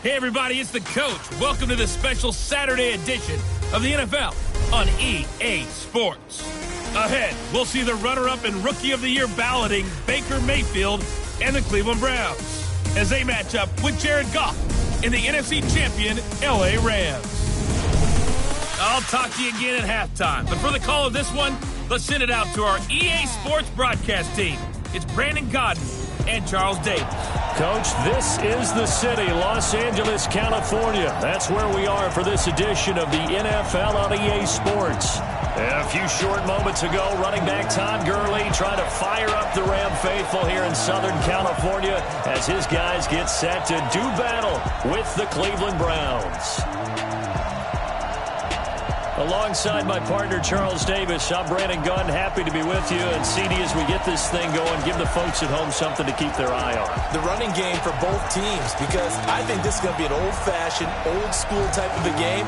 Hey everybody, it's the coach. Welcome to this special Saturday edition of the NFL on EA Sports. Ahead, we'll see the runner-up and Rookie of the Year balloting Baker Mayfield and the Cleveland Browns as they match up with Jared Goff in the NFC champion LA Rams. I'll talk to you again at halftime, but for the call of this one, let's send it out to our EA Sports broadcast team. It's Brandon Godden and Charles Davis. Coach, this is the city, Los Angeles, California. That's where we are for this edition of the NFL on EA Sports. A few short moments ago, running back Todd Gurley trying to fire up the Ram faithful here in Southern California as his guys get set to do battle with the Cleveland Browns. Alongside my partner, Charles Davis, I'm Brandon Gunn, happy to be with you. And CD, as we get this thing going, give the folks at home something to keep their eye on. The running game for both teams, because I think this is going to be an old-fashioned, old-school type of a game.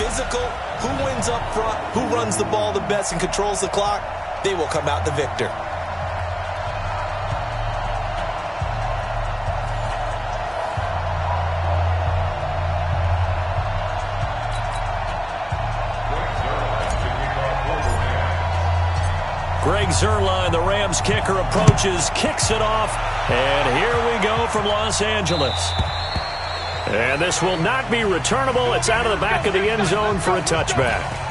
Physical, who wins up front, who runs the ball the best and controls the clock, they will come out the victor. Greg Zuerlein, the Rams kicker, approaches, kicks it off, and here we go from Los Angeles. And this will not be returnable. It's out of the back of the end zone for a touchback.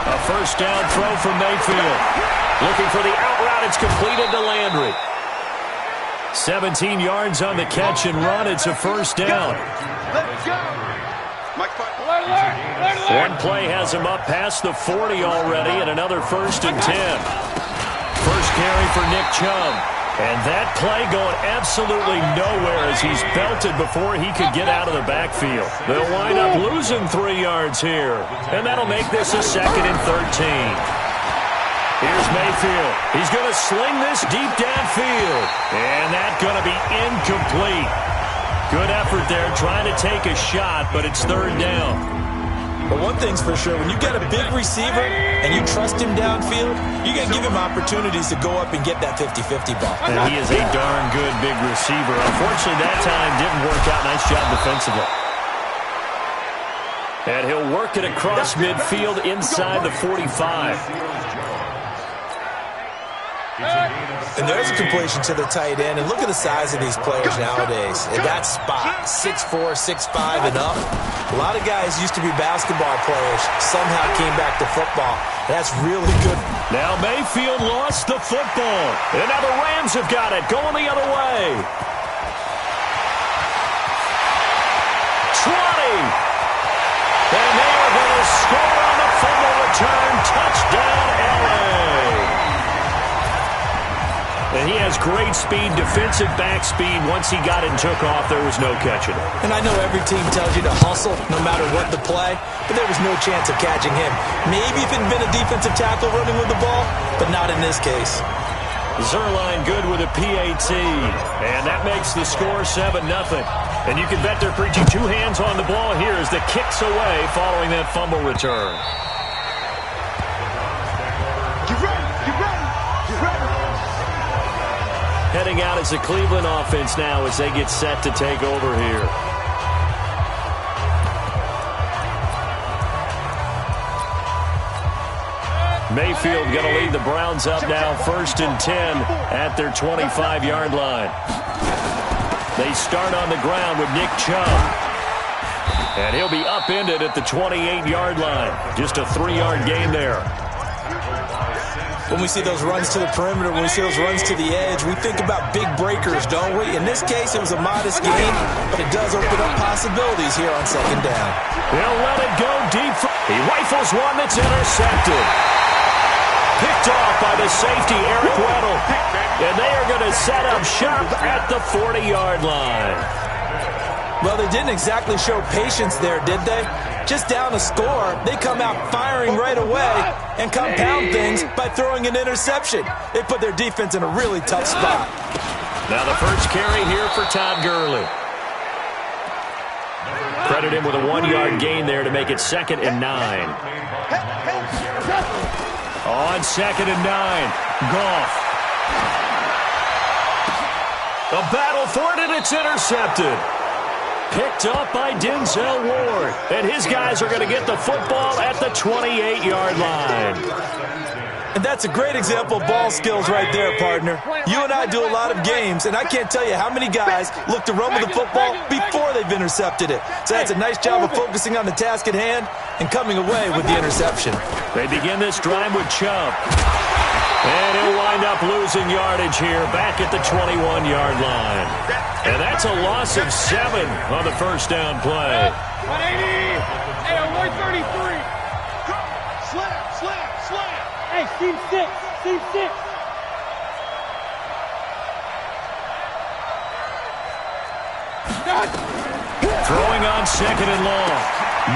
A first down throw from Mayfield. Looking for the out route. It's completed to Landry. 17 yards on the catch and run. It's a first down. One play has him up past the 40 already, and another 1st and 10. First carry for Nick Chubb. And that play going absolutely nowhere as he's belted before he could get out of the backfield. They'll wind up losing 3 yards here. And that'll make this a 2nd and 13. Here's Mayfield. He's going to sling this deep downfield. And that's going to be incomplete. Good effort there trying to take a shot, but it's 3rd down. But one thing's for sure, when you got a big receiver and you trust him downfield, you're going to give him opportunities to go up and get that 50-50 ball. And he is a darn good big receiver. Unfortunately, that time didn't work out. Nice job defensively. And he'll work it across midfield inside the 45. And there's a completion to the tight end. And look at the size of these players nowadays. At that spot, 6'4", 6'5", and up. A lot of guys used to be basketball players, somehow came back to football. That's really good. Now Mayfield lost the football. And now the Rams have got it, going the other way. 20. And they are going to score on the fumble return. Touchdown, LA. And he has great speed, defensive back speed. Once he got it and took off, there was no catching it. And I know every team tells you to hustle no matter what the play, but there was no chance of catching him. Maybe if it had been a defensive tackle running with the ball, but not in this case. Zuerlein good with a PAT. And that makes the score 7-0. And you can bet they're preaching 2 hands on the ball here as the kick's away following that fumble return. Heading out as the Cleveland offense now as they get set to take over here. Mayfield going to lead the Browns up now 1st and 10 at their 25-yard line. They start on the ground with Nick Chubb. And he'll be upended at the 28-yard line. Just a 3-yard gain there. When we see those runs to the perimeter, when we see those runs to the edge, we think about big breakers, don't we? In this case, it was a modest gain, but it does open up possibilities here on 2nd down. He'll let it go deep. He rifles one that's intercepted. Picked off by the safety, Eric Weddle. And they are going to set up shop at the 40-yard line. Well, they didn't exactly show patience there, did they? Just down a score, they come out firing right away and compound things by throwing an interception. They put their defense in a really tough spot. Now the first carry here for Todd Gurley. Credit him with a 1-yard gain there to make it 2nd and 9. On 2nd and 9, Goff. A battle for it, and it's intercepted. Picked up by Denzel Ward. And his guys are going to get the football at the 28-yard line. And that's a great example of ball skills right there, partner. You and I do a lot of games, and I can't tell you how many guys look to run with the football before they've intercepted it. So that's a nice job of focusing on the task at hand and coming away with the interception. They begin this drive with Chubb. And he'll wind up losing yardage here back at the 21-yard line. And that's a loss of 7 on the first down play. 180. Hey, 133. Slam. Hey, seam 6. Throwing on 2nd and long.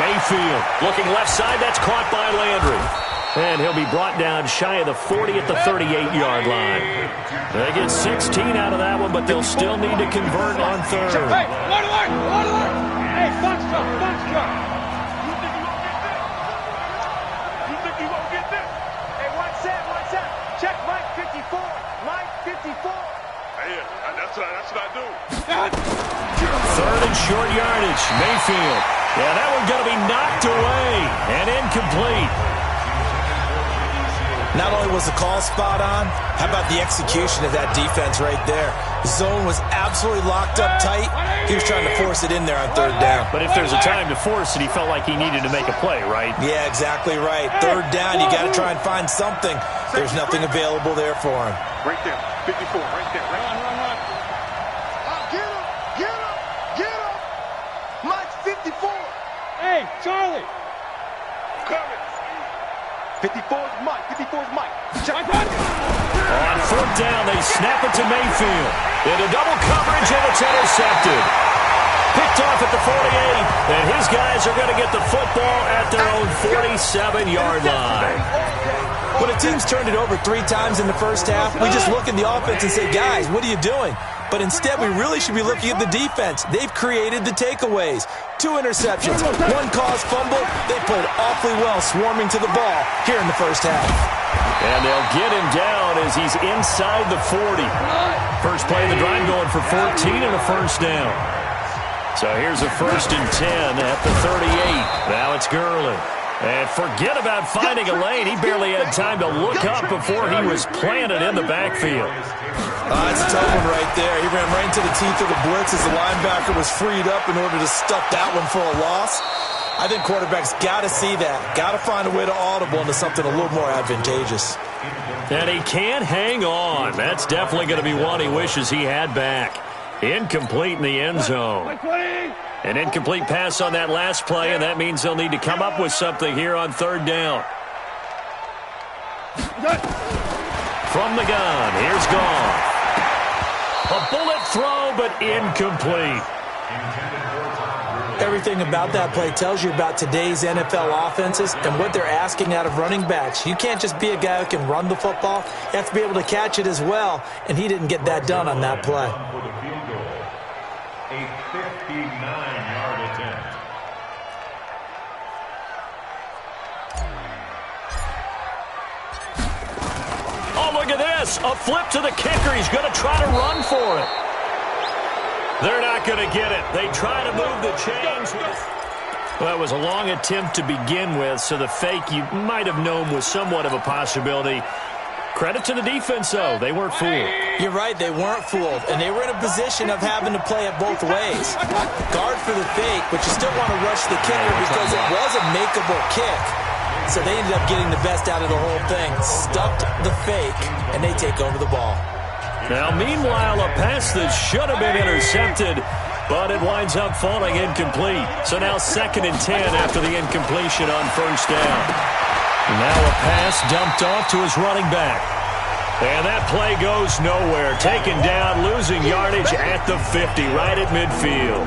Mayfield looking left side. That's caught by Landry. And he'll be brought down shy of the 40 at the 38-yard line. They get 16 out of that one, but they'll still need to convert on 3rd. Hey, one alert. Hey, box truck. You think you won't get this? Hey, one set. Check Mike 54. Hey, that's what I do. 3rd and short yardage. Mayfield. Yeah, that one's going to be knocked away and incomplete. Not only was the call spot on, how about the execution of that defense right there? The zone was absolutely locked up tight. He was trying to force it in there on 3rd down. But if there's a time to force it, he felt like he needed to make a play, right? Yeah, exactly right. 3rd down, you got to try and find something. There's nothing available there for him. Right there, 54, right there. Run. Get him. Mike's 54. Hey, Charlie. Coming. 54's Mike. Check. On 4th down, they snap it to Mayfield. Into double coverage, and it's intercepted. Picked off at the 48, and his guys are going to get the football at their own 47-yard line. When a team's turned it over 3 times in the first half, we just look at the offense and say, guys, what are you doing? But instead, we really should be looking at the defense. They've created the takeaways. 2 interceptions, 1 caused fumble. They played awfully well swarming to the ball here in the first half. And they'll get him down as he's inside the 40. First play of the drive going for 14 and a first down. So here's a 1st and 10 at the 38. Now it's Gurley. And forget about finding a lane. He barely had time to look up before he was planted in the backfield. That's a tough one right there. He ran right into the teeth of the blitz as the linebacker was freed up in order to stuff that one for a loss. I think quarterbacks got to see that. Got to find a way to audible into something a little more advantageous. And he can't hang on. That's definitely going to be one he wishes he had back. Incomplete in the end zone. An incomplete pass on that last play, and that means they'll need to come up with something here on 3rd down. From the gun, here's Goff. A bullet throw, but incomplete. Everything about that play tells you about today's NFL offenses and what they're asking out of running backs. You can't just be a guy who can run the football. You have to be able to catch it as well, and he didn't get that done on that play. A 59-yard attempt. Oh, look at this. A flip to the kicker. He's going to try to run for it. They're not going to get it. They try to move the chains. Well, it was a long attempt to begin with, so the fake you might have known was somewhat of a possibility. Credit to the defense, though. They weren't fooled. You're right. They weren't fooled, and they were in a position of having to play it both ways. Guard for the fake, but you still want to rush the kicker because it was a makeable kick. So they ended up getting the best out of the whole thing. Stuffed the fake, and they take over the ball. Now, meanwhile, a pass that should have been intercepted, but it winds up falling incomplete. So now 2nd and 10 after the incompletion on 1st down. Now a pass dumped off to his running back. And that play goes nowhere. Taken down, losing yardage at the 50, right at midfield.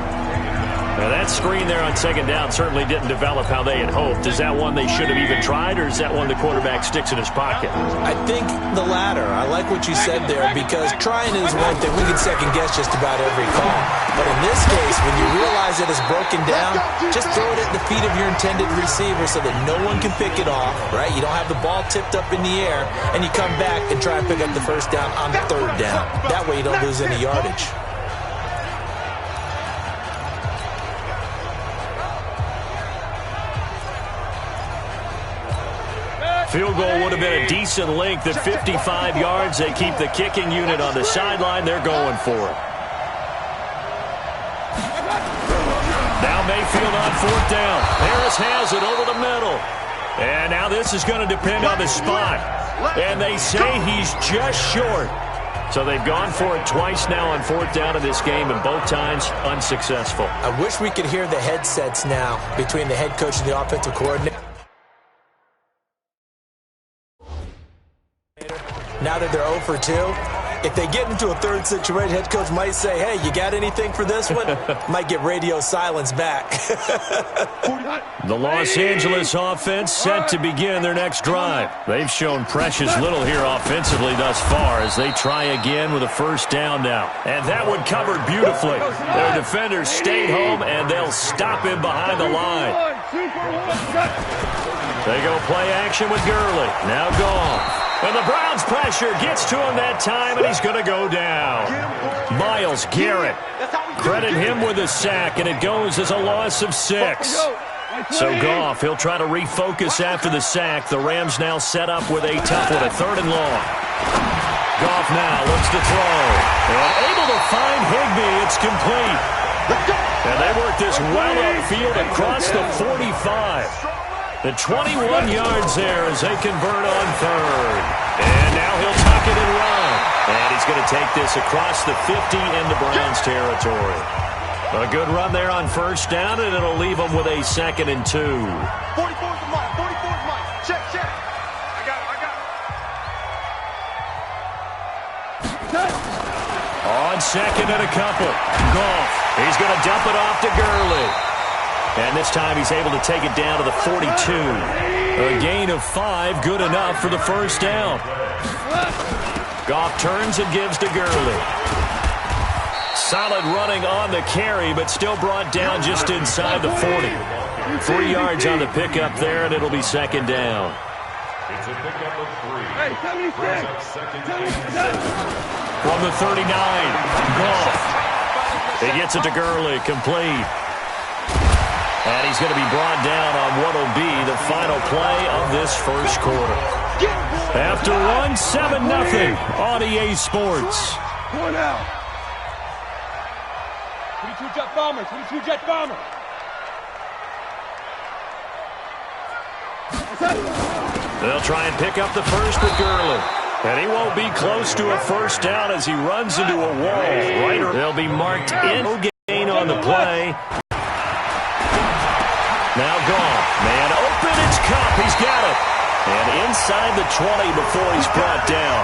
Now that screen there on second down certainly didn't develop how they had hoped. Is that one they should have even tried, or is that one the quarterback sticks in his pocket? I think the latter. I like what you said there, because trying is one thing. We can second-guess just about every call. But in this case, when you realize that it's broken down, just throw it at the feet of your intended receiver so that no one can pick it off, right? You don't have the ball tipped up in the air, and you come back and try and pick up the first down on third down. That way you don't lose any yardage. Field goal would have been a decent length at 55 yards. They keep the kicking unit on the sideline. They're going for it. Now Mayfield on fourth down. Harris has it over the middle. And now this is going to depend on the spot. And they say he's just short. So they've gone for it twice now on fourth down in this game, and both times unsuccessful. I wish we could hear the headsets now between the head coach and the offensive coordinator. Now that they're 0 for 2, if they get into a third situation, head coach might say, hey, you got anything for this one? Might get radio silence back. The Los Angeles offense set to begin their next drive. They've shown precious little here offensively thus far as they try again with a first down now. And that one covered beautifully. Their defenders stayed home, and they'll stop him behind the line. They go play action with Gurley. Now gone. And the Browns pressure gets to him that time, and he's going to go down. Myles Garrett. Credit him with a sack, and it goes as a loss of 6. So Goff, he'll try to refocus after the sack. The Rams now set up with a tough one, a third and long. Goff now looks to throw. And able to find Higbee. It's complete. And they work this well upfield across the 45. The 21 yards there as they convert on third. And now he'll tuck it and run. And he's going to take this across the 50 into Browns territory. A good run there on first down, and it'll leave them with a 2nd and 2. 44's mine. 44's mine. Check. I got it. On second and a couple. Goff. He's going to dump it off to Gurley. And this time he's able to take it down to the 42. A gain of 5, good enough for the first down. Goff turns and gives to Gurley. Solid running on the carry, but still brought down just inside the 40. 3 yards on the pickup there, and it'll be second down. It's a pickup of 3. Brings up second and 7. From the 39, Goff. He gets it to Gurley, complete. And he's going to be brought down on what will be the final play of this first quarter. After 1-7-0 on EA Sports. Going out. 22 jet bomber. 22 jet bomber. They'll try and pick up the first with Gurley. And he won't be close to a first down as he runs into a wall. They'll be marked in. No gain on the play. Now Goff. Man open, it's Kupp. He's got it. And inside the 20 before he's brought down.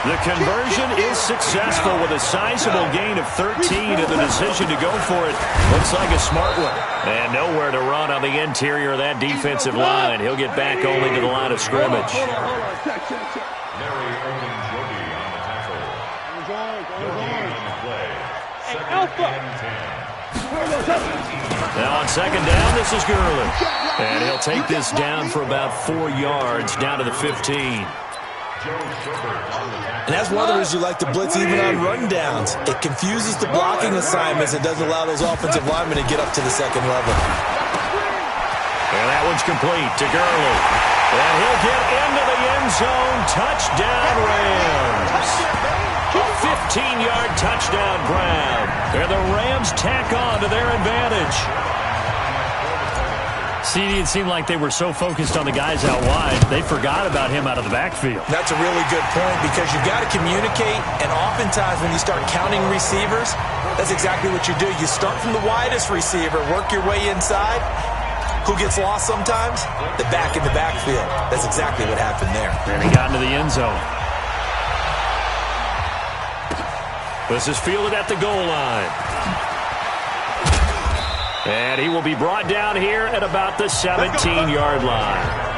The conversion is successful with a sizable gain of 13, and the decision to go for it looks like a smart one. And nowhere to run on the interior of that defensive line. He'll get back only to the line of scrimmage. Larry Ogunjobi on the tackle. Jobi on the play. Second and 10. Now on second down, this is Gurley. And he'll take this down for about 4 yards, down to the 15. And that's one of the reasons you like to blitz even on run downs. It confuses the blocking assignments and doesn't allow those offensive linemen to get up to the second level. And that one's complete to Gurley. And he'll get into the end zone. Touchdown, Rams. A 15-yard touchdown grab. And the Rams tack on to their advantage. CD, it seemed like they were so focused on the guys out wide, they forgot about him out of the backfield. That's a really good point because you've got to communicate, and oftentimes when you start counting receivers, that's exactly what you do. You start from the widest receiver, work your way inside. Who gets lost sometimes? The back in the backfield. That's exactly what happened there. And he got into the end zone. This is fielded at the goal line. And he will be brought down here at about the 17-yard line.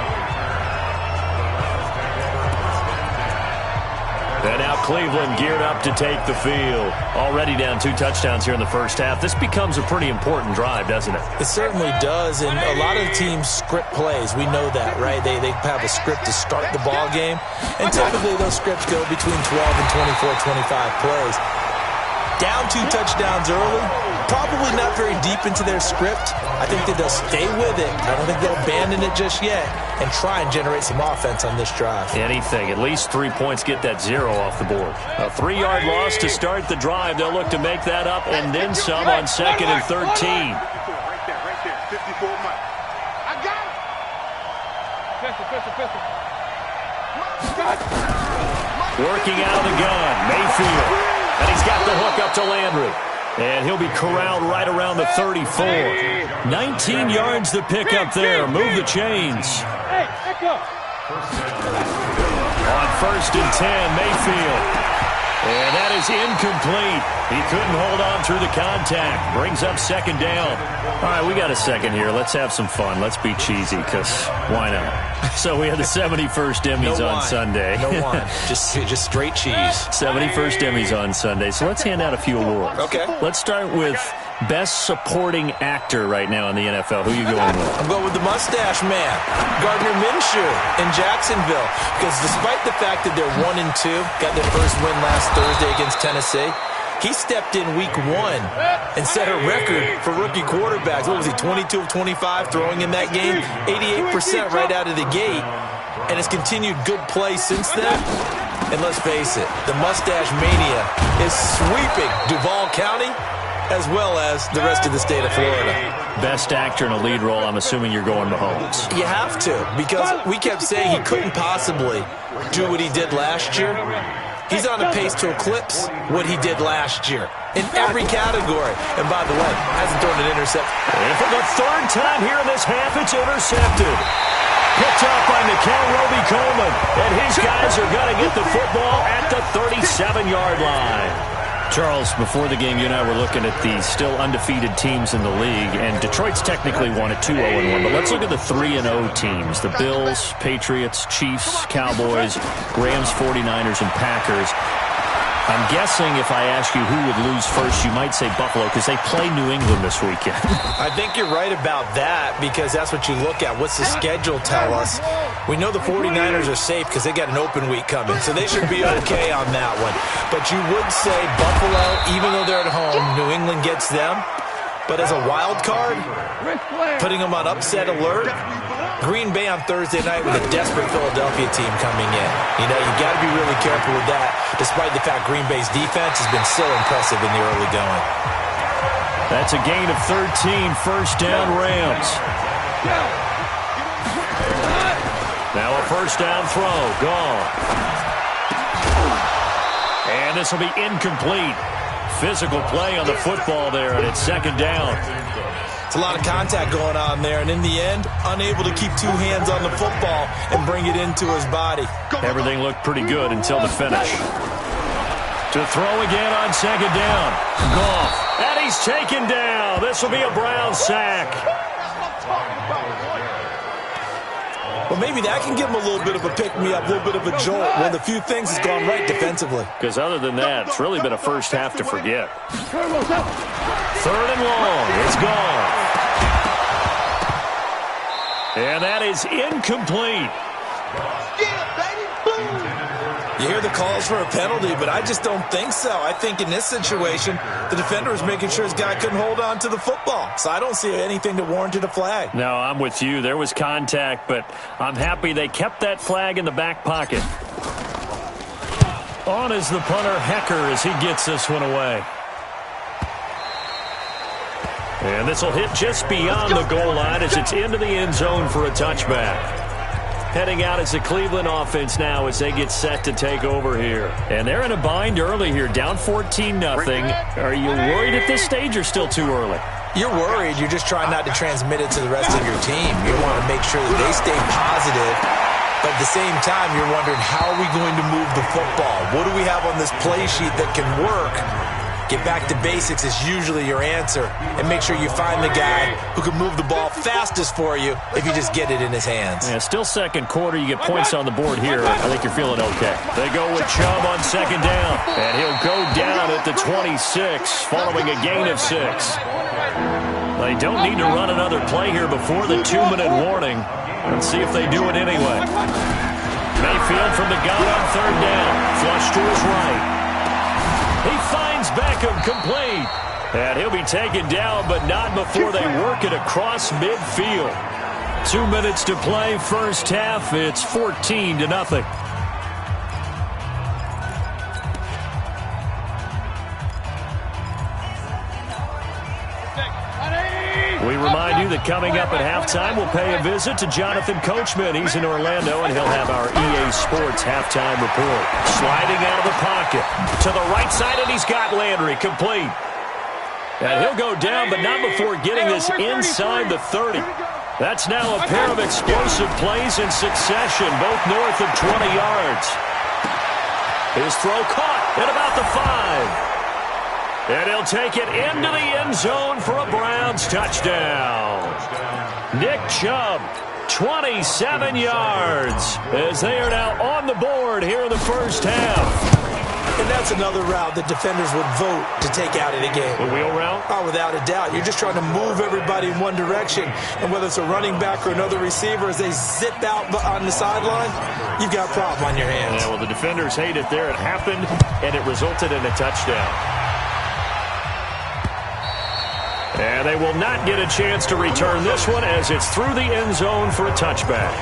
And now Cleveland geared up to take the field. Already down 2 touchdowns here in the first half. This becomes a pretty important drive, doesn't it? It certainly does, and a lot of teams script plays. We know that, right? They have a script to start the ball game, and typically those scripts go between 12 and 24, 25 plays. Down 2 touchdowns early, probably not very deep into their script. I think that they'll stay with it. I don't think they'll abandon it just yet and try and generate some offense on this drive. Anything. At least 3 points, get that 0 off the board. A 3-yard loss to start the drive. They'll look to make that up and then some on 2nd and 13. Right there, 54 Mike. I got it. Pistol. Working out of the gun, Mayfield. And he's got the hook up to Landry. And he'll be corralled right around the 34. 19 yards to pick up there. Move the chains. On 1st and 10, Mayfield. And that is incomplete. He couldn't hold on through the contact. Brings up 2nd down. All right, we got a second here. Let's have some fun. Let's be cheesy, because why not? So we had the 71st Emmys on Sunday. No wine. Just straight cheese. 71st Emmys on Sunday. So let's hand out a few awards. Okay. Let's start with Best Supporting Actor right now in the NFL. Who are you going with? I'm going with the mustache man, Gardner Minshew in Jacksonville. Because despite the fact that they're 1-2, got their first win last Thursday against Tennessee, he stepped in week 1 and set a record for rookie quarterbacks. What was he, 22 of 25 throwing in that game? 88% right out of the gate. And has continued good play since then. And let's face it, the mustache mania is sweeping Duval County as well as the rest of the state of Florida. Best actor in a lead role, I'm assuming you're going Mahomes. You have to, because we kept saying he couldn't possibly do what he did last year. He's on a pace to eclipse what he did last year in every category. And by the way, hasn't thrown an interception. And for the 3rd time here in this half, it's intercepted. Picked up by Mikel Roby-Coleman. And his guys are going to get the football at the 37-yard line. Charles, before the game, you and I were looking at the still undefeated teams in the league, and Detroit's technically won at 2-0-1, but let's look at the 3-0 teams. The Bills, Patriots, Chiefs, Cowboys, Rams, 49ers, and Packers. I'm guessing if I ask you who would lose first, you might say Buffalo, because they play New England this weekend. I think you're right about that, because that's what you look at. What's the schedule tell us? We know the 49ers are safe because they got an open week coming, so they should be okay on that one. But you would say Buffalo, even though they're at home, New England gets them. But as a wild card, putting them on upset alert, Green Bay on Thursday night with a desperate Philadelphia team coming in. You know, you got to be really careful with that, despite the fact Green Bay's defense has been so impressive in the early going. That's a gain of 13, 1st down Rams. Now a 1st down throw, gone. And this will be incomplete. Physical play on the football there, and it's 2nd down. It's a lot of contact going on there, and in the end, unable to keep 2 hands on the football and bring it into his body. Everything looked pretty good until the finish. To throw again on 2nd down. Goff, and he's taken down. This will be a Brown sack. Well, maybe that can give him a little bit of a pick-me-up, a little bit of a jolt when the few things has gone right defensively. Because other than that, it's really been a first half to forget. 3rd and long. It's gone. And that is incomplete. You hear the calls for a penalty, but I just don't think so. I think in this situation, the defender was making sure his guy couldn't hold on to the football. So I don't see anything that warranted a flag. No, I'm with you. There was contact, but I'm happy they kept that flag in the back pocket. On is the punter, Hecker, as he gets this one away. And this will hit just beyond the goal line as it's into the end zone for a touchback. Heading out as the Cleveland offense now as they get set to take over here. And they're in a bind early here, down 14-0. Are you worried at this stage or still too early? You're worried. You're just trying not to transmit it to the rest of your team. You want to make sure that they stay positive. But at the same time, you're wondering, how are we going to move the football? What do we have on this play sheet that can work Get back to basics is usually your answer, and make sure you find the guy who can move the ball fastest for you if you just get it in his hands. Yeah, still second quarter. You get points on the board here. I think you're feeling okay. They go with Chubb on second down, and he'll go down at the 26 following a gain of 6. They don't need to run another play here before the 2-minute warning. Let's see if they do it anyway. Mayfield from the gun on third down. Flush to his right. He finds Beckham complete. And he'll be taken down, but not before they work it across midfield. 2 minutes to play, first half. It's 14-0. We remind you that coming up at halftime, we'll pay a visit to Jonathan Coachman. He's in Orlando, and he'll have our EA Sports halftime report. Sliding out of the pocket to the right side, and he's got Landry complete. And he'll go down, but not before getting this inside the 30. That's now a pair of explosive plays in succession, both north of 20 yards. His throw caught at about the 5. And he'll take it into the end zone for a Browns touchdown. Nick Chubb, 27 yards, as they are now on the board here in the first half. And that's another route that defenders would vote to take out of the game. The wheel route? Oh, without a doubt. You're just trying to move everybody in one direction. And whether it's a running back or another receiver, as they zip out on the sideline, you've got a problem on your hands. Yeah, well, the defenders hate it there. It happened, and it resulted in a touchdown. And they will not get a chance to return this one as it's through the end zone for a touchback.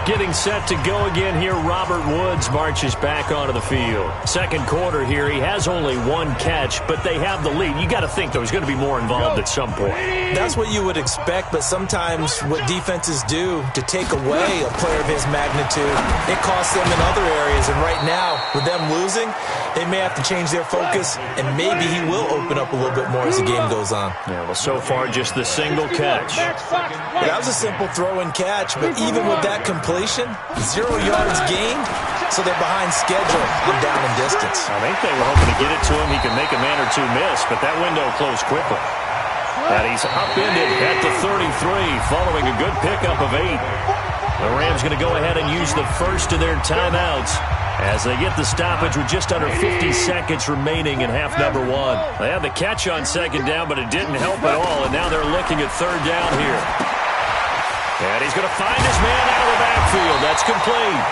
Getting set to go again here, Robert Woods marches back onto the field. Second quarter here, he has only one catch, but they have the lead. You got to think, though, he's going to be more involved at some point. That's what you would expect, but sometimes what defenses do to take away a player of his magnitude, it costs them in other areas. And right now, with them losing, they may have to change their focus, and maybe he will open up a little bit more as the game goes on. Yeah, well, so far, just the single catch. Well, that was a simple throw and catch, but even with that completion, 0 yards gained, so they're behind schedule on down and distance. I think they were hoping to get it to him. He could make a man or two miss, but that window closed quickly. And he's upended at the 33 following a good pickup of 8. The Rams going to go ahead and use the first of their timeouts as they get the stoppage with just under 50 seconds remaining in half number 1. They had the catch on second down, but it didn't help at all, and now they're looking at third down here. And he's going to find his man out of the backfield. That's complete.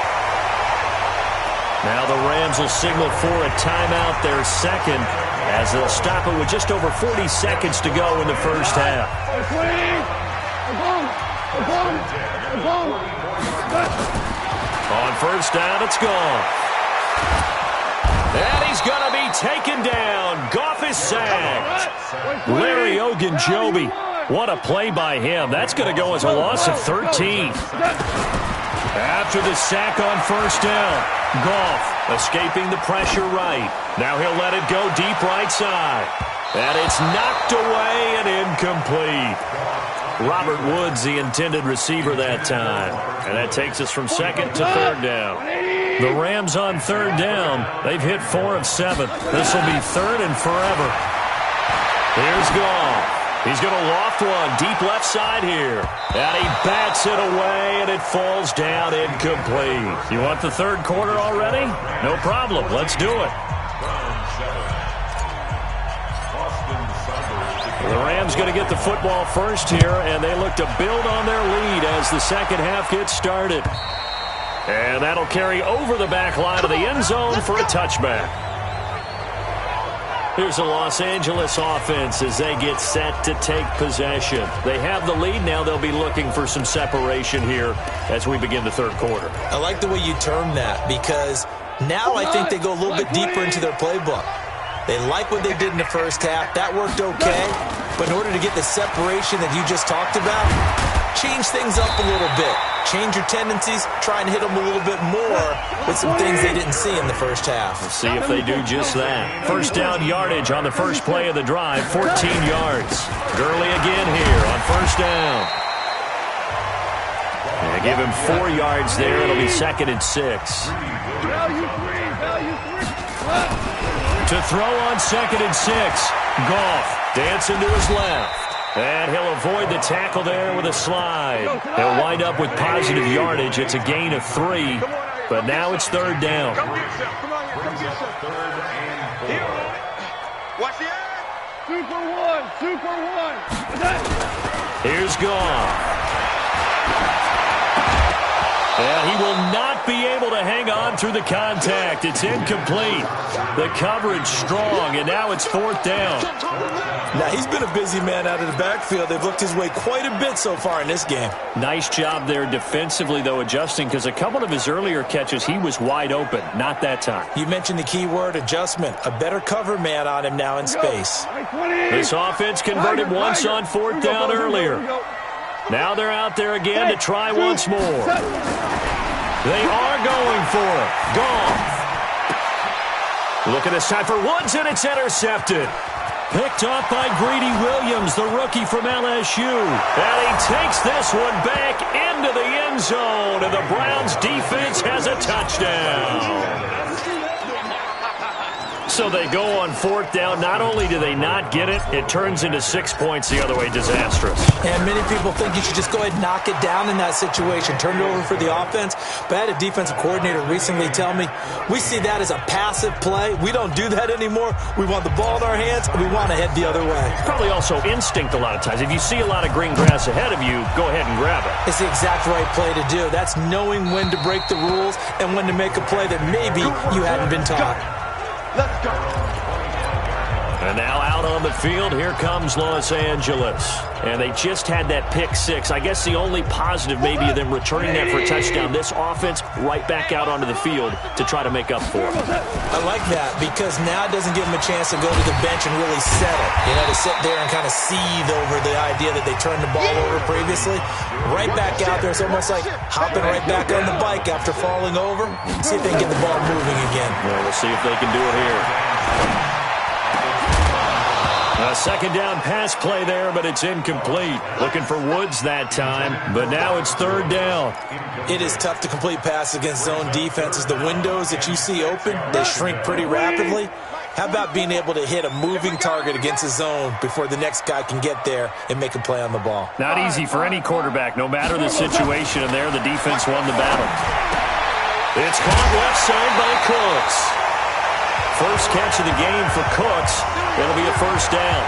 Now the Rams will signal for a timeout, their second, as they'll stop it with just over 40 seconds to go in the first half. On first down, it's gone. And he's going to be taken down. Goff is sacked. Larry Ogunjobi. What a play by him. That's going to go as a loss of 13. After the sack on first down, Goff escaping the pressure right. Now he'll let it go deep right side. And it's knocked away and incomplete. Robert Woods, the intended receiver that time. And that takes us from second to third down. The Rams on third down. They've hit 4 of 7. This will be third and forever. Here's Goff. He's going to loft one deep left side here. And he bats it away, and it falls down incomplete. You want the third quarter already? No problem. Let's do it. The Rams going to get the football first here, and they look to build on their lead as the second half gets started. And that'll carry over the back line of the end zone for a touchback. Here's the Los Angeles offense as they get set to take possession. They have the lead. Now they'll be looking for some separation here as we begin the third quarter. I like the way you term that, because now I think they go a little bit deeper into their playbook. They like what they did in the first half. That worked okay. But in order to get the separation that you just talked about, change things up a little bit. Change your tendencies. Try and hit them a little bit more with some things they didn't see in the first half. We'll see if they do just that. First down yardage on the first play of the drive, 14 yards. Gurley again here on first down. And give him 4 yards there. It'll be second and 6. To throw on 2nd and 6. Goff dancing to his left. And he'll avoid the tackle there with a slide. He'll wind up with positive yardage. It's a gain of 3, but now it's 3rd down. Come get some. Come on, come get some. 3rd and 4. Watch the eye. 2 for 1. Here's Goff. And he will not be able to hang on through the contact. It's incomplete. The coverage strong, and now it's 4th down. Now, he's been a busy man out of the backfield. They've looked his way quite a bit so far in this game. Nice job there defensively, though, adjusting, because a couple of his earlier catches, he was wide open. Not that time. You mentioned the key word, adjustment. A better cover man on him now in space. This offense converted once on 4th down earlier. Now they're out there again to try once more. They are going for it. Goff. Looking this time for Woods, and it's intercepted. Picked off by Greedy Williams, the rookie from LSU. And he takes this one back into the end zone, and the Browns defense has a touchdown. So they go on 4th down. Not only do they not get it, it turns into 6 points the other way. Disastrous. And many people think you should just go ahead and knock it down in that situation. Turn it over for the offense. But I had a defensive coordinator recently tell me, we see that as a passive play. We don't do that anymore. We want the ball in our hands, and we want to head the other way. Probably also instinct a lot of times. If you see a lot of green grass ahead of you, go ahead and grab it. It's the exact right play to do. That's knowing when to break the rules and when to make a play that maybe you hadn't been taught. Let's go. And now out on the field, here comes Los Angeles. And they just had that pick 6. I guess the only positive maybe of them returning that for a touchdown. This offense right back out onto the field to try to make up for it. I like that because now it doesn't give them a chance to go to the bench and really settle. You know, to sit there and kind of seethe over the idea that they turned the ball over previously. Right back out there. It's almost like hopping right back on the bike after falling over. See if they can get the ball moving again. Well, we'll see if they can do it here. A 2nd down pass play there, but it's incomplete. Looking for Woods that time, but now it's 3rd down. It is tough to complete passes against zone defenses. The windows that you see open, they shrink pretty rapidly. How about being able to hit a moving target against a zone before the next guy can get there and make a play on the ball? Not easy for any quarterback, no matter the situation, and there the defense won the battle. It's caught left side by Cooks. First catch of the game for Cooks. It'll be a 1st down.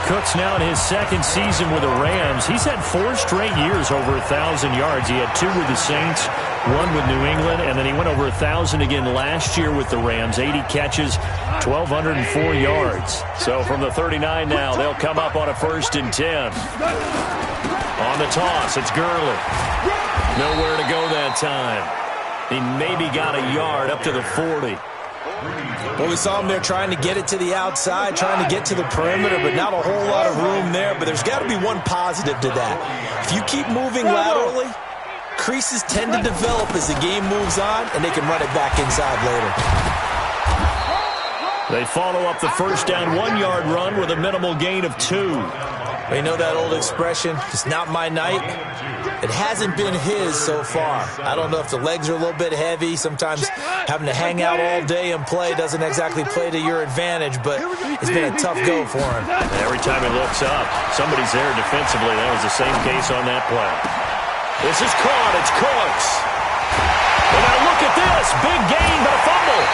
Cooks now in his 2nd season with the Rams. He's had 4 straight years over 1,000 yards. He had 2 with the Saints, 1 with New England, and then he went over 1,000 again last year with the Rams. 80 catches, 1,204 yards. So from the 39 now, they'll come up on a 1st and 10. On the toss, it's Gurley. Nowhere to go that time. He maybe got a yard up to the 40. Well, we saw him there trying to get it to the outside, trying to get to the perimeter, but not a whole lot of room there. But there's got to be one positive to that. If you keep moving laterally, creases tend to develop as the game moves on, and they can run it back inside later. They follow up the 1st down 1-yard run with a minimal gain of 2. You know that old expression, it's not my night? It hasn't been his so far. I don't know if the legs are a little bit heavy. Sometimes having to hang out all day and play doesn't exactly play to your advantage, but it's been a tough go for him. Every time he looks up, somebody's there defensively. That was the same case on that play. This is caught. It's Cooks. And now look at this. Big gain, but a fumble.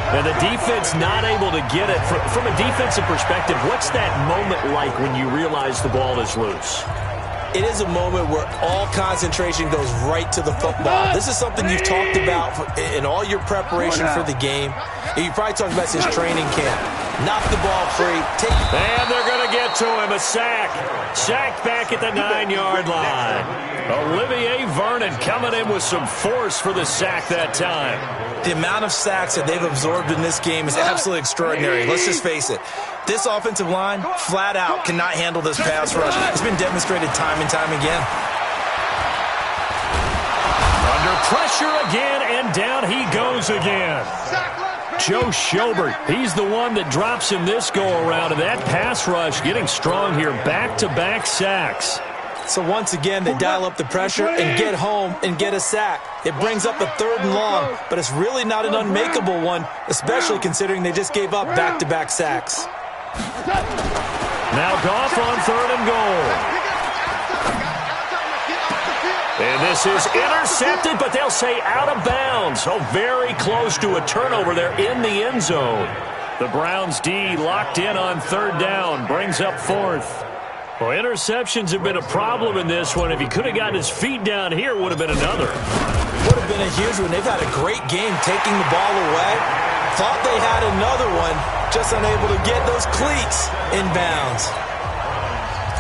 And the defense not able to get it. From a defensive perspective, what's that moment like when you realize the ball is loose? It is a moment where all concentration goes right to the football. This is something you've talked about in all your preparation for the game. You probably talked about since training camp. Knock the ball free. And they're going to get to him. A sack. Sacked back at the 9-yard line. Olivier Vernon coming in with some force for the sack that time. The amount of sacks that they've absorbed in this game is absolutely extraordinary. Let's just face it. This offensive line, flat out, cannot handle this pass rush. It's been demonstrated time and time again. Under pressure again, and down he goes again. Joe Schobert, he's the one that drops him this go-around, and that pass rush getting strong here. Back-to-back sacks. So once again, they dial up the pressure and get home and get a sack. It brings up a 3rd and long, but it's really not an unmakeable one, especially considering they just gave up back-to-back sacks. Now Goff on 3rd and goal. And this is intercepted, but they'll say out of bounds. So very close to a turnover there in the end zone. The Browns D locked in on 3rd down, brings up 4th. Well, interceptions have been a problem in this one. If he could have gotten his feet down here, it would have been another. Would have been a huge one. They've had a great game taking the ball away. Thought they had another one, just unable to get those cleats in bounds.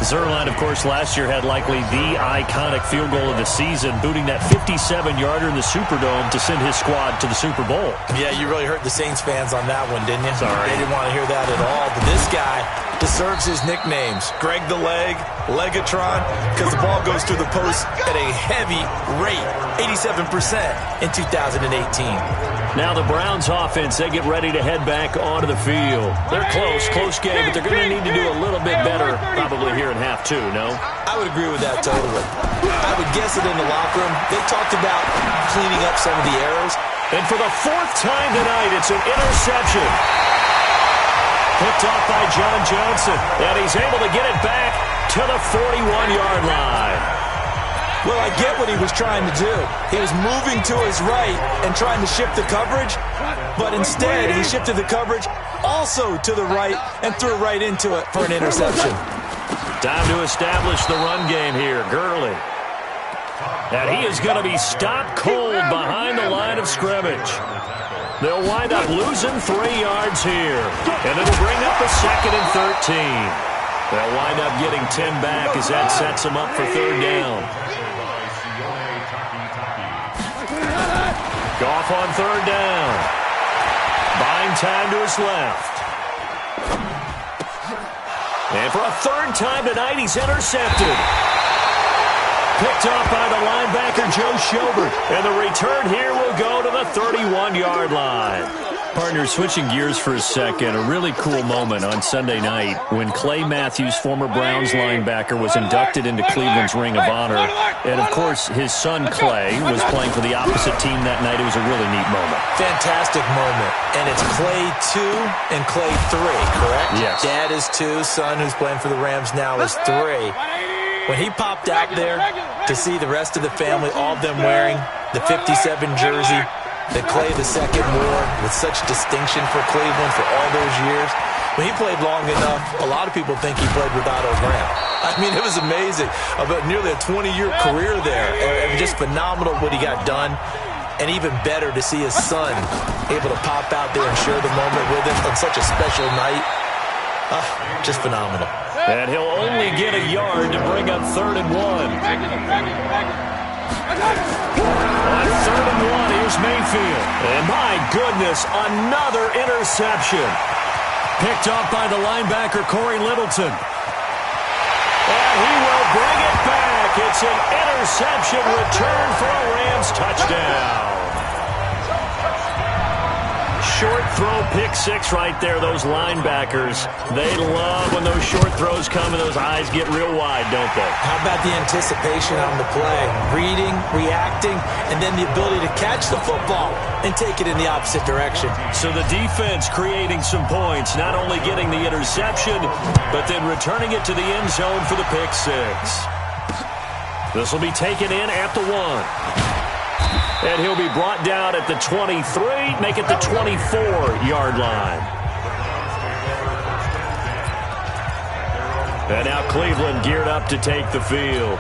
Zuerlein, of course, last year had likely the iconic field goal of the season, booting that 57-yarder in the Superdome to send his squad to the Super Bowl. Yeah, you really hurt the Saints fans on that one, didn't you? Sorry. They didn't want to hear that at all. But this guy deserves his nicknames. Greg the Leg, Legatron, because the ball goes through the post at a heavy rate, 87% in 2018. Now the Browns offense, they get ready to head back onto the field. They're close game, but they're going to need to do a little bit better probably here in half 2, no? I would agree with that totally. I would guess it in the locker room. They talked about cleaning up some of the errors. And for the 4th time tonight, it's an interception. Picked off by John Johnson, and he's able to get it back to the 41-yard line. Well, I get what he was trying to do. He was moving to his right and trying to shift the coverage, but instead he shifted the coverage also to the right and threw right into it for an interception. Time to establish the run game here. Gurley. And he is going to be stopped cold behind the line of scrimmage. They'll wind up losing 3 yards here, and it'll bring up a 2nd and 13. They'll wind up getting 10 back as that sets them up for 3rd down. Goff on 3rd down. Buying time to his left. And for a 3rd time tonight, he's intercepted. Picked off by the linebacker, Joe Schobert. And the return here will go to the 31-yard line. Partner, switching gears for a second, a really cool moment on Sunday night when Clay Matthews, former Browns linebacker, was inducted into Cleveland's Ring of Honor. And, of course, his son Clay was playing for the opposite team that night. It was a really neat moment. Fantastic moment. And it's Clay 2 and Clay 3, correct? Yes. Dad is 2, son who's playing for the Rams now is 3. When he popped out there to see the rest of the family, all of them wearing the 57 jersey that Clay II wore with such distinction for Cleveland for all those years. When he played long enough, a lot of people think he played with Otto Graham. I mean, it was amazing. About nearly a 20-year career there. And just phenomenal what he got done. And even better to see his son able to pop out there and share the moment with him on such a special night. Just phenomenal. And he'll only get a yard to bring up 3rd and 1. On 3rd and 1, here's Mayfield. And my goodness, another interception. Picked off by the linebacker, Corey Littleton. And he will bring it back. It's an interception return for a Rams touchdown. Short throw, pick 6 right there. Those linebackers, they love when those short throws come and those eyes get real wide, don't they? How about the anticipation on the play? Reading, reacting, and then the ability to catch the football and take it in the opposite direction. So the defense creating some points, not only getting the interception, but then returning it to the end zone for the pick 6. This will be taken in at the 1. And he'll be brought down at the 23, make it the 24-yard line. And now Cleveland geared up to take the field.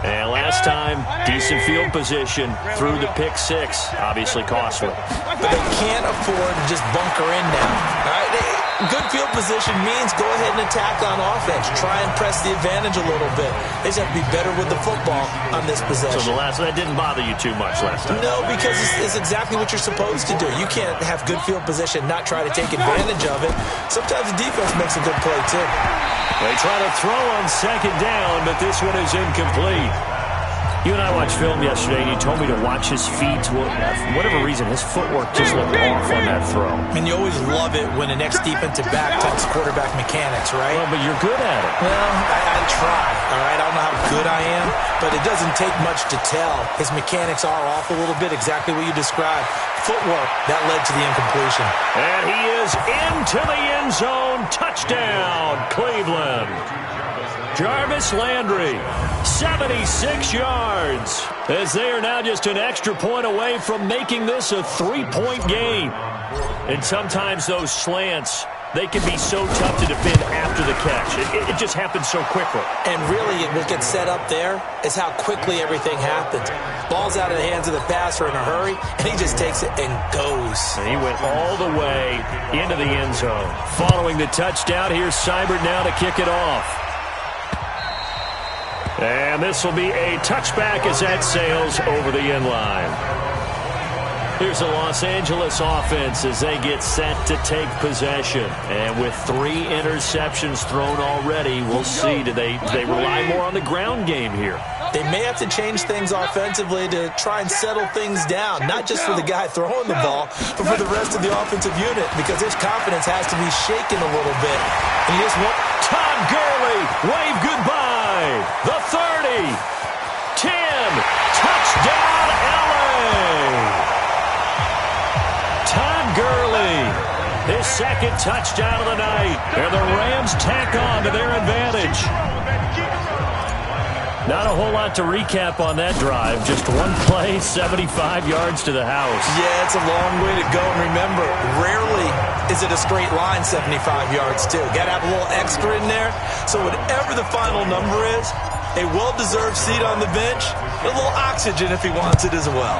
And last time, decent field position through the pick 6, obviously costly. But they can't afford to just bunker in now. All right? Good field position means go ahead and attack on offense. Try and press the advantage a little bit. They just have to be better with the football on this possession. So that didn't bother you too much last time? No, because it's exactly what you're supposed to do. You can't have good field position, not try to take advantage of it. Sometimes the defense makes a good play, too. They try to throw on 2nd down, but this one is incomplete. You and I watched film yesterday, and you told me to watch his feet. For whatever reason, his footwork just looked off on that throw. And you always love it when the next defensive back talks quarterback mechanics, right? Well, but you're good at it. Well, I try, all right? I don't know how good I am, but it doesn't take much to tell. His mechanics are off a little bit, exactly what you described. Footwork, that led to the incompletion. And he is into the end zone. Touchdown, Cleveland. Jarvis Landry, 76 yards, as they are now just an extra point away from making this a 3-point game. And sometimes those slants, they can be so tough to defend after the catch. It just happens so quickly. And really, what gets set up there is how quickly everything happens. Ball's out of the hands of the passer in a hurry, and he just takes it and goes. And he went all the way into the end zone. Following the touchdown, here's Seibert now to kick it off. And this will be a touchback as that sails over the end line. Here's the Los Angeles offense as they get set to take possession. And with 3 interceptions thrown already, we'll see. Do they rely more on the ground game here? They may have to change things offensively to try and settle things down, not just for the guy throwing the ball, but for the rest of the offensive unit, because his confidence has to be shaken a little bit. And you just want Todd Gurley, wave goodbye. The 30, 10, touchdown LA. Todd Gurley, his second touchdown of the night. And the Rams tack on to their advantage. Not a whole lot to recap on that drive. Just one play, 75 yards to the house. Yeah, it's a long way to go. And remember, rarely is it a straight line 75 yards, too. Got to have a little extra in there. So whatever the final number is, a well-deserved seat on the bench, a little oxygen if he wants it as well.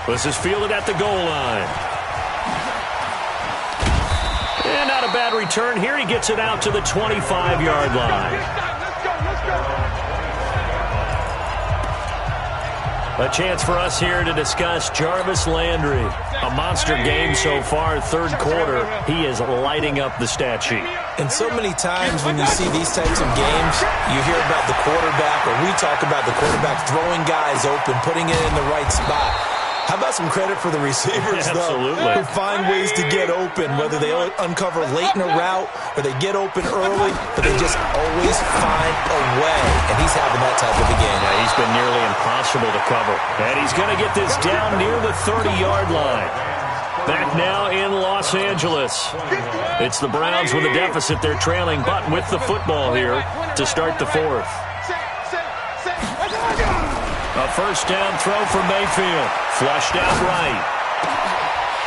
This is fielded at the goal line. And not a bad return here. He gets it out to the 25-yard line. A chance for us here to discuss Jarvis Landry. A monster game so far, third quarter. He is lighting up the stat sheet. And so many times when you see these types of games, you hear about the quarterback, or we talk about the quarterback throwing guys open, putting it in the right spot. How about some credit for the receivers, Absolutely. though, who find ways to get open, whether they uncover late in a route or they get open early, but they just always find a way. And he's having that type of a game. Yeah, he's been nearly impossible to cover. And he's going to get this down near the 30-yard line. Back now in Los Angeles. It's the Browns with a deficit. They're trailing, but with the football here to start the fourth. A first down throw for Mayfield. Flushed out right.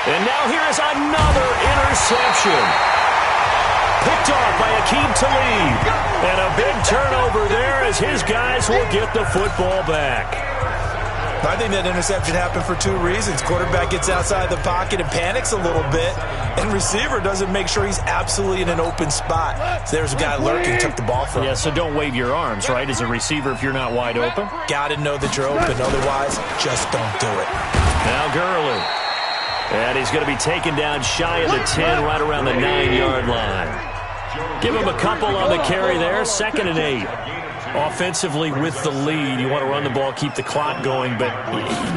And now here is another interception. Picked off by Akeem Talib. And a big turnover there as his guys will get the football back. I think that interception happened for 2 reasons. Quarterback gets outside the pocket and panics a little bit, and receiver doesn't make sure he's absolutely in an open spot. So there's a guy lurking, took the ball from him. Yeah, so don't wave your arms, right, as a receiver if you're not wide open. Got to know that you're open. Otherwise, just don't do it. Now Gurley. And he's going to be taken down shy of the 10, right around the 9-yard line. Give him a couple on the carry there, 2nd and 8. Offensively with the lead, you want to run the ball, keep the clock going, but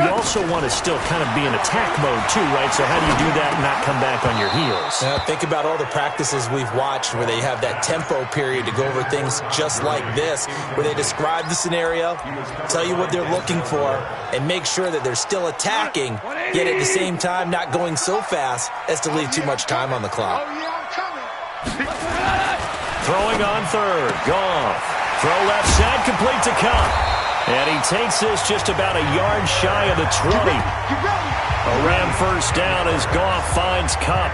you also want to still kind of be in attack mode too, right? So how do you do that and not come back on your heels? Think about all the practices we've watched where they have that tempo period to go over things just like this, where they describe the scenario, tell you what they're looking for, and make sure that they're still attacking, yet at the same time not going so fast as to leave too much time on the clock. Throwing on third, Goff. Throw left side, complete to Cup. And he takes this just about a yard shy of the 20. A Ram first down as Goff finds Cup.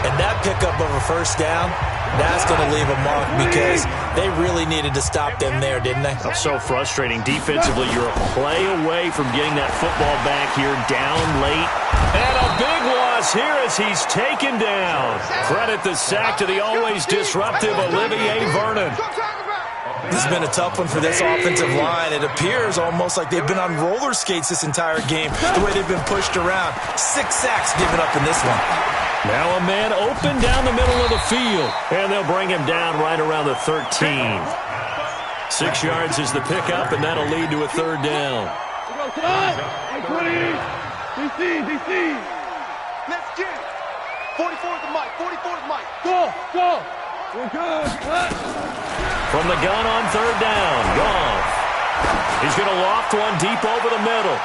And that pickup of a first down, that's going to leave a mark because they really needed to stop them there, didn't they? So frustrating. Defensively, you're a play away from getting that football back here down late. And a big loss here as he's taken down. Credit the sack to the always disruptive Olivier Vernon. This has been a tough one for this offensive line. It appears almost like they've been on roller skates this entire game, the way they've been pushed around. 6 sacks given up in this one. Now a man open down the middle of the field. And they'll bring him down right around the 13. 6 yards is the pickup, and that'll lead to a third down. Let's get it. 44 the mic. 44 the mic. Go. We're good. From the gun on third down, Goff. He's going to loft one deep over the middle.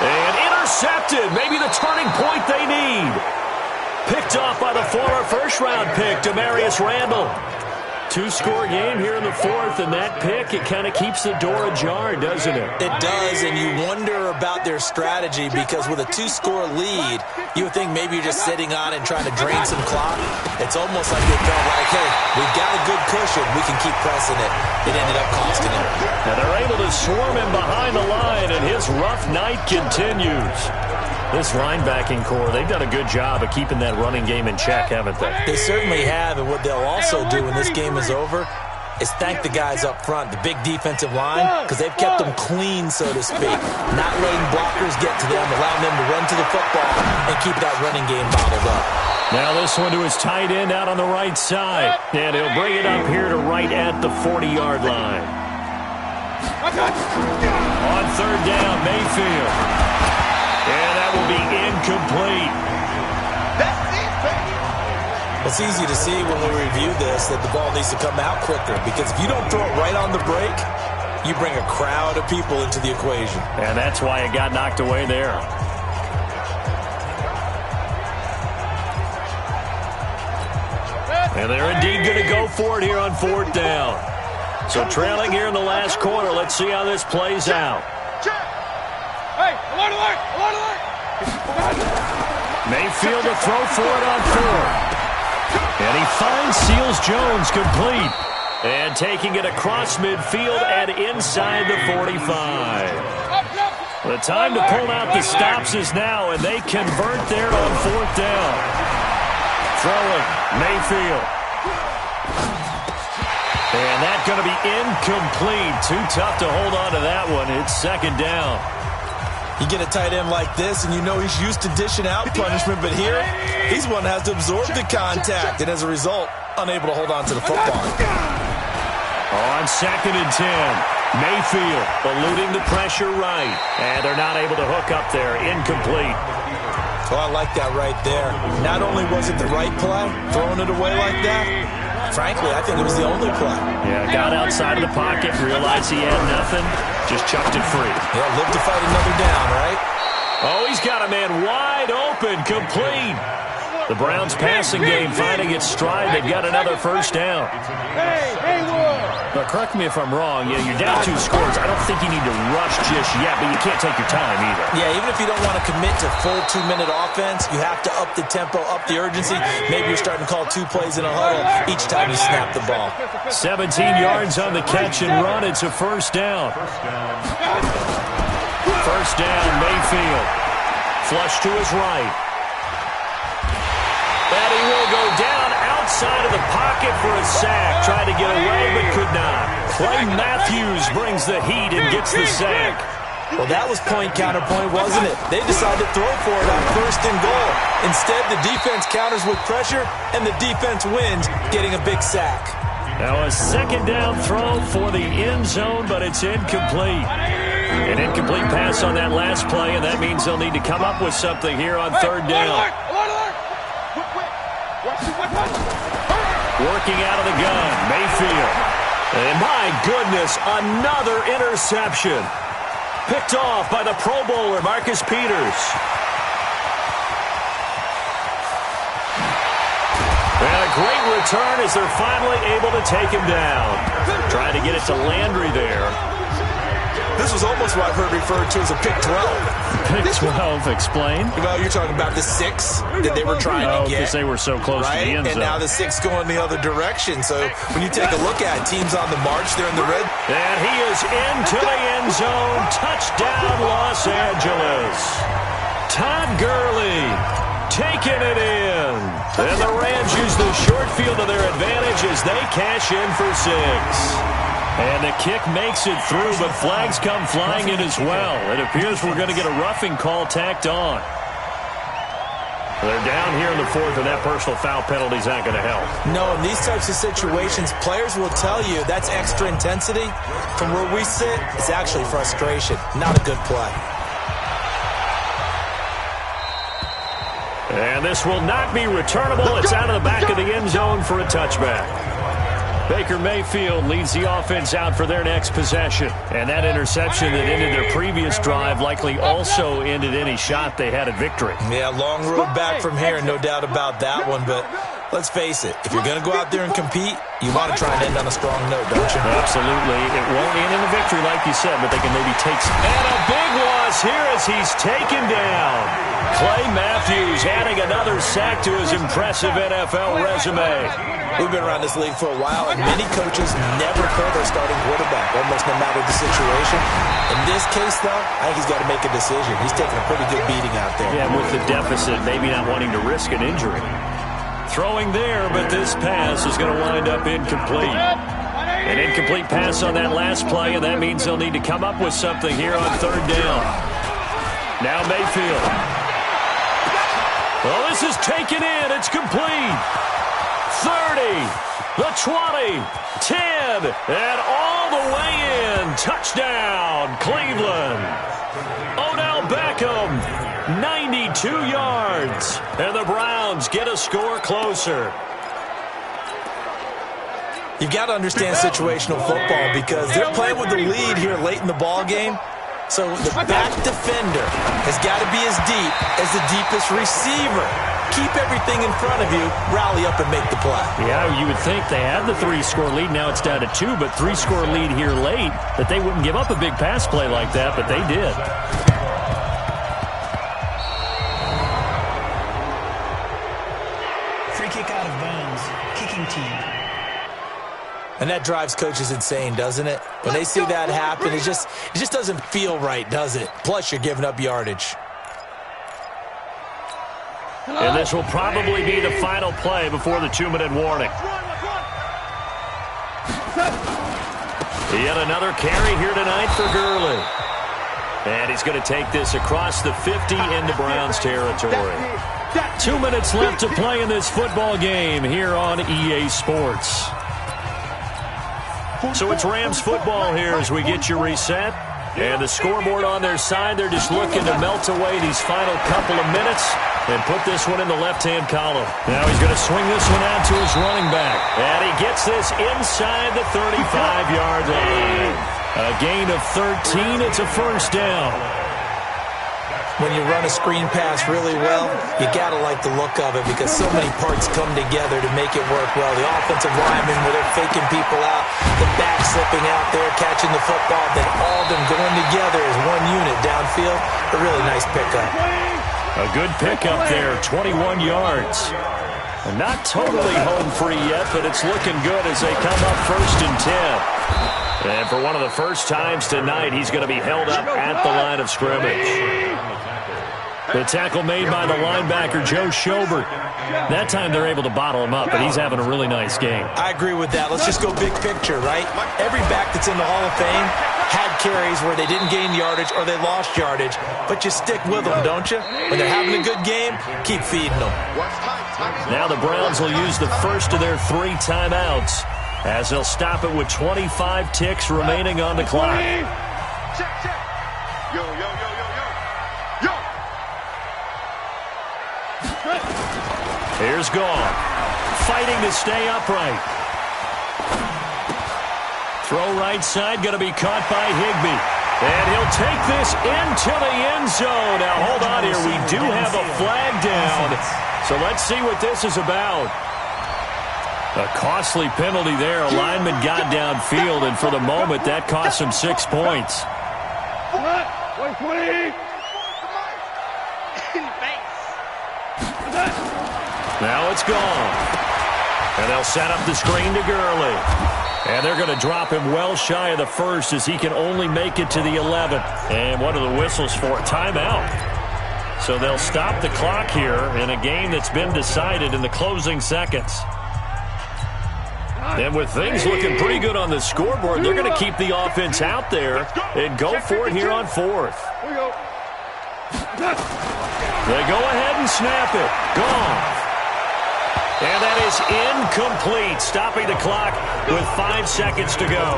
And intercepted. Maybe the turning point they need. Picked off by the former first-round pick, Demarius Randall. 2-score game here in the fourth, and that pick, it kind of keeps the door ajar, doesn't it? It does, and you wonder about their strategy because with a 2-score lead, you would think maybe you're just sitting on it and trying to drain some clock. It's almost like they felt like, hey, we've got a good cushion. We can keep pressing it. It ended up costing them. Now they're able to swarm him behind the line, and his rough night continues. This linebacking core, they've done a good job of keeping that running game in check, haven't they? They certainly have, and what they'll also do when this game is over is thank the guys up front, the big defensive line, because they've kept them clean, so to speak. Not letting blockers get to them, allowing them to run to the football and keep that running game bottled up. Now this one to his tight end out on the right side. And he'll bring it up here to right at the 40-yard line. On third down, Mayfield. And that will be incomplete. That's it, baby. It's easy to see when we review this that the ball needs to come out quicker because if you don't throw it right on the break, you bring a crowd of people into the equation. And that's why it got knocked away there. And they're indeed going to go for it here on fourth down. So trailing here in the last quarter, let's see how this plays out. Hey, alert! Mayfield to throw for it on fourth. And he finds Seals-Jones complete. And taking it across midfield and inside the 45. The time to pull out the stops is now, and they convert there on fourth down. Throwing, Mayfield. And that's going to be incomplete. Too tough to hold on to that one. It's second down. You get a tight end like this, and you know he's used to dishing out punishment, but here, he's one that has to absorb the contact, and as a result, unable to hold on to the football. On second and 10, Mayfield eluding the pressure right, and they're not able to hook up there. Incomplete. Oh, I like that right there. Not only was it the right play, throwing it away like that, frankly, I think it was the only play. Yeah, got outside of the pocket, realized he had nothing, just chucked it free. Yeah, live to fight another down, right? Oh, he's got a man wide open, complete. The Browns passing game finding its stride. They've got another first down. Hey, Haywood! Now, correct me if I'm wrong. Yeah, you're down 2 scores. I don't think you need to rush just yet, but you can't take your time either. Yeah, even if you don't want to commit to full 2-minute offense, you have to up the tempo, up the urgency. Maybe you're starting to call 2 plays in a huddle each time you snap the ball. 17 yards on the catch and run. It's a first down. First down, Mayfield. Flush to his right. And he will go down outside of the pocket for a sack. Tried to get away, but could not. Clay Matthews brings the heat and gets the sack. Well, that was point-counterpoint, wasn't it? They decided to throw for it on first and goal. Instead, the defense counters with pressure, and the defense wins, getting a big sack. Now a second down throw for the end zone, but it's incomplete. An incomplete pass on that last play, and that means they'll need to come up with something here on third down. Working out of the gun, Mayfield. And my goodness, another interception. Picked off by the Pro Bowler, Marcus Peters. And a great return as they're finally able to take him down. Trying to get it to Landry there. This was almost what I've heard referred to as a pick 12. Pick 12, explain. Well, you're talking about the 6 that they were trying to get. Because they were so close to the end zone. And now the 6 going the other direction. So when you take a look at it, teams on the march, they're in the red. And he is into the end zone. Touchdown, Los Angeles. Todd Gurley taking it in. And the Rams use the short field to their advantage as they cash in for 6. And the kick makes it through, but flags come flying in as well. It appears we're going to get a roughing call tacked on. They're down here in the fourth, and that personal foul penalty is not going to help. No, in these types of situations, players will tell you that's extra intensity. From where we sit, it's actually frustration. Not a good play. And this will not be returnable. It's out of the back of the end zone for a touchback. Baker Mayfield leads the offense out for their next possession. And that interception that ended their previous drive likely also ended any shot they had at victory. Yeah, long road back from here, no doubt about that one. But let's face it, if you're going to go out there and compete, you want to try and end on a strong note, don't you? Absolutely. It won't end in a victory like you said, but they can maybe take some. And a big loss here as he's taken down. Clay Matthews adding another sack to his impressive NFL resume. We've been around this league for a while, and many coaches never pull their starting quarterback, almost no matter the situation. In this case, though, I think he's got to make a decision. He's taking a pretty good beating out there. Yeah, with the deficit, maybe not wanting to risk an injury. Throwing there, but this pass is going to wind up incomplete. An incomplete pass on that last play, and that means they'll need to come up with something here on third down. Now Mayfield. Well, this is taken in. It's complete. 30, the 20, 10, and all the way in. Touchdown, Cleveland. Odell Beckham, 92 yards. And the Browns get a score closer. You've got to understand situational football because they're playing with the lead here late in the ball game. So the back defender has got to be as deep as the deepest receiver. Keep everything in front of you, rally up and make the play. Yeah, you would think they had the 3-score lead. Now it's down to 2, but 3-score lead here late, that they wouldn't give up a big pass play like that, but they did. Free kick out of bounds. Kicking team. And that drives coaches insane, doesn't it? When they see that happen, it just doesn't feel right, does it? Plus, you're giving up yardage. And this will probably be the final play before the 2-minute warning. Yet another carry here tonight for Gurley. And he's going to take this across the 50 into Browns territory. 2 minutes left to play in this football game here on EA Sports. So it's Rams football here as we get you reset. And the scoreboard on their side, they're just looking to melt away these final couple of minutes and put this one in the left-hand column. Now he's going to swing this one out to his running back. And he gets this inside the 35-yard line. A gain of 13. It's a first down. When you run a screen pass really well, you got to like the look of it because so many parts come together to make it work well. The offensive linemen, where they're faking people out, the back slipping out there, catching the football, then all of them going together as one unit downfield. A really nice pickup. A good pickup there, 21 yards. Not totally home free yet, but it's looking good as they come up first and 10. And for one of the first times tonight, he's going to be held up at the line of scrimmage. The tackle made by the linebacker, Joe Schobert. That time they're able to bottle him up, but he's having a really nice game. I agree with that. Let's just go big picture, right? Every back that's in the Hall of Fame had carries where they didn't gain yardage or they lost yardage, but you stick with them, don't you? When they're having a good game, keep feeding them. Now the Browns will use the first of their 3 timeouts as they'll stop it with 25 ticks remaining on the clock. Check, check. Yo, yo, yo, yo, yo. Yo. Here's Gone, fighting to stay upright. Throw right side, going to be caught by Higbee. And he'll take this into the end zone. Now, hold on here. We do have a flag down. So let's see what this is about. A costly penalty there. A lineman got downfield, and for the moment, that cost him 6 points. 120. Now it's gone. And they'll set up the screen to Gurley. And they're going to drop him well shy of the first as he can only make it to the 11th. And what are the whistles for? Timeout. So they'll stop the clock here in a game that's been decided in the closing seconds. And with things looking pretty good on the scoreboard, they're going to keep the offense out there and go for it here on 4th. Here we go. They go ahead and snap it. Gone. And that is incomplete, stopping the clock with 5 seconds to go.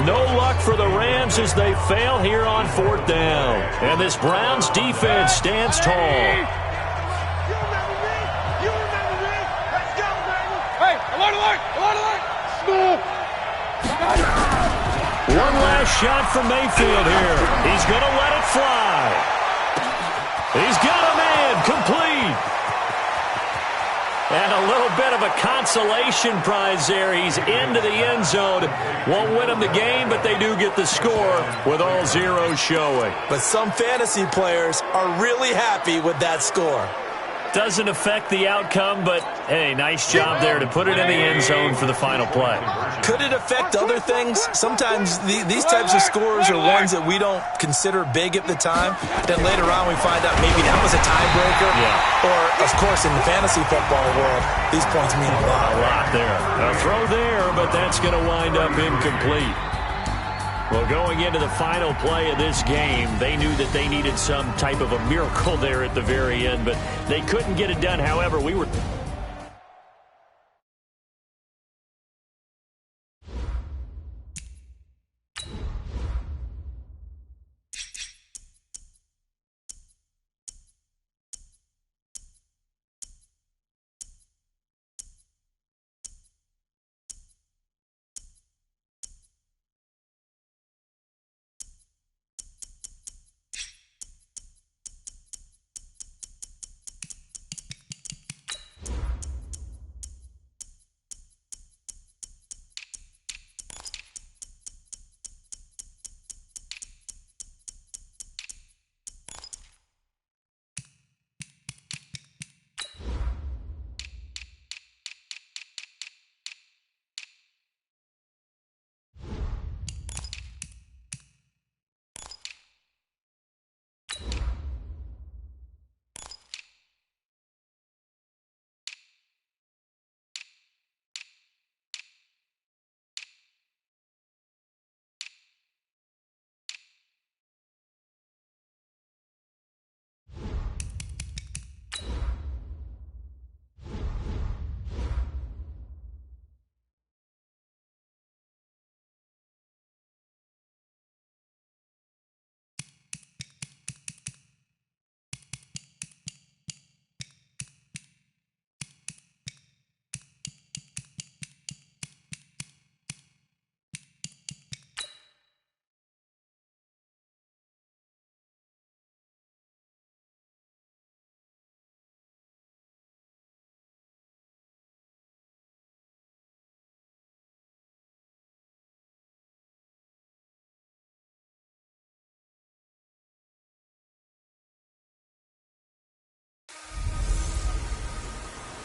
No luck for the Rams as they fail here on 4th down. And this Browns defense stands tall. You remember me? You remember me? Let's go, baby! Hey, alert! Smooth! One last shot from Mayfield here. He's going to let it fly. He's got a man, complete. And a little bit of a consolation prize there. He's into the end zone. Won't win them the game, but they do get the score with all zeros showing. But some fantasy players are really happy with that score. Doesn't affect the outcome, but, hey, nice job there to put it in the end zone for the final play. Could it affect other things? Sometimes these types of scores are ones that we don't consider big at the time. Then later on we find out maybe that was a tiebreaker. Yeah. Or, of course, in the fantasy football world, these points mean a lot. A lot there. A throw there, but that's going to wind up incomplete. Well, going into the final play of this game, they knew that they needed some type of a miracle there at the very end, but they couldn't get it done. However, we were...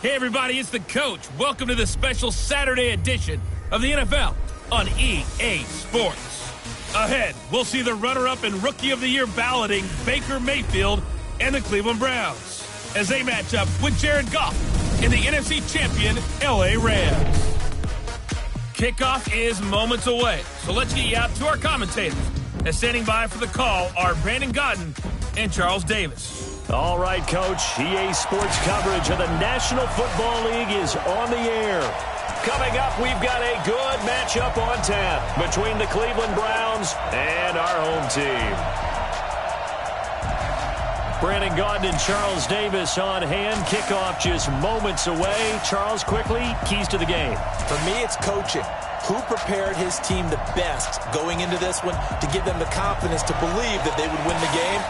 Hey, everybody, it's the coach. Welcome to this special Saturday edition of the NFL on EA Sports. Ahead, we'll see the runner-up and Rookie of the Year balloting Baker Mayfield and the Cleveland Browns as they match up with Jared Goff in the NFC champion LA Rams. Kickoff is moments away, so let's get you out to our commentators. And standing by for the call are Brandon Godden and Charles Davis. All right, Coach, EA Sports coverage of the National Football League is on the air. Coming up, we've got a good matchup on tap between the Cleveland Browns and our home team. Brandon Gaudin and Charles Davis on hand. Kickoff just moments away. Charles, quickly, keys to the game. For me, it's coaching. Who prepared his team the best going into this one to give them the confidence to believe that they would win the game?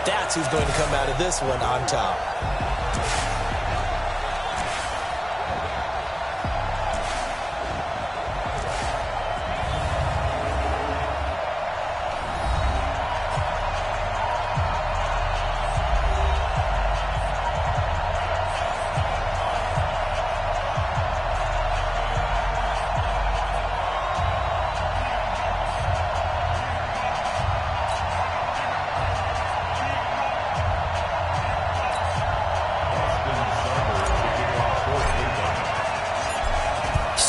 That's who's going to come out of this one on top.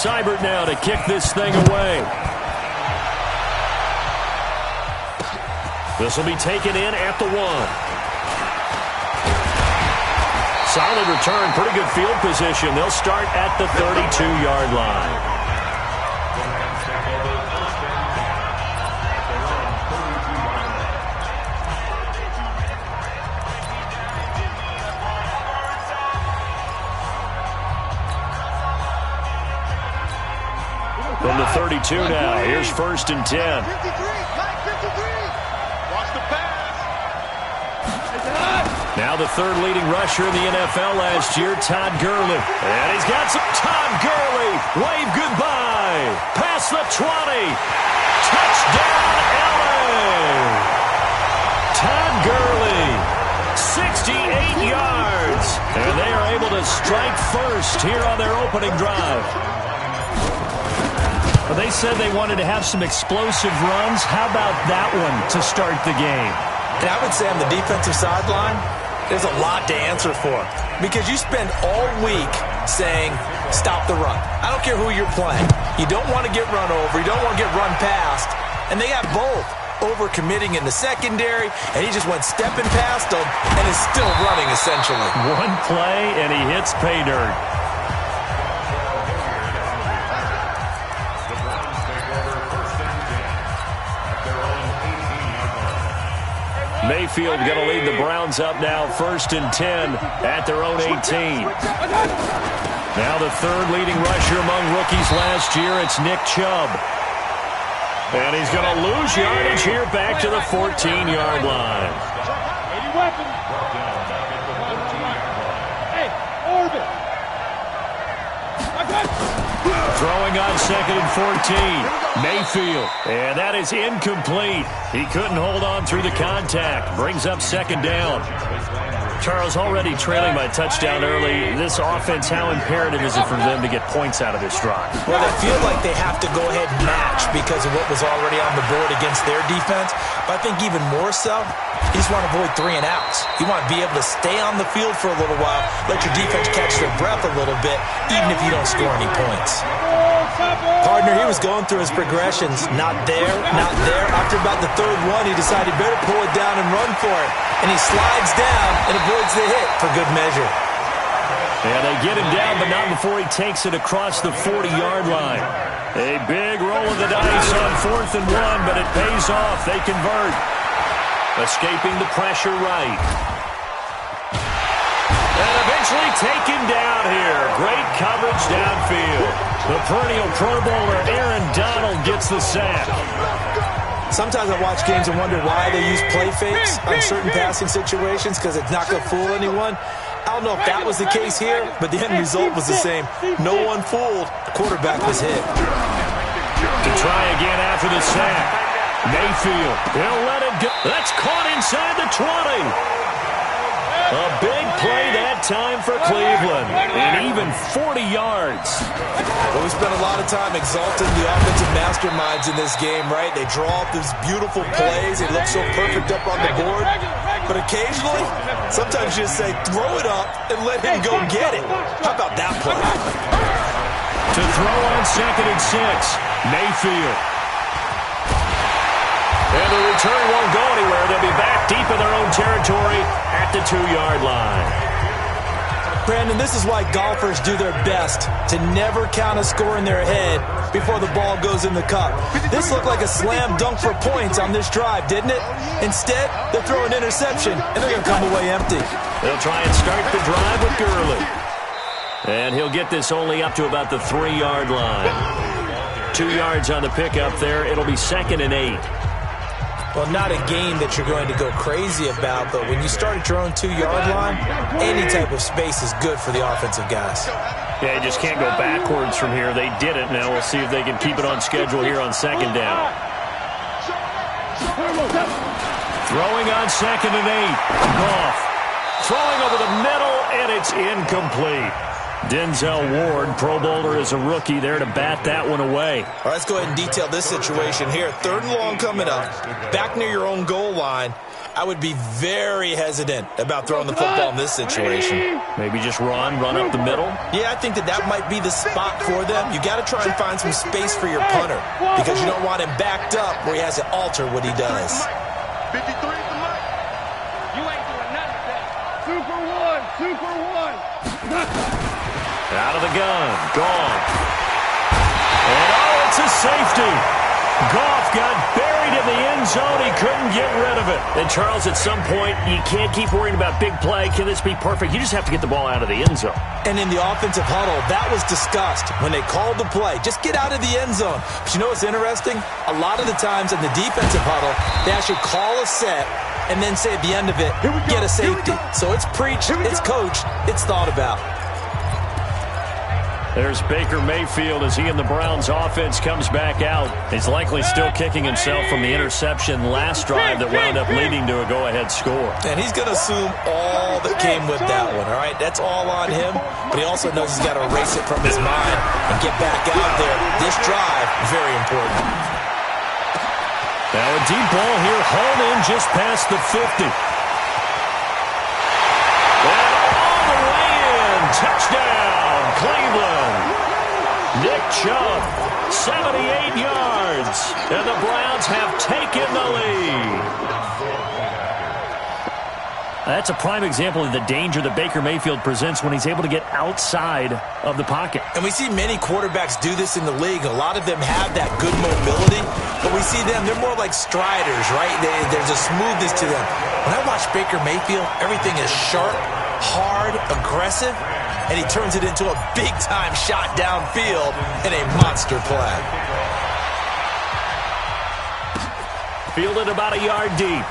Seibert now to kick this thing away. This will be taken in at the 1. Solid return, pretty good field position. They'll start at the 32-yard line. From the 32 now, here's 1st and 10. 53, Mike 53. Watch the pass. Now the third leading rusher in the NFL last year, Todd Gurley. And he's got some Todd Gurley. Wave goodbye. Past the 20. Touchdown, LA. Todd Gurley, 68 yards. And they are able to strike first here on their opening drive. Well, they said they wanted to have some explosive runs. How about that one to start the game? And I would say on the defensive sideline, there's a lot to answer for. Because you spend all week saying, stop the run. I don't care who you're playing. You don't want to get run over. You don't want to get run past. And they got both. Over-committing in the secondary, and he just went stepping past them and is still running, essentially. One play, and he hits pay dirt. Mayfield going to lead the Browns up now, 1st and 10 at their own 18. Now the third leading rusher among rookies last year, it's Nick Chubb. And he's going to lose yardage here back to the 14-yard line. Throwing on 2nd and 14. Mayfield. And that is incomplete. He couldn't hold on through the contact. Brings up 2nd down. Charles, already trailing by touchdown early. This offense, how imperative is it for them to get points out of this drive? Well, they feel like they have to go ahead and match because of what was already on the board against their defense. But I think even more so, you just want to avoid 3 and outs. You want to be able to stay on the field for a little while, let your defense catch their breath a little bit, even if you don't score any points. Partner, he was going through his progressions. Not there, not there. After about the 3rd one, he decided he better pull it down and run for it. And he slides down and avoids the hit for good measure. And they get him down, but not before he takes it across the 40-yard line. A big roll of the dice on 4th and 1, but it pays off. They convert. Escaping the pressure right. And eventually taken down here. Great coverage downfield. The perennial Pro Bowler Aaron Donald gets the sack. Sometimes I watch games and wonder why they use play fakes on certain passing situations because it's not going to fool anyone. I don't know if that was the case here, but the end result was the same. No one fooled. The quarterback was hit. To try again after the sack. Mayfield, he'll let it go. That's caught inside the 20. A big play that time for Cleveland, and even 40 yards. Well, we spent a lot of time exalting the offensive masterminds in this game, right? They draw up these beautiful plays. They look so perfect up on the board. But occasionally, sometimes you just say, throw it up and let him go get it. How about that play? To throw on 2nd and 6, Mayfield. And the return won't go anywhere. They'll be back deep in their own territory at the 2-yard line. Brandon, this is why golfers do their best to never count a score in their head before the ball goes in the cup. This looked like a slam dunk for points on this drive, didn't it? Instead, they throw an interception, and they're going to come away empty. They'll try and start the drive with Gurley. And he'll get this only up to about the 3-yard line. 2 yards on the pickup there. It'll be 2nd and 8. Well, not a game that you're going to go crazy about, but when you start at your own 2-yard line, any type of space is good for the offensive guys. Yeah, you just can't go backwards from here. They did it. Now we'll see if they can keep it on schedule here on 2nd down. Throwing on 2nd and 8. Goff. Throwing over the middle, and it's incomplete. Denzel Ward, Pro Bowler, is a rookie there to bat that one away. All right, let's go ahead and detail this situation here. 3rd and long coming up. Back near your own goal line. I would be very hesitant about throwing the football in this situation. Maybe just run up the middle? Yeah, I think that might be the spot for them. You got to try and find some space for your punter because you don't want him backed up where he has to alter what he does. 53 to Mike. You ain't doing nothing today. 2 for 1. 2 for 1. Out of the gun. Gone. And oh, it's a safety. Goff got buried in the end zone. He couldn't get rid of it. And, Charles, at some point, you can't keep worrying about big play. Can this be perfect? You just have to get the ball out of the end zone. And in the offensive huddle, that was discussed when they called the play. Just get out of the end zone. But you know what's interesting? A lot of the times in the defensive huddle, they actually call a set and then say at the end of it, get a safety. So it's preached, it's coached, it's thought about. There's Baker Mayfield as he and the Browns offense comes back out. He's likely still kicking himself from the interception last drive that wound up leading to a go-ahead score. And he's going to assume all that came with that one, all right? That's all on him, but he also knows he's got to erase it from his mind and get back out there. This drive, very important. Now a deep ball here, hauled in just past the 50. And all the way in, touchdown, Cleveland. Nick Chubb, 78 yards, and the Browns have taken the lead. That's a prime example of the danger that Baker Mayfield presents when he's able to get outside of the pocket. And we see many quarterbacks do this in the league. A lot of them have that good mobility, but we see them, they're more like striders, right? There's a smoothness to them. When I watch Baker Mayfield, everything is sharp, hard, aggressive, and he turns it into a big-time shot downfield in a monster play. Fielded about a yard deep.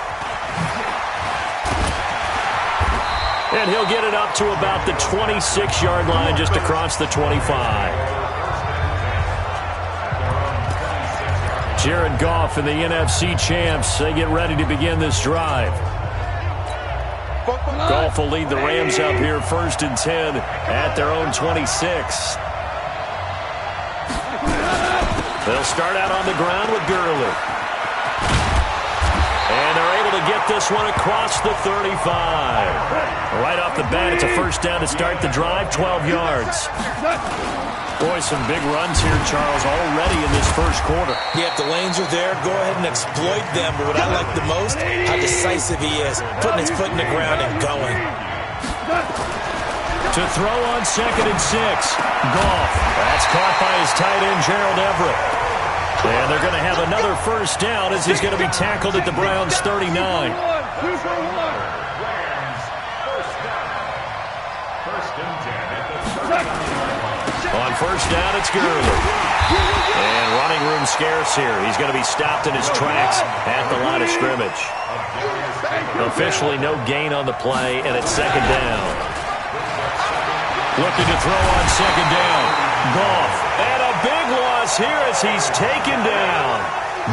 And he'll get it up to about the 26-yard line just across the 25. Jared Goff and the NFC champs, they get ready to begin this drive. Goff will lead the Rams up here 1st and 10 at their own 26. They'll start out on the ground with Gurley. And they're able to get this one across the 35. Right off the bat, it's a first down to start the drive, 12 yards. Boy, some big runs here, Charles, already in this first quarter. Yeah, if the lanes are there, go ahead and exploit them. But what I like the most, how decisive he is, putting his foot in the ground and going. To throw on 2nd and 6. Goff. That's caught by his tight end, Gerald Everett. And they're going to have another first down as he's going to be tackled at the Browns' 39. On first down, it's Gurley. And running room scarce here. He's going to be stopped in his tracks at the line of scrimmage. Officially no gain on the play, and it's 2nd down. Looking to throw on 2nd down. Goff. And a big loss here as he's taken down.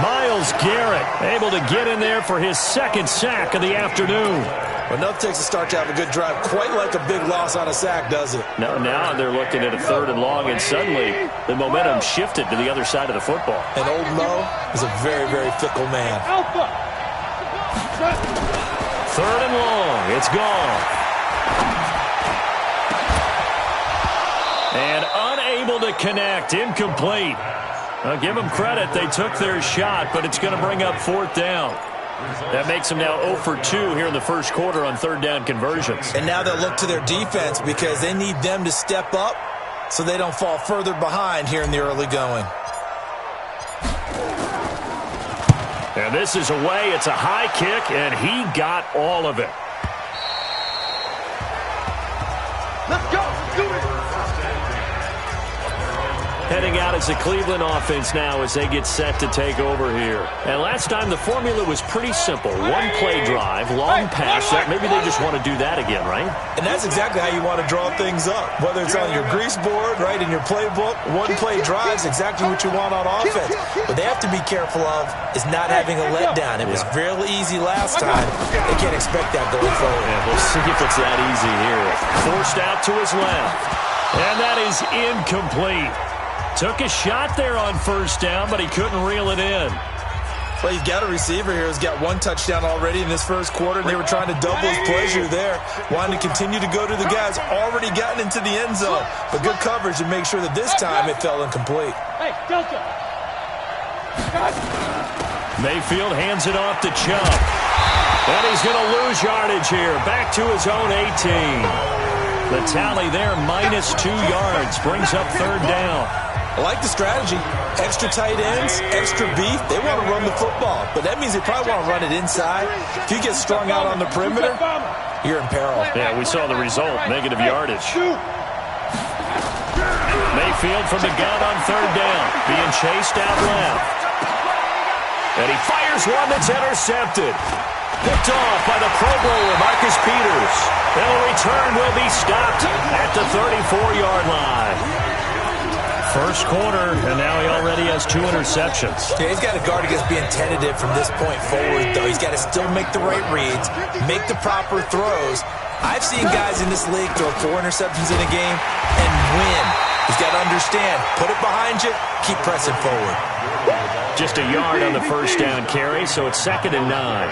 Myles Garrett able to get in there for his 2nd sack of the afternoon. Well, enough takes a start to have a good drive. Quite like a big loss on a sack, does it? No, now they're looking at a 3rd and long, and suddenly the momentum shifted to the other side of the football. And old Mo is a very, very fickle man. 3rd and long. It's gone. And unable to connect. Incomplete. I'll give them credit. They took their shot, but it's going to bring up 4th down. That makes them now 0 for 2 here in the first quarter on 3rd down conversions. And now they'll look to their defense because they need them to step up so they don't fall further behind here in the early going. And this is away. It's a high kick, and he got all of it. Let's go. Do it. Heading out as the Cleveland offense now as they get set to take over here. And last time the formula was pretty simple. One play drive, long pass. Maybe they just want to do that again, right? And that's exactly how you want to draw things up. Whether it's on your grease board, right, in your playbook, one play drive is exactly what you want on offense. What they have to be careful of is not having a letdown. It was fairly easy last time. They can't expect that going forward. Yeah, we'll see if it's that easy here. Forced out to his left. And that is incomplete. Took a shot there on first down, but he couldn't reel it in. Well, you've got a receiver here who's got 1 touchdown already in this first quarter, and they were trying to double his pleasure there. Wanting to continue to go to the guys already gotten into the end zone. But good coverage to make sure that this time it fell incomplete. Hey, Delta. Mayfield hands it off to Chubb. And he's going to lose yardage here. Back to his own 18. The tally there, -2 yards, brings up third down. I like the strategy. Extra tight ends, extra beef. They want to run the football, but that means they probably want to run it inside. If you get strung out on the perimeter, you're in peril. Yeah, we saw the result, negative yardage. Mayfield from the gun on third down, being chased out left. And he fires one that's intercepted. Picked off by the Pro Bowler, Marcus Peters. And the return will be stopped at the 34-yard line. First quarter, and now he already has 2 interceptions. Yeah, he's got to guard against being tentative from this point forward, though. He's got to still make the right reads, make the proper throws. I've seen guys in this league throw 4 interceptions in a game and win. He's got to understand, put it behind you, keep pressing forward. Just a yard on the first down carry, so it's 2nd and 9.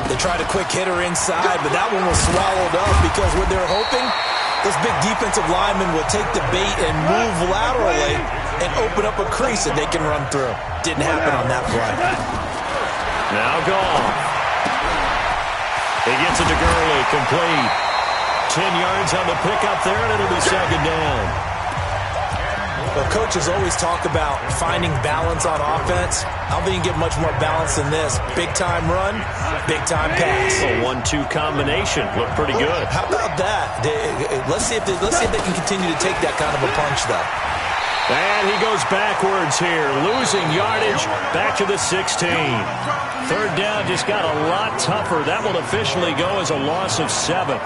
They tried a quick hitter inside, but that one was swallowed up because what they're hoping, those big defensive linemen will take the bait and move laterally and open up a crease that they can run through. Didn't happen on that play. Now gone. He gets it to Gurley, complete. 10 yards on the pickup there, and it'll be 2nd down. Well, coaches always talk about finding balance on offense. I don't think you can get much more balance than this. Big-time run, big-time pass. A 1-2 combination. Looked pretty good. How about that? Let's see if they can continue to take that kind of a punch, though. And he goes backwards here, losing yardage back to the 16. Third down just got a lot tougher. That will officially go as a loss of 7.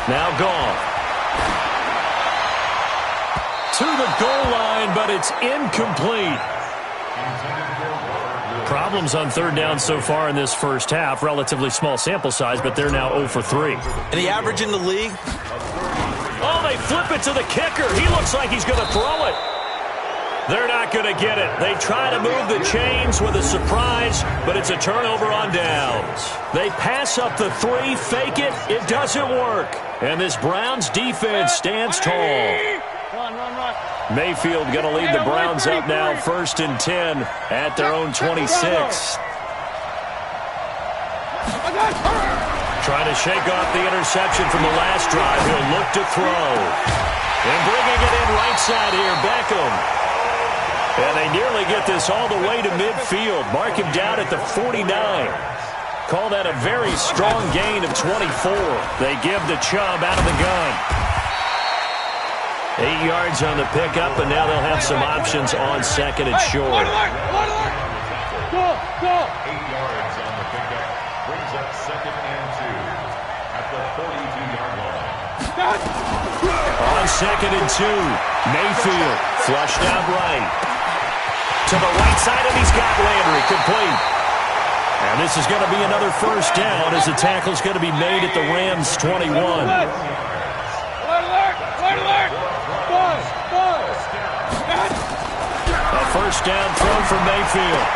Now gone. To the goal line, but it's incomplete. Problems on third down so far in this first half. Relatively small sample size, but they're now 0 for 3. And the average in the league? Oh, they flip it to the kicker. He looks like he's going to throw it. They're not going to get it. They try to move the chains with a surprise, but it's a turnover on downs. They pass up the 3, fake it. It doesn't work. And this Browns defense stands tall. Mayfield going to lead the Browns up now 1st and 10 at their own 26. Trying to shake off the interception from the last drive. He'll look to throw. And bringing it in right side here, Beckham. And they nearly get this all the way to midfield. Mark him down at the 49. Call that a very strong gain of 24. They give the Chubb out of the gun. 8 yards on the pickup, and now they'll have some options on 2nd and short. Go! 8 yards on the pickup brings up 2nd and 2 at the 42-yard line. On 2nd and 2, Mayfield flushed out right. To the right side, and he's got Landry complete. And this is going to be another first down as the tackle's going to be made at the Rams' 21. A first down throw from Mayfield.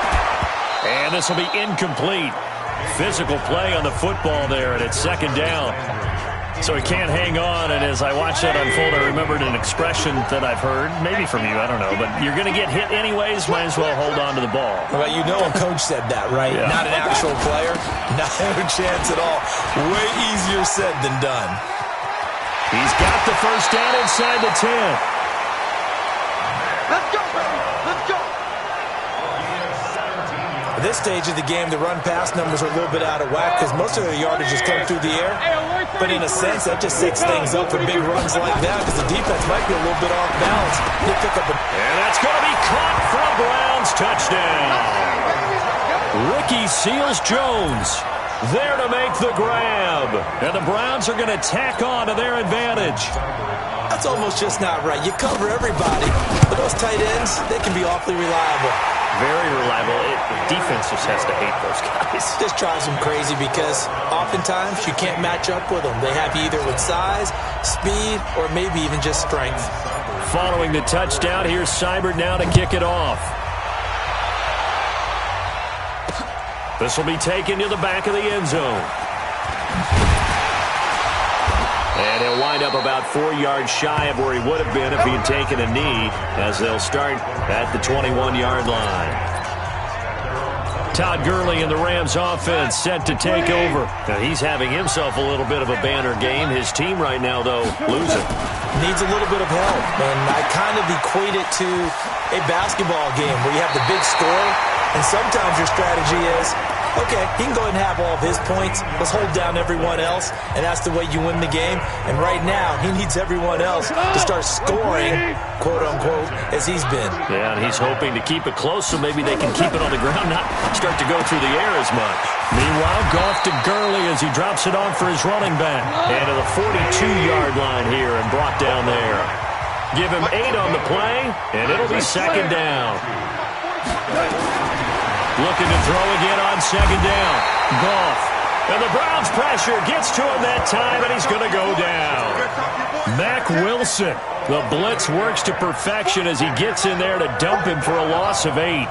And this will be incomplete. Physical play on the football there, and it's 2nd down. So he can't hang on, and as I watched that unfold, I remembered an expression that I've heard, maybe from you, I don't know, but you're going to get hit anyways, might as well hold on to the ball. Well, you know a coach said that, right? Yeah. Not an actual player. Not a chance at all. Way easier said than done. He's got the first down inside the 10. Let's go, baby. Let's go. At this stage of the game, the run-pass numbers are a little bit out of whack because most of their yardage is coming through the air. But in a sense, that just sets things up for big runs like that because the defense might be a little bit off balance. They pick up And that's going to be caught for a Browns touchdown. Ricky Seals-Jones there to make the grab. And the Browns are going to tack on to their advantage. That's almost just not right. You cover everybody, but those tight ends, they can be awfully reliable. Very reliable. The defense just has to hate those guys. This drives them crazy because oftentimes you can't match up with them. They have you either with size, speed, or maybe even just strength. Following the touchdown, here's Seibert now to kick it off. This will be taken to the back of the end zone. And he'll wind up about 4 yards shy of where he would have been if he had taken a knee, as they'll start at the 21-yard line. Todd Gurley in the Rams offense set to take over. Now, he's having himself a little bit of a banner game. His team right now, though, losing. Needs a little bit of help, and I kind of equate it to a basketball game where you have the big score, and sometimes your strategy is, okay, he can go ahead and have all of his points. Let's hold down everyone else, and that's the way you win the game. And right now, he needs everyone else to start scoring, quote-unquote, as he's been. Yeah, and he's hoping to keep it close so maybe they can keep it on the ground, not start to go through the air as much. Meanwhile, Goff to Gurley as he drops it off for his running back. And to the 42-yard line here and brought down there. Give him 8 on the play, and it'll be second down. Looking to throw again on second down. Goff. And the Browns pressure gets to him that time, and he's going to go down. Mack Wilson. The blitz works to perfection as he gets in there to dump him for a loss of 8.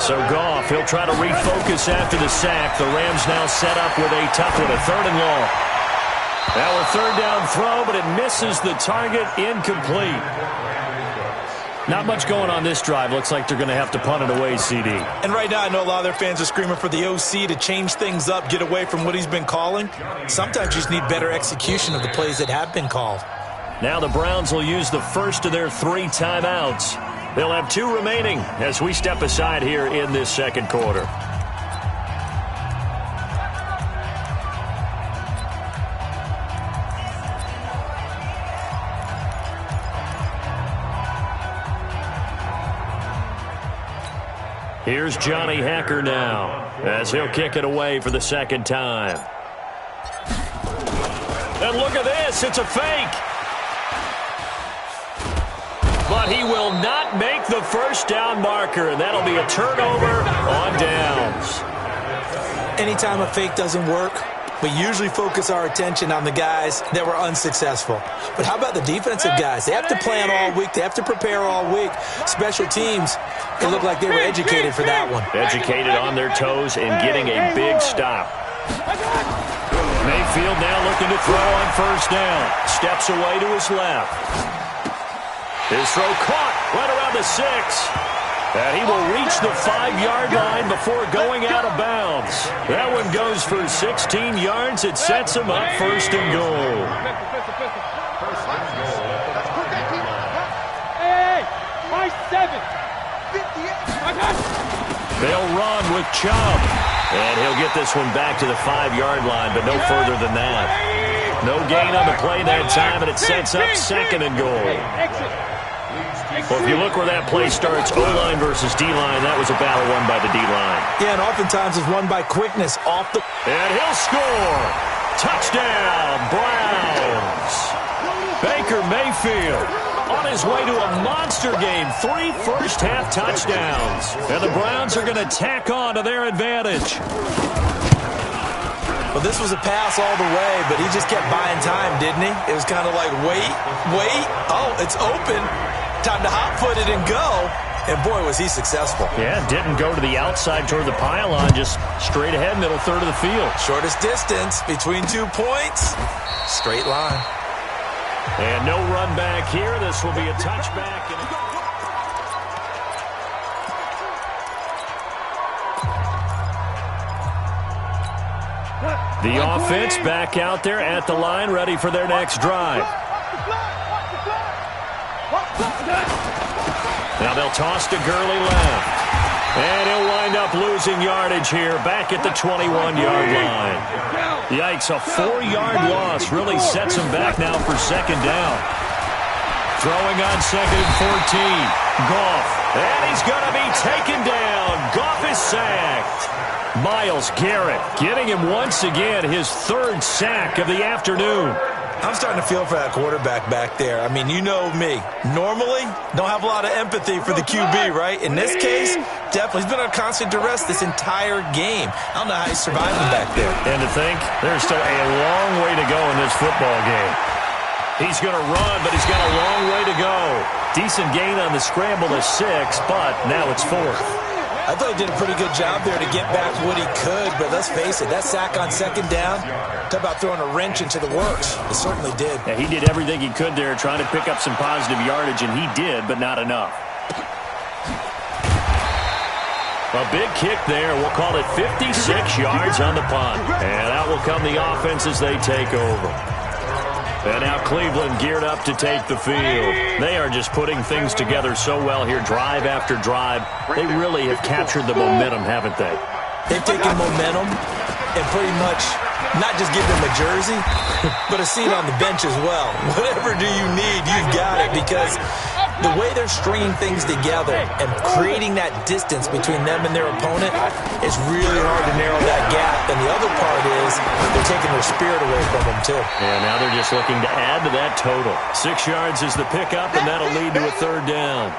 So Goff, he'll try to refocus after the sack. The Rams now set up with a tough one, a 3rd and long. Now a 3rd down throw, but it misses the target, incomplete. Not much going on this drive. Looks like they're going to have to punt it away, CD. And right now, I know a lot of their fans are screaming for the OC to change things up, get away from what he's been calling. Sometimes you just need better execution of the plays that have been called. Now the Browns will use the first of their 3 timeouts. They'll have 2 remaining as we step aside here in this second quarter. Here's Johnny Hacker now as he'll kick it away for the second time. And look at this. It's a fake. But he will not make the first down marker, and that'll be a turnover on downs. Anytime a fake doesn't work, we usually focus our attention on the guys that were unsuccessful. But how about the defensive guys? They have to plan all week. They have to prepare all week. Special teams, it looked like they were educated for that one. Educated on their toes and getting a big stop. Mayfield now looking to throw on first down. Steps away to his left. His throw caught right around the 6. And he will reach the 5-yard line before going out of bounds. That one goes for 16 yards. It sets him up 1st and goal. Hey, my 7. They'll run with Chubb. And he'll get this one back to the 5-yard line, but no further than that. No gain on the play that time, and it sets up 2nd and goal. Well, if you look where that play starts, O-line versus D-line, that was a battle won by the D-line. Yeah, and oftentimes it's won by quickness off the... And he'll score. Touchdown, Browns. Baker Mayfield on his way to a monster game. 3 first-half touchdowns. And the Browns are going to tack on to their advantage. Well, this was a pass all the way, but he just kept buying time, didn't he? It was kind of like, wait. Oh, it's open. Time to hot-foot it and go. And, boy, was he successful. Yeah, didn't go to the outside toward the pylon, just straight ahead, middle third of the field. Shortest distance between 2 points. Straight line. And no run back here. This will be a touchback. The offense back out there at the line, ready for their next drive. Now they'll toss to Gurley left. And he'll wind up losing yardage here back at the 21-yard line. Yikes, a 4-yard loss really sets him back now for 2nd down. Throwing on 2nd and 14. Goff. And he's going to be taken down. Goff is sacked. Myles Garrett getting him once again his 3rd sack of the afternoon. I'm starting to feel for that quarterback back there. I mean, you know me. Normally, don't have a lot of empathy for the QB, right? In this case, definitely. He's been on constant duress this entire game. I don't know how he's surviving back there. And to think, there's still a long way to go in this football game. He's going to run, but he's got a long way to go. Decent gain on the scramble to 6, but now it's 4th. I thought he did a pretty good job there to get back what he could, but let's face it, that sack on second down, talk about throwing a wrench into the works. It certainly did. Yeah, he did everything he could there trying to pick up some positive yardage, and he did, but not enough. A big kick there. We'll call it 56 yards on the punt. And out will come the offense as they take over. And now Cleveland geared up to take the field. They are just putting things together so well here, drive after drive. They really have captured the momentum, haven't they? They've taken momentum and pretty much not just give them a jersey, but a seat on the bench as well. Whatever do you need, you've got it, because the way they're stringing things together and creating that distance between them and their opponent is really hard to narrow that gap. And the other part is they're taking their spirit away from them, too. And now they're just looking to add to that total. 6 yards is the pickup, and that'll lead to a third down.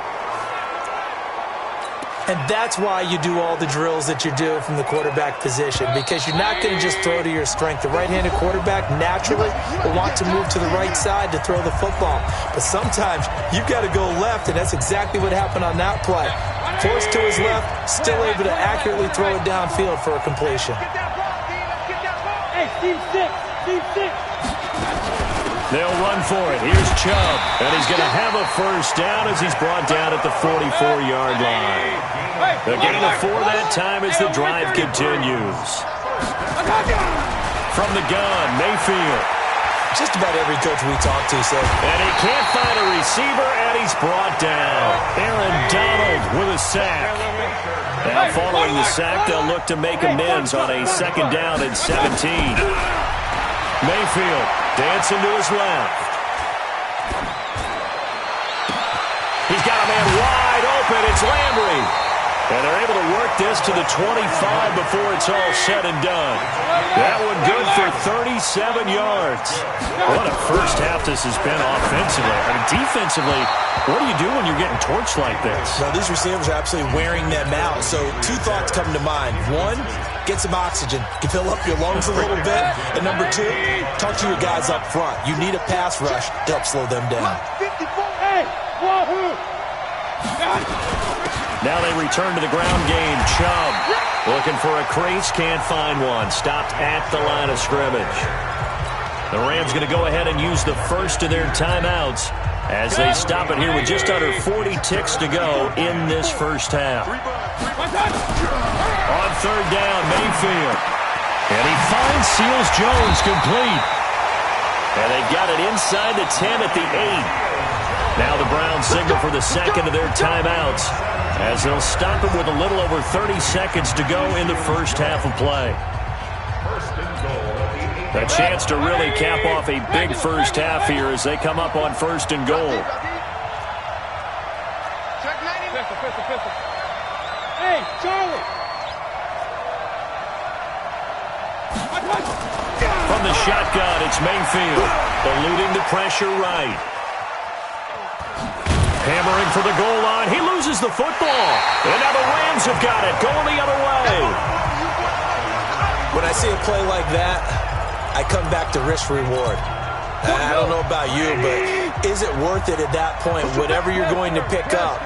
And that's why you do all the drills that you do from the quarterback position, because you're not going to just throw to your strength. The right-handed quarterback naturally will want to move to the right side to throw the football. But sometimes you've got to go left, and that's exactly what happened on that play. Forced to his left, still able to accurately throw it downfield for a completion. Hey, Steve 6, Steve 6. They'll run for it. Here's Chubb, and he's going to have a first down as he's brought down at the 44-yard line. The gain of 4 that time as the drive continues. From the gun, Mayfield. Just about every coach we talk to said. And he can't find a receiver, and he's brought down. Aaron Donald with a sack. Now following the sack, they'll look to make amends on a second down and 17. Mayfield dancing to his left. He's got a man wide open. It's Landry. And they're able to work this to the 25 before it's all said and done. That one good for 37 yards. What a first half this has been offensively. I mean, defensively, what do you do when you're getting torched like this? Well, these receivers are absolutely wearing them out. So 2 thoughts come to mind. 1, get some oxygen. You can fill up your lungs a little bit. And number 2, talk to your guys up front. You need a pass rush to help slow them down. Hey, wahoo! Now they return to the ground game. Chubb looking for a crease, can't find one. Stopped at the line of scrimmage. The Rams going to go ahead and use the first of their timeouts as they stop it here with just under 40 ticks to go in this first half. On third down, Mayfield. And he finds Seals-Jones complete. And they got it inside the 10 at the 8. Now the Browns signal for the second of their timeouts as they'll stop it with a little over 30 seconds to go in the first half of play. A chance to really cap off a big first half here as they come up on first and goal. Hey, Charlie! From the shotgun, it's Mayfield, eluding the pressure right. Hammering for the goal line. He loses the football. And now the Rams have got it, going the other way. When I see a play like that, I come back to risk-reward. I don't know about you, but is it worth it at that point, whatever you're going to pick up,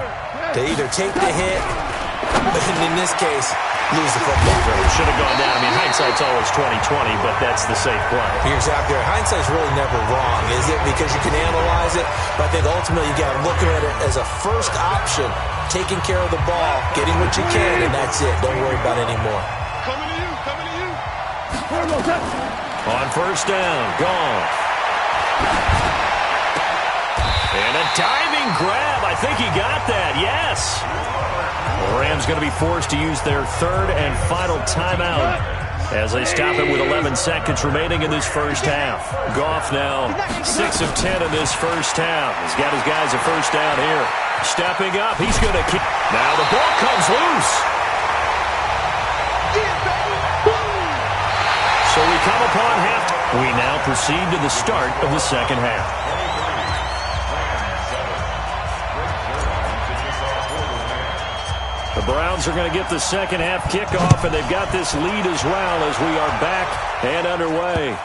to either take the hit, and in this case, lose the football? Should have gone down. I mean, hindsight's always 20/20, but that's the safe play. You're exactly right. Hindsight's really never wrong, is it? Because you can analyze it, but I think ultimately you got to look at it as a first option, taking care of the ball, getting what you can, and that's it. Don't worry about it anymore. Coming to you, coming to you. On first down, gone. And a diving grab. I think he got that, yes. The Rams going to be forced to use their third and final timeout as they stop it with 11 seconds remaining in this first half. Goff now 6 of 10 in this first half. He's got his guys a first down here. Stepping up, he's going to keep. Now the ball comes loose. So we come upon half. We now proceed to the start of the second half. The Browns are going to get the second half kickoff, and they've got this lead as well as we are back and underway.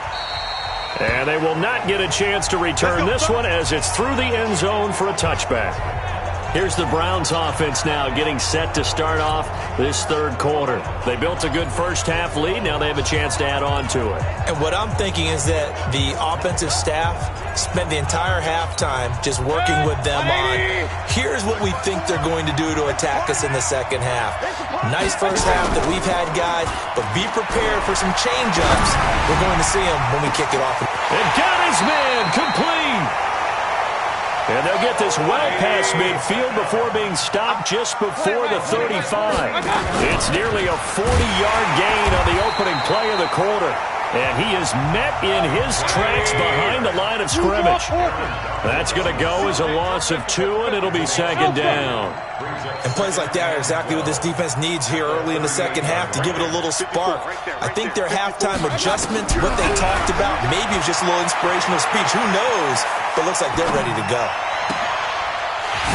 And they will not get a chance to return this one as it's through the end zone for a touchback. Here's the Browns offense now getting set to start off this third quarter. They built a good first-half lead. Now they have a chance to add on to it. And what I'm thinking is that the offensive staff spent the entire halftime just working with them on, here's what we think they're going to do to attack us in the second half. Nice first half that we've had, guys, but be prepared for some change-ups. We're going to see them when we kick it off. And got his man complete. And they'll get this well past midfield before being stopped just before the 35. It's nearly a 40-yard gain on the opening play of the quarter. And he is met in his tracks behind the line of scrimmage. That's going to go as a loss of 2, and it'll be second down. And plays like that are exactly what this defense needs here early in the second half to give it a little spark. I think their halftime adjustment, what they talked about, maybe it was just a little inspirational speech. Who knows? But looks like they're ready to go.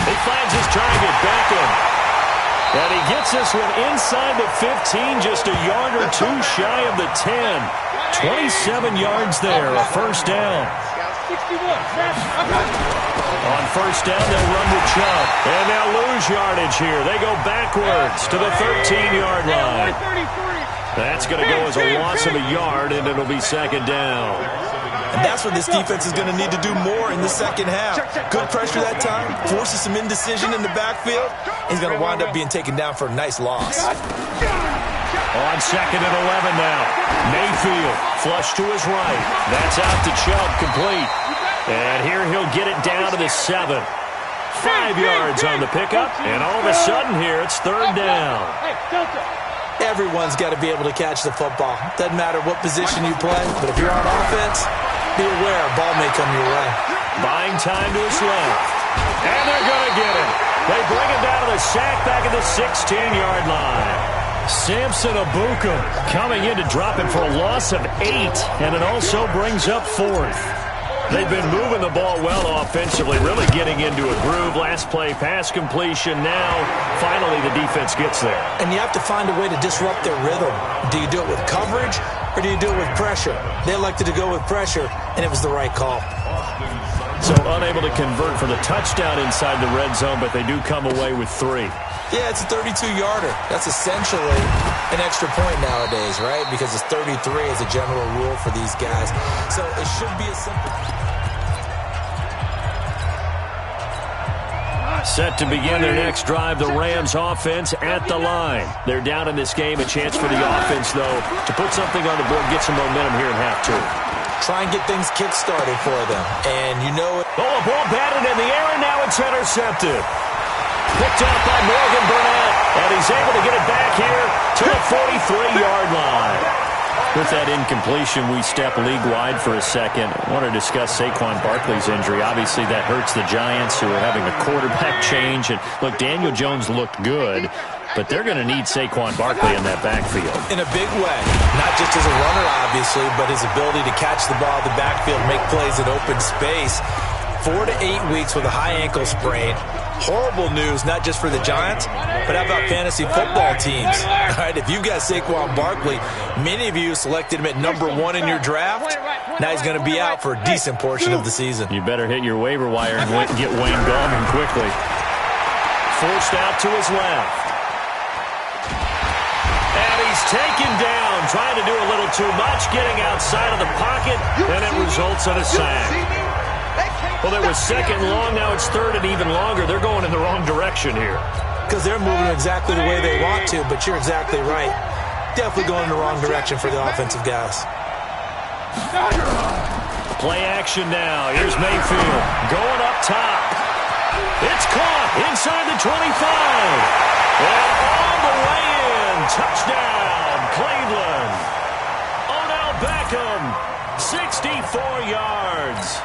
He finds his target, Beckham. And he gets this one inside the 15, just a yard or two shy of the 10. 27 yards there, a first down. On first down, they'll run with Chubb. And they'll lose yardage here. They go backwards to the 13-yard line. That's going to go as a loss of a yard, and it'll be second down. And that's what this defense is going to need to do more in the second half. Good pressure that time, forces some indecision in the backfield. He's going to wind up being taken down for a nice loss. On second and 11 now. Mayfield flush to his right. That's out to Chubb, complete. And here he'll get it down to the 7. 5 yards on the pickup, and all of a sudden here it's third down. Everyone's got to be able to catch the football. Doesn't matter what position you play, but if you're on offense, be aware a ball may come your way. Buying time to his left. And they're going to get him. They bring him down to the sack back at the 16-yard line. Samson Abuka coming in to drop it for a loss of 8, and it also brings up fourth. They've been moving the ball well offensively, really getting into a groove. Last play, pass completion. Now, finally, the defense gets there. And you have to find a way to disrupt their rhythm. Do you do it with coverage, or do you do it with pressure? They elected to go with pressure, and it was the right call. So unable to convert for the touchdown inside the red zone, but they do come away with 3. Yeah, it's a 32-yarder. That's essentially an extra point nowadays, right? Because it's 33 as a general rule for these guys. So it should be a simple... Set to begin their next drive, the Rams offense at the line. They're down in this game. A chance for the offense, though, to put something on the board, get some momentum here in half 2. Try and get things kick-started for them. And you know it. Oh, a ball batted in the air, and now it's intercepted. Picked up by Morgan Burnett, and he's able to get it back here to the 43-yard line. With that incompletion, we step league-wide for a second. I want to discuss Saquon Barkley's injury. Obviously, that hurts the Giants, who are having a quarterback change. And look, Daniel Jones looked good, but they're going to need Saquon Barkley in that backfield. In a big way. Not just as a runner, obviously, but his ability to catch the ball in the backfield, make plays in open space. 4 to 8 weeks with a high ankle sprain. Horrible news, not just for the Giants, but how about fantasy football teams? All right, if you've got Saquon Barkley, many of you selected him at number 1 in your draft. Now he's going to be out for a decent portion of the season. You better hit your waiver wire and get Wayne Gallman quickly. Forced out to his left. And he's taken down, trying to do a little too much, getting outside of the pocket, and it results in a sack. Well, it was second long, now it's third and even longer. They're going in the wrong direction here. Because they're moving exactly the way they want to, but you're exactly right. Definitely going in the wrong direction for the offensive guys. Play action now. Here's Mayfield going up top. It's caught inside the 25. And all the way in. Touchdown, Cleveland. Odell Beckham, 64 yards.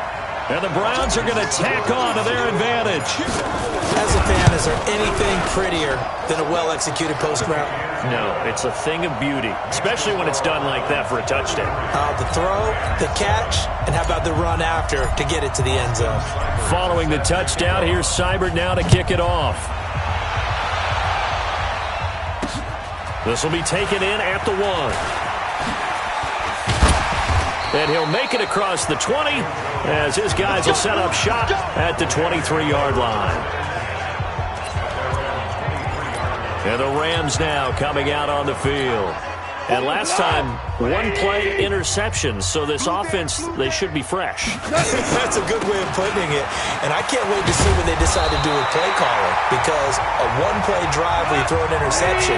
And the Browns are going to tack on to their advantage. As a fan, is there anything prettier than a well-executed post route? No, it's a thing of beauty, especially when it's done like that for a touchdown. The throw, the catch, and how about the run after to get it to the end zone? Following the touchdown, here's Seibert now to kick it off. This will be taken in at the 1. And he'll make it across the 20 as his guys will set up shop at the 23-yard line. And the Rams now coming out on the field. And last time, one-play interception. So this offense, they should be fresh. That's a good way of putting it. And I can't wait to see what they decide to do with play calling. Because a one-play drive where you throw an interception,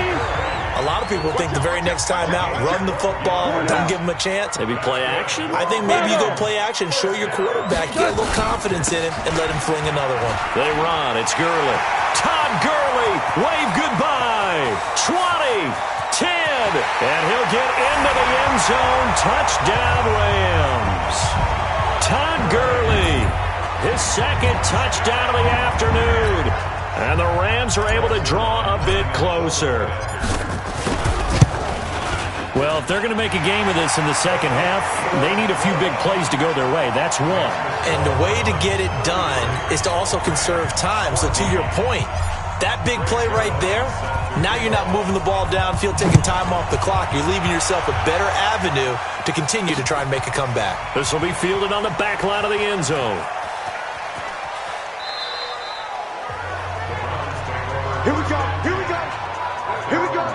a lot of people think the very next time out, run the football, don't give them a chance. Maybe play action? I think maybe you go play action, show your quarterback, get a little confidence in him, and let him fling another one. They run. It's Gurley. Todd Gurley, wave goodbye. 20, 10, and he'll get into the end zone. Touchdown, Rams. Todd Gurley, his second touchdown of the afternoon. And the Rams are able to draw a bit closer. Well, if they're going to make a game of this in the second half, they need a few big plays to go their way. That's one. And the way to get it done is to also conserve time. So to your point, that big play right there, now you're not moving the ball downfield, taking time off the clock. You're leaving yourself a better avenue to continue to try and make a comeback. This will be fielded on the back line of the end zone. Here we go. Here we go. Here we go.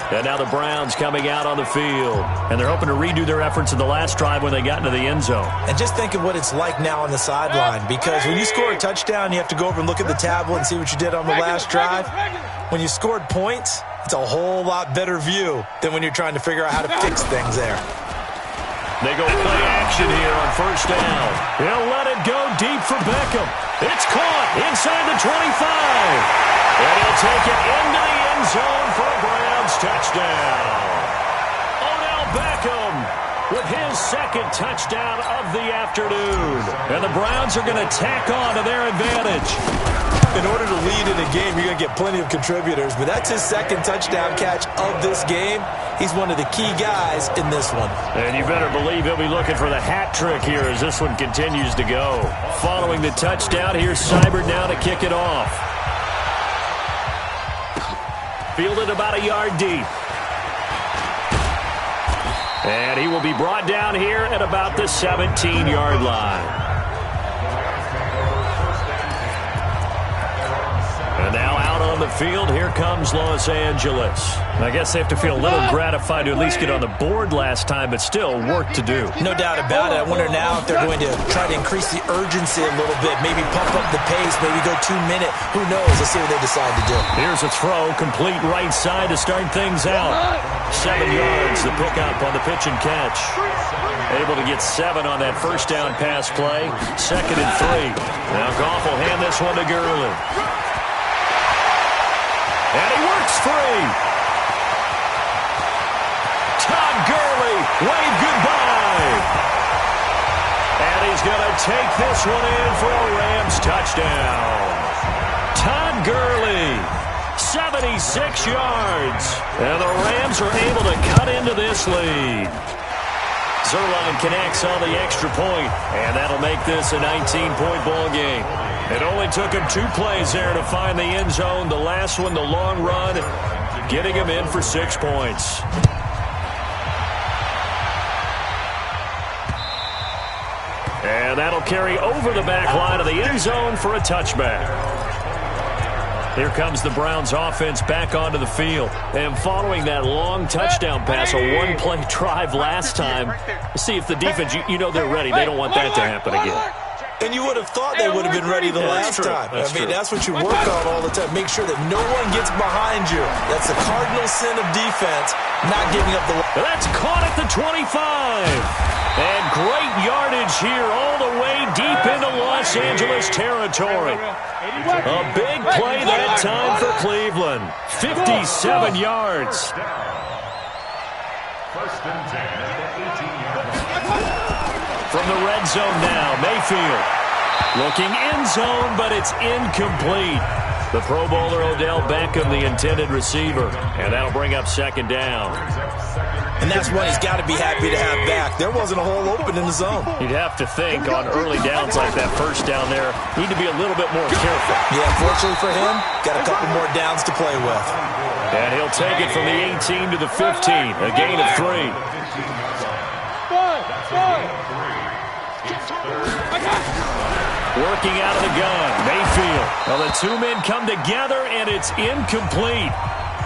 And now the Browns coming out on the field. And they're hoping to redo their efforts in the last drive when they got into the end zone. And just think of what it's like now on the sideline. Because when you score a touchdown, you have to go over and look at the tablet and see what you did on the last drive. When you scored points, it's a whole lot better view than when you're trying to figure out how to fix things there. They go play action here on first down. He'll let it go deep for Beckham. It's caught inside the 25. And he'll take it into the end zone for a Browns touchdown. Odell Beckham with his second touchdown of the afternoon. And the Browns are going to tack on to their advantage. In order to lead in a game, you're going to get plenty of contributors. But that's his second touchdown catch of this game. He's one of the key guys in this one. And you better believe he'll be looking for the hat trick here as this one continues to go. Following the touchdown, here's Seibert now to kick it off. Fielded about a yard deep. And he will be brought down here at about the 17-yard line. And now out on the field, here comes Los Angeles. I guess they have to feel a little gratified to at least get on the board last time, but still work to do. No doubt about it. I wonder now if they're going to try to increase the urgency a little bit, maybe pump up the pace, maybe go 2 minute. Who knows? Let's see what they decide to do. Here's a throw, complete right side to start things out. 7 yards, the pickup on the pitch and catch. Able to get 7 on that first down pass play. 2nd and 3. Now Goff will hand this one to Gurley. And he works free. Todd Gurley, wave goodbye. And he's going to take this one in for a Rams touchdown. Todd Gurley, 76 yards. And the Rams are able to cut into this lead. Zerline connects on the extra point, and that'll make this a 19-point ball game. It only took him 2 plays there to find the end zone. The last one, the long run, getting him in for 6 points. And that'll carry over the back line of the end zone for a touchback. Here comes the Browns offense back onto the field. And following that long touchdown pass, a one-play drive last time, see if the defense, you know they're ready. They don't want that to happen again. And you would have thought they would have been ready the last time. I mean, that's what you work on all the time. Make sure that no one gets behind you. That's the cardinal sin of defense, not giving up the... That's caught at the 25. And great yardage here all the way deep into Los Angeles territory. A big play that time for Cleveland. 57 yards. First and 10 at the 18-yard line. From the red zone now, Mayfield. Looking end zone, but it's incomplete. The Pro Bowler Odell Beckham, the intended receiver. And that'll bring up 2nd down. And that's one he's got to be happy to have back. There wasn't a hole open in the zone. You'd have to think on early downs like that first down there, need to be a little bit more careful. Yeah, fortunately for him, got a couple more downs to play with. And he'll take it from the 18 to the 15, a gain of 3. Working out of the gun, Mayfield. Well, the two men come together, and it's incomplete.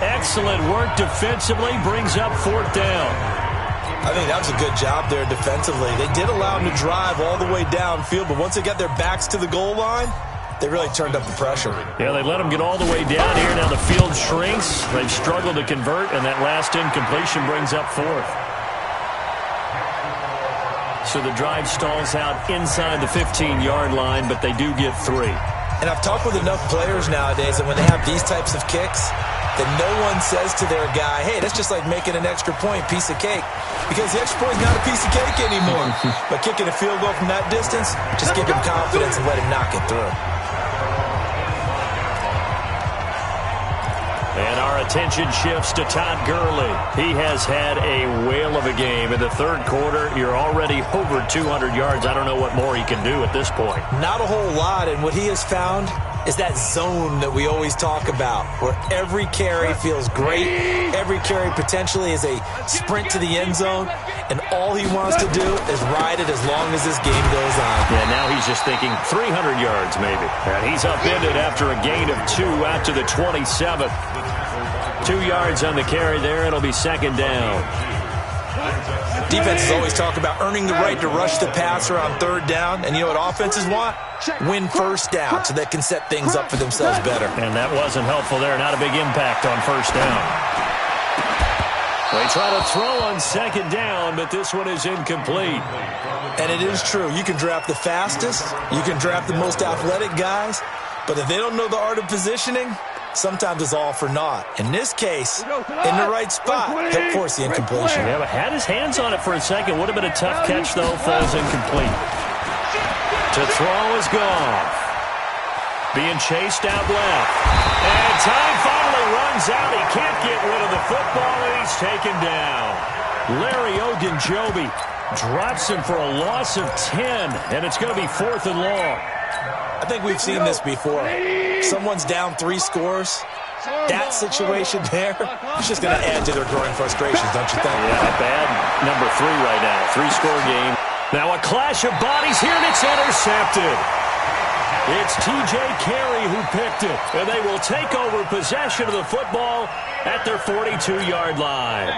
Excellent work defensively, brings up fourth down. I think that was a good job there defensively. They did allow them to drive all the way downfield, but once they got their backs to the goal line, they really turned up the pressure. Yeah, they let them get all the way down here. Now the field shrinks. They've struggled to convert, and that last incompletion brings up fourth. So the drive stalls out inside the 15-yard line, but they do get 3. And I've talked with enough players nowadays that when they have these types of kicks, that no one says to their guy, hey, that's just like making an extra point, piece of cake. Because the extra point is not a piece of cake anymore. But kicking a field goal from that distance, just give him confidence and let him knock it through. And our attention shifts to Todd Gurley. He has had a whale of a game. In the third quarter, you're already over 200 yards. I don't know what more he can do at this point. Not a whole lot, and what he has found is that zone that we always talk about, where every carry feels great. Every carry potentially is a sprint to the end zone, and all he wants to do is ride it as long as this game goes on. Yeah, now he's just thinking 300 yards maybe. And he's upended after a gain of 2 out to the 27. 2 yards on the carry there. It'll be second down. Defenses always talk about earning the right to rush the passer on third down. And you know what offenses want? Win first down so they can set things up for themselves better. And that wasn't helpful there. Not a big impact on first down. They try to throw on second down, but this one is incomplete. And it is true. You can draft the fastest. You can draft the most athletic guys. But if they don't know the art of positioning, sometimes it's all for naught. In this case, in the right spot, he'll force the incompletion. Yeah, but had his hands on it for a second. Would have been a tough catch, though. Falls incomplete. To throw is gone. Being chased out left. And time finally runs out. He can't get rid of the football, and he's taken down. Larry Ogunjobi drops him for a loss of 10, and it's going to be 4th and long. I think we've seen this before. Someone's down 3 scores. That situation there, it's just going to add to their growing frustrations, don't you think? Yeah, bad number 3 right now. 3-score game. Now a clash of bodies here, and it's intercepted. It's T.J. Carey who picked it, and they will take over possession of the football at their 42-yard line.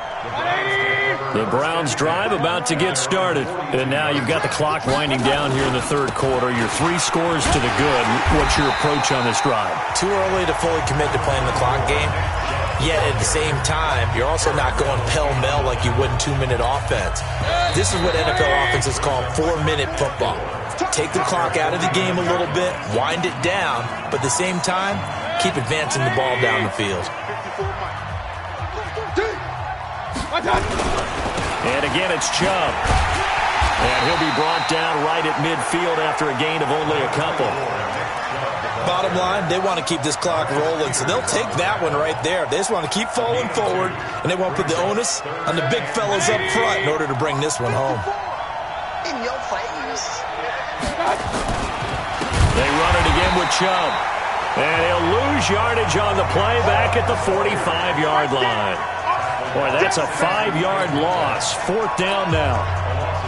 The Browns drive about to get started, and now you've got the clock winding down here in the third quarter. You're 3 scores to the good. What's your approach on this drive? Too early to fully commit to playing the clock game. Yet at the same time, you're also not going pell-mell like you would in 2-minute offense. This is what NFL offenses call 4-minute football. Take the clock out of the game a little bit, wind it down, but at the same time, keep advancing the ball down the field. And again, it's Chubb. And he'll be brought down right at midfield after a gain of only a couple. Bottom line, they want to keep this clock rolling, so they'll take that one right there. They just want to keep falling forward, and they want to put the onus on the big fellas up front in order to bring this one home. In your face. They run it again with Chubb. And he'll lose yardage on the play back at the 45-yard line. Boy, that's a 5-yard loss. 4th down now.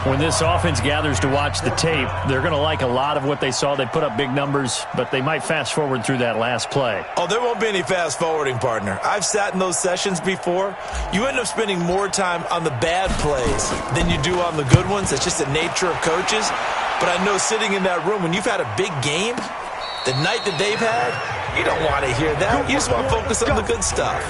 When this offense gathers to watch the tape, they're going to like a lot of what they saw. They put up big numbers, but they might fast forward through that last play. Oh, there won't be any fast forwarding, partner. I've sat in those sessions before. You end up spending more time on the bad plays than you do on the good ones. It's just the nature of coaches. But I know sitting in that room, when you've had a big game, the night that they've had, you don't want to hear that. You just want to focus on the good stuff.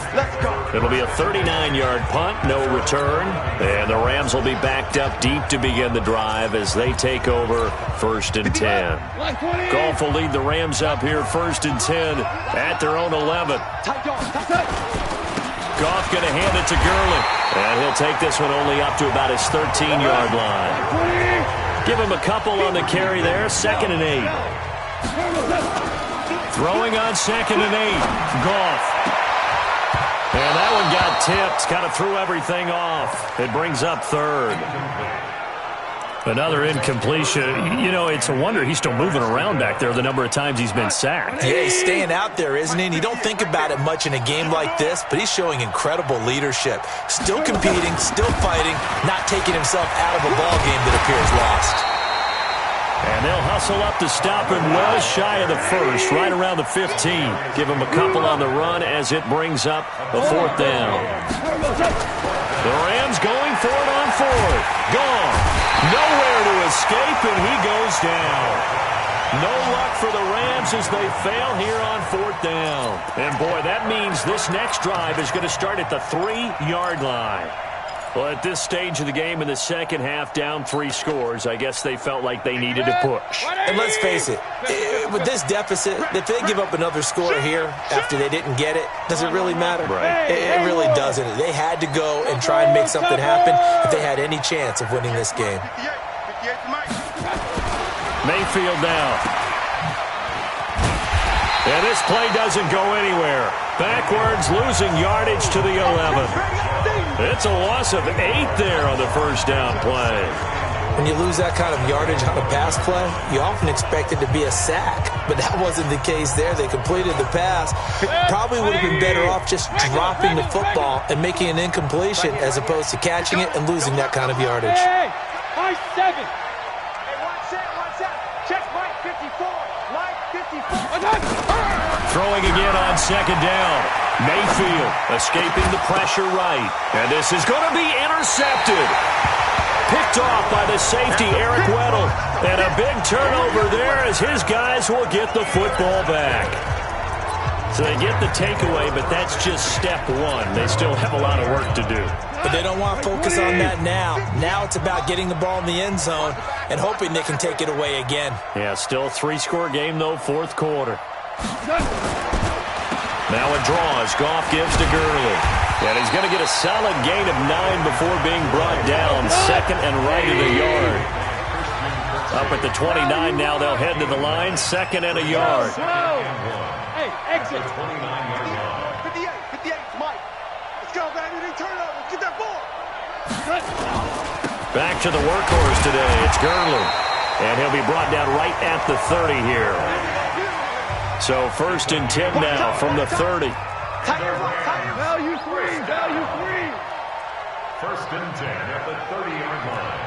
It'll be a 39-yard punt, no return. And the Rams will be backed up deep to begin the drive as they take over 1st and 10. Goff will lead the Rams up here 1st and 10 at their own 11. Goff going to hand it to Gurley. And he'll take this one only up to about his 13-yard line. Give him a couple on the carry there. 2nd and 8. Throwing on 2nd and 8. Goff. And that one got tipped. Kind of threw everything off. It brings up 3rd. Another incompletion. You know, it's a wonder he's still moving around back there the number of times he's been sacked. Yeah, he's staying out there, isn't he? And you don't think about it much in a game like this, but he's showing incredible leadership. Still competing, still fighting, not taking himself out of a ball game that appears lost. And they'll hustle up to stop him well shy of the first, right around the 15. Give him a couple on the run as it brings up a 4th down. The Rams going for it on 4th. Gone. Nowhere to escape, and he goes down. No luck for the Rams as they fail here on 4th down. And, boy, that means this next drive is going to start at the 3-yard line. Well, at this stage of the game in the second half, down 3 scores, I guess they felt like they needed to push. And let's face it, with this deficit, if they give up another score here after they didn't get it, does it really matter? Right. It really doesn't. They had to go and try and make something happen if they had any chance of winning this game. Mayfield now. And this play doesn't go anywhere. Backwards, losing yardage to the 11. It's a loss of 8 there on the first down play. When you lose that kind of yardage on a pass play, you often expect it to be a sack. But that wasn't the case there. They completed the pass. Probably would have been better off just dropping the football and making an incompletion as opposed to catching it and losing that kind of yardage. Hey, 7. Hey, one set. Check Mike 54. Mike 54. Throwing again on 2nd down. Mayfield escaping the pressure right. And this is going to be intercepted. Picked off by the safety, Eric Weddle. And a big turnover there as his guys will get the football back. So they get the takeaway, but that's just step 1. They still have a lot of work to do. But they don't want to focus on that now. Now it's about getting the ball in the end zone and hoping they can take it away again. Yeah, still a 3-score game, though, 4th quarter. Now a draw as Goff gives to Gurley. And he's going to get a solid gain of 9 before being brought down. 2nd and right of the yard. Up at the 29 now, they'll head to the line. 2nd and a yard. Hey, exit. 58, Mike. Let's go, baby. Turnover. Get that ball. Back to the workhorse today. It's Gurley. And he'll be brought down right at the 30 here. So 1st and 10 now from the 30. Value 3. 1st and 10 at the 30-yard line.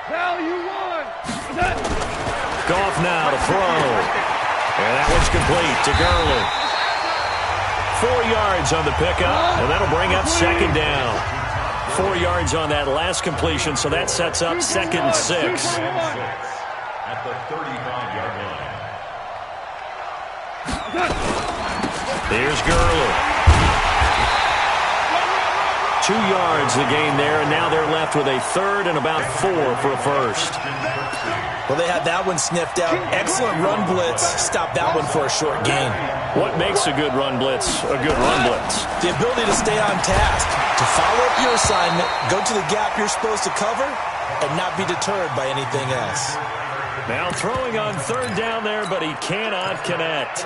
Value 1. Goff now to throw. And that one's complete to Gurley. 4 yards on the pickup, and that'll bring up 2nd down. 4 yards on that last completion, so that sets up 2nd and 6. At the 35-yard line. Here's Gurley. 2 yards the gain there, and now they're left with a 3rd and about 4 for a first. Well, they had that one sniffed out. Excellent run blitz. Stop that one for a short gain. What makes a good run blitz a good run blitz? The ability to stay on task, to follow up your assignment, go to the gap you're supposed to cover, and not be deterred by anything else. Now throwing on 3rd down there, but he cannot connect.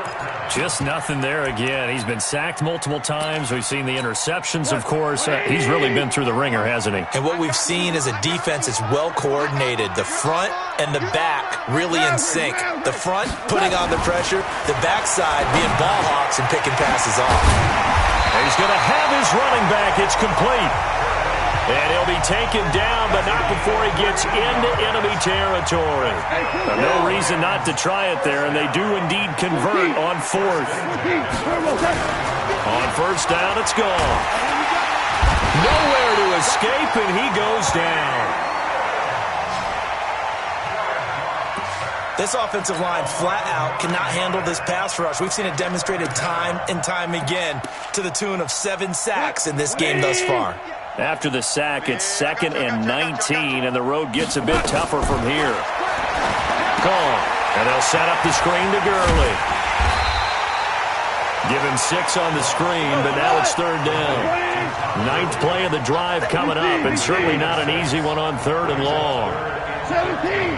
Just nothing there again. He's been sacked multiple times. We've seen the interceptions, of course. He's really been through the ringer, hasn't he? And what we've seen is a defense that's well coordinated. The front and the back really in sync. The front putting on the pressure, the backside being ball hawks and picking passes off. And he's going to have his running back. It's complete. And he'll be taken down, but not before he gets into enemy territory. No reason not to try it there, and they do indeed convert on 4th. On 1st down, it's gone. Nowhere to escape, and he goes down. This offensive line flat out cannot handle this pass rush. We've seen it demonstrated time and time again to the tune of 7 sacks in this game thus far. After the sack, it's 2nd and 19, and the road gets a bit tougher from here. Gone. And they'll set up the screen to Gurley. Give him 6 on the screen, but now it's 3rd down. 9th play of the drive coming up, and certainly not an easy one on 3rd and long. 17.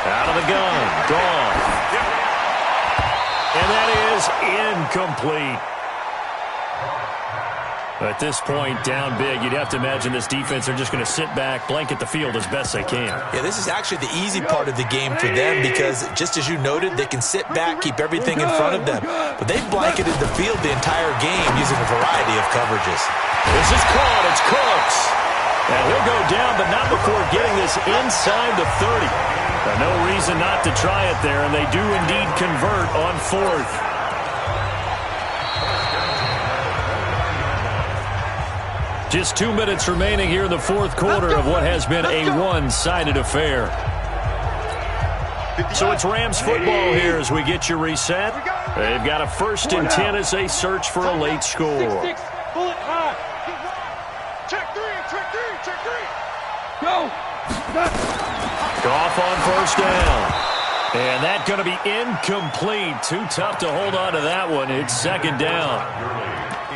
Out of the gun. Gone. And that is incomplete. At this point, down big, you'd have to imagine this defense are just going to sit back, blanket the field as best they can. Yeah, this is actually the easy part of the game for them because, just as you noted, they can sit back, keep everything in front of them. But they've blanketed the field the entire game using a variety of coverages. This is caught. It's Cooks. And he'll go down, but not before getting this inside the 30. No reason not to try it there, and they do indeed convert on 4th. Just 2 minutes remaining here in the 4th quarter of what has been a one-sided affair. So it's Rams football here as we get you reset. They've got a 1st and 10 as they search for a late score. Bullet high. Check three. Go. Goff on 1st down. And that's going to be incomplete. Too tough to hold on to that one. It's 2nd down.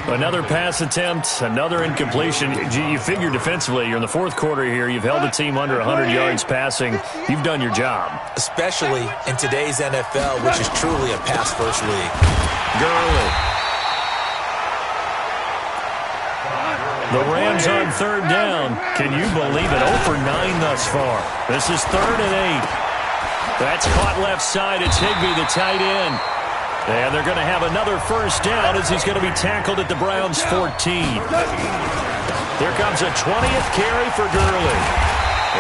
Another pass attempt, another incompletion. You figure defensively, you're in the 4th quarter here. You've held a team under 100 yards passing. You've done your job. Especially in today's NFL, which is truly a pass-first league. Gurley. The Rams on 3rd down. Can you believe it? 0 for 9 thus far. This is 3rd and 8. That's caught left side. It's Higbee, the tight end. And they're going to have another 1st down as he's going to be tackled at the Browns' 14. Here comes a 20th carry for Gurley.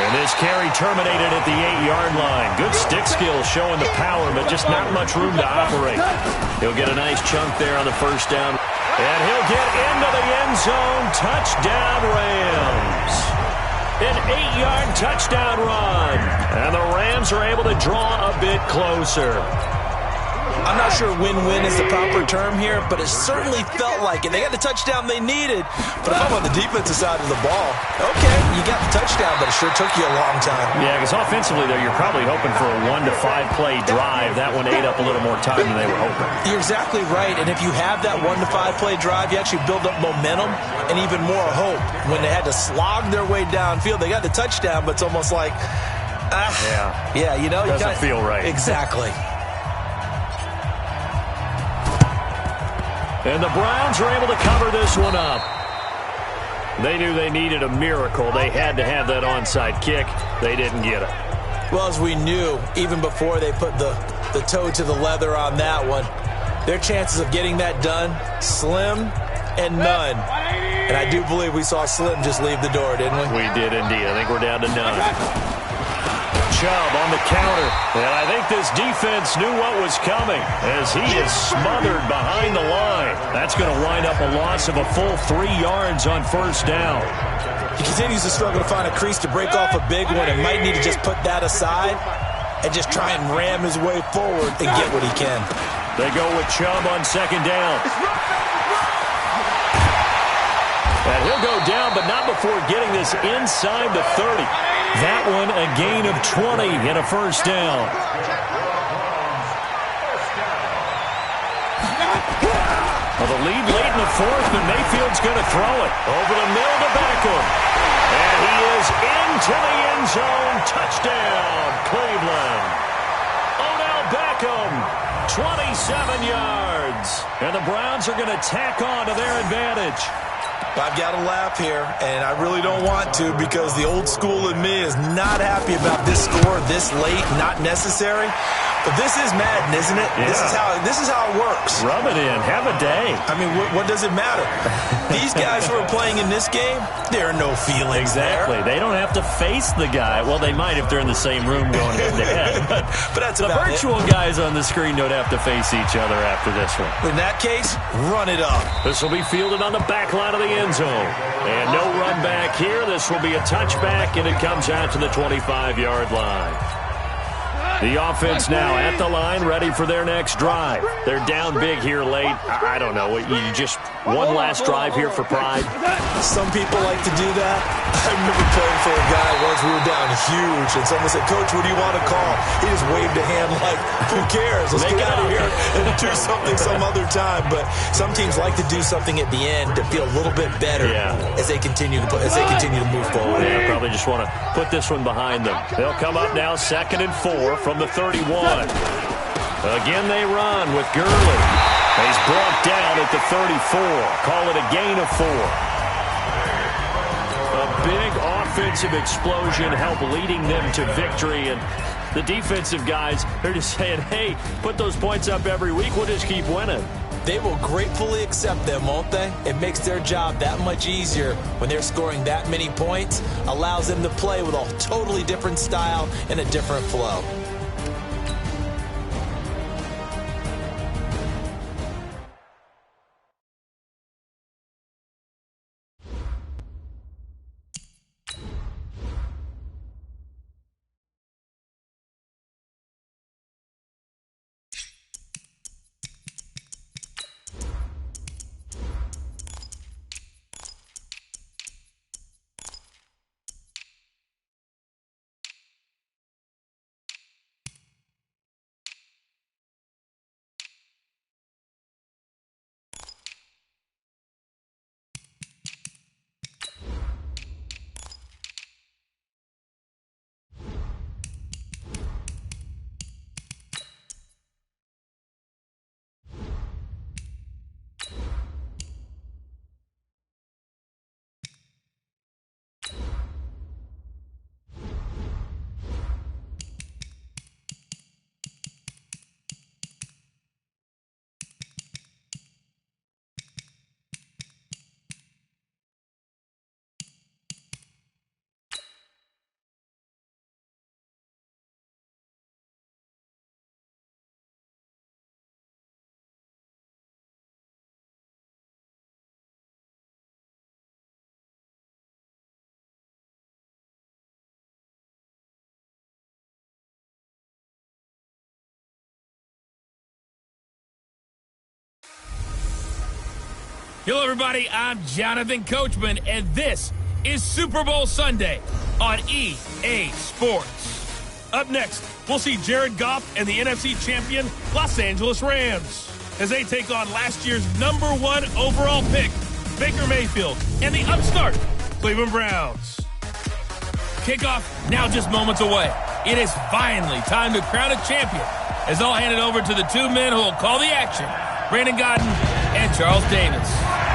And this carry terminated at the 8-yard line. Good stick skills showing the power, but just not much room to operate. He'll get a nice chunk there on the 1st down. And he'll get into the end zone. Touchdown, Rams. An 8-yard touchdown run. And the Rams are able to draw a bit closer. I'm not sure win-win is the proper term here, but it certainly felt like it. They got the touchdown they needed, but if I'm on the defensive side of the ball, okay, you got the touchdown, but it sure took you a long time. Yeah, because offensively, though, you're probably hoping for a 1 to 5 play drive. That one ate up a little more time than they were hoping. You're exactly right, and if you have that 1 to 5 play drive, you actually build up momentum and even more hope. When they had to slog their way downfield, they got the touchdown, but it's almost like, yeah, you know, doesn't feel right. Exactly. And the Browns are able to cover this one up. They knew they needed a miracle. They had to have that onside kick. They didn't get it. Well, as we knew, even before they put the toe to the leather on that one, their chances of getting that done, slim and none. And I do believe we saw Slim just leave the door, didn't we? We did indeed. I think we're down to none. Chubb on the counter, and I think this defense knew what was coming as he is smothered behind the line. That's going to wind up a loss of a full 3 yards on 1st down. He continues to struggle to find a crease to break off a big one and might need to just put that aside and just try and ram his way forward and get what he can. They go with Chubb on 2nd down. And he'll go down, but not before getting this inside the 30. That one a gain of 20 and a 1st down. Well, the lead late in the 4th, but Mayfield's going to throw it over the middle to Beckham. And he is into the end zone. Touchdown, Cleveland. Odell Beckham, 27 yards. And the Browns are going to tack on to their advantage. I've got to laugh here, and I really don't want to because the old school in me is not happy about this score this late, not necessary. But this is Madden, isn't it? Yeah. This is how it works. Rub it in. Have a day. I mean, what does it matter? These guys who are playing in this game, there are no feelings exactly. there. They don't have to face the guy. Well, they might if they're in the same room going head-to-head. But that's the about virtual guys on the screen don't have to face each other after this one. In that case, run it up. This will be fielded on the back line of the end zone. And no run back here. This will be a touchback, and it comes out to the 25-yard line. The offense now at the line, ready for their next drive. They're down big here late. I don't know. You just one last drive here for pride? Some people like to do that. I remember playing for a guy once. We were down huge, and someone said, "Coach, what do you want to call?" He just waved a hand like, "Who cares? Let's get out of here and do something some other time." But some teams like to do something at the end to feel a little bit better as they continue to move forward. Yeah, probably just want to put this one behind them. They'll come up now 2nd and 4 from the 31. Again, they run with Gurley. He's brought down at the 34. Call it a gain of 4. A big offensive explosion helped leading them to victory. And the defensive guys, they're just saying, hey, put those points up every week. We'll just keep winning. They will gratefully accept them, won't they? It makes their job that much easier when they're scoring that many points, allows them to play with a totally different style and a different flow. Hello, everybody. I'm Jonathan Coachman, and this is Super Bowl Sunday on EA Sports. Up next, we'll see Jared Goff and the NFC champion Los Angeles Rams as they take on last year's #1 overall pick, Baker Mayfield, and the upstart Cleveland Browns. Kickoff now just moments away. It is finally time to crown a champion as I'll hand it over to the two men who will call the action, Brandon Godden and Charles Davis.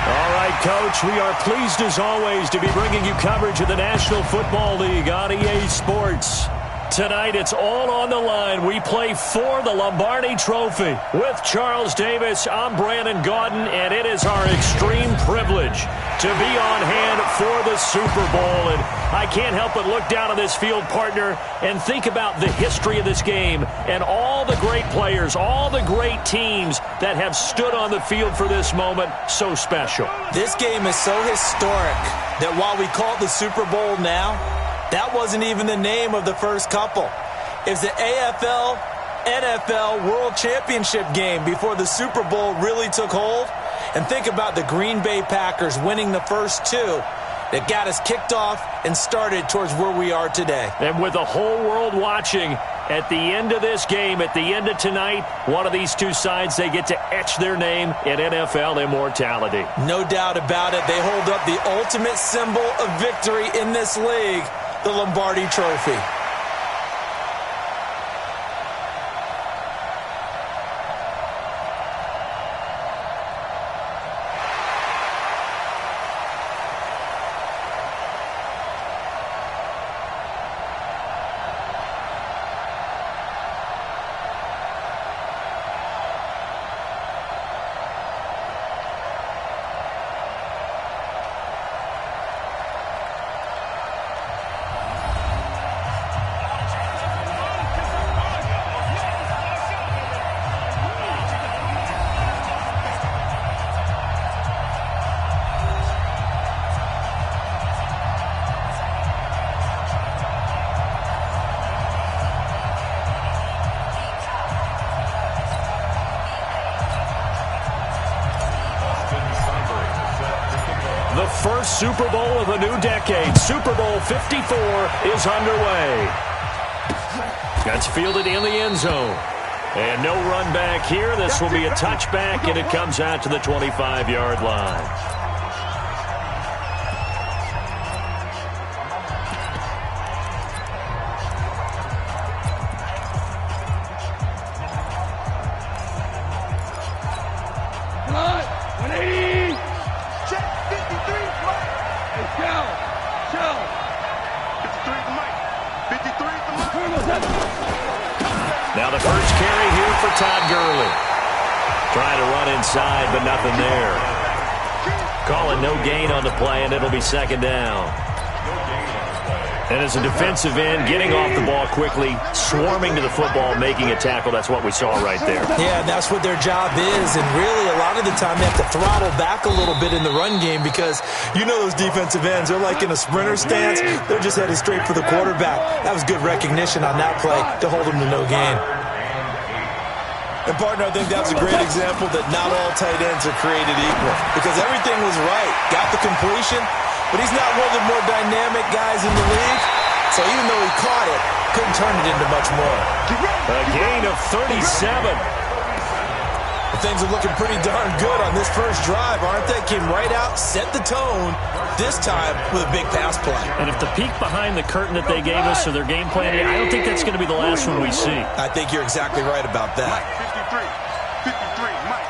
All right, Coach, we are pleased as always to be bringing you coverage of the National Football League on EA Sports. Tonight, it's all on the line. We play for the Lombardi Trophy. With Charles Davis, I'm Brandon Godden, and it is our extreme privilege to be on hand for the Super Bowl. And I can't help but look down on this field, partner, and think about the history of this game and all the great players, all the great teams that have stood on the field for this moment. So special. This game is so historic that while we call it the Super Bowl now, that wasn't even the name of the first couple. It was the AFL, NFL World Championship game before the Super Bowl really took hold. And think about the Green Bay Packers winning the first two that got us kicked off and started towards where we are today. And with the whole world watching, at the end of this game, at the end of tonight, one of these two sides, they get to etch their name in NFL immortality. No doubt about it. They hold up the ultimate symbol of victory in this league, the Lombardi Trophy. The first Super Bowl of the new decade, Super Bowl 54, is underway. That's fielded in the end zone. And no run back here. This will be a touchback, and it comes out to the 25-yard line. Now the first carry here for Todd Gurley. Trying to run inside, but nothing there. Calling no gain on the play, and it'll be second down. And as a defensive end, getting off the ball quickly, swarming to the football, making a tackle, that's what we saw right there. Yeah, that's what their job is. And really, a lot of the time, they have to throttle back a little bit in the run game because you know those defensive ends, they're like in a sprinter stance. They're just headed straight for the quarterback. That was good recognition on that play to hold them to no gain. And, partner, I think that's a great example that not all tight ends are created equal because everything was right. Got the completion, but he's not one of the more dynamic guys in the league. So even though he caught it, couldn't turn it into much more. A gain of 37. Well, things are looking pretty darn good on this first drive, aren't they? Came right out, set the tone, this time with a big pass play. And if the peek behind the curtain that they gave us or their game plan, I don't think that's going to be the last one we see. I think you're exactly right about that. 53, Mike.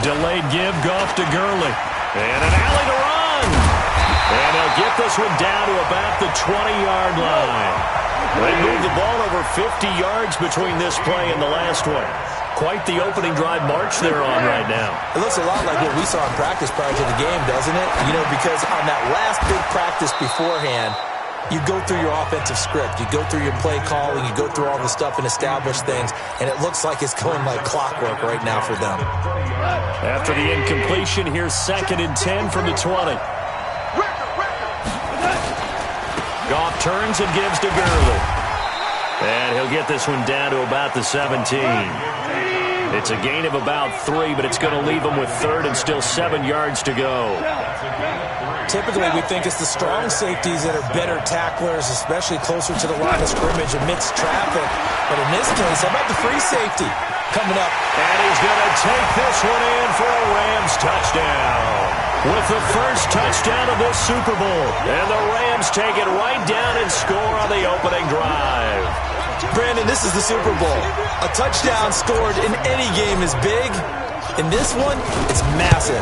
Delayed give, Goff to Gurley. And an alley to run. And they'll get this one down to about the 20-yard line. They moved the ball over 50 yards between this play and the last one. Quite the opening drive march they're on right now. It looks a lot like what we saw in practice prior to the game, doesn't it? You know, because on that last big practice beforehand, you go through your offensive script. You go through your play calling. You go through all the stuff and establish things. And it looks like it's going like clockwork right now for them. After the incompletion, here's 2nd and 10 from the 20. Goff turns and gives to Gurley. And he'll get this one down to about the 17. It's a gain of about 3, but it's going to leave him with 3rd and still 7 yards to go. Typically, we think it's the strong safeties that are better tacklers, especially closer to the line of scrimmage amidst traffic. But in this case, how about the free safety coming up? And he's going to take this one in for a Rams touchdown. With the first touchdown of this Super Bowl. And the Rams take it right down and score on the opening drive. Brandon, this is the Super Bowl. A touchdown scored in any game is big. In this one, it's massive.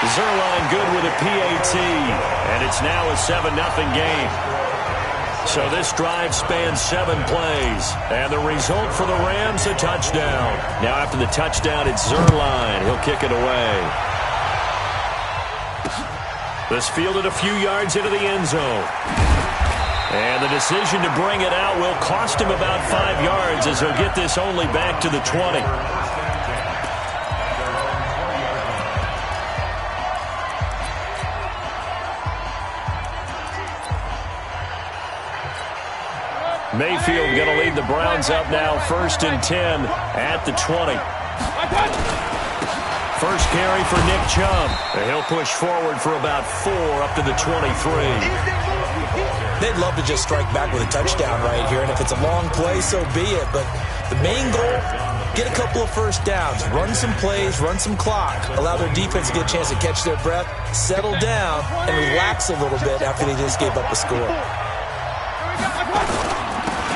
Zerline good with a PAT, and it's now a 7-0 game. So this drive spans 7 plays, and the result for the Rams, a touchdown. Now after the touchdown, it's Zerline. He'll kick it away. This fielded a few yards into the end zone. And the decision to bring it out will cost him about 5 yards as he'll get this only back to the 20. Mayfield going to lead the Browns up now, 1st and 10 at the 20. First carry for Nick Chubb. And he'll push forward for about 4 up to the 23. They'd love to just strike back with a touchdown right here, and if it's a long play, so be it. But the main goal, get a couple of first downs, run some plays, run some clock, allow their defense to get a chance to catch their breath, settle down, and relax a little bit after they just gave up a score.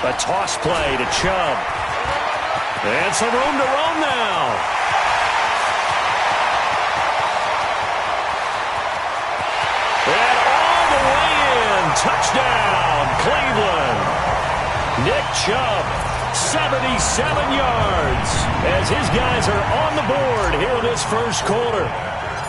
A toss play to Chubb. And some room to roam now. And all the way in. Touchdown, Cleveland. Nick Chubb, 77 yards. As his guys are on the board here in this first quarter.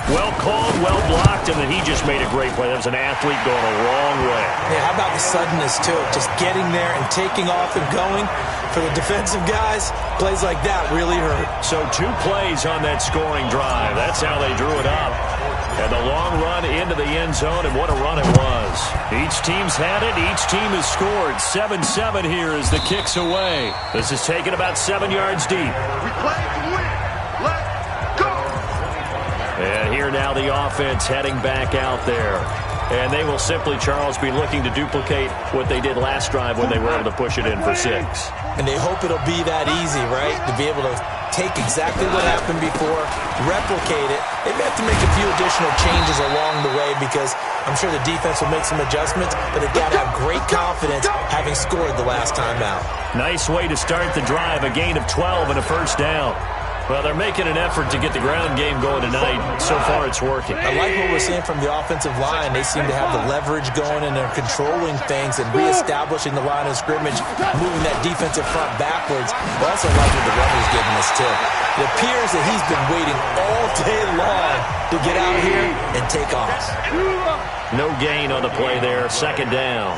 Well called, well blocked, and then he just made a great play. That was an athlete going a long way. Yeah, how about the suddenness to it? Just getting there and taking off and going. For the defensive guys, plays like that really hurt. So 2 plays on that scoring drive. That's how they drew it up. And the long run into the end zone, and what a run it was. Each team's had it. Each team has scored. 7-7 here as the kick's away. This is taken about 7 yards deep. We play to win. Let's go. And here now the offense heading back out there. And they will simply, Charles, be looking to duplicate what they did last drive when they were able to push it in for 6. And they hope it'll be that easy, right? To be able to take exactly what happened before, replicate it. They may have to make a few additional changes along the way because I'm sure the defense will make some adjustments, but they've got to have great confidence having scored the last time out. Nice way to start the drive, a gain of 12 and a first down. Well, they're making an effort to get the ground game going tonight. So far, it's working. I like what we're seeing from the offensive line. They seem to have the leverage going, and they're controlling things and reestablishing the line of scrimmage, moving that defensive front backwards. But also like what the runner's giving us, too. It appears that he's been waiting all day long to get out here and take off. No gain on the play there. Second down.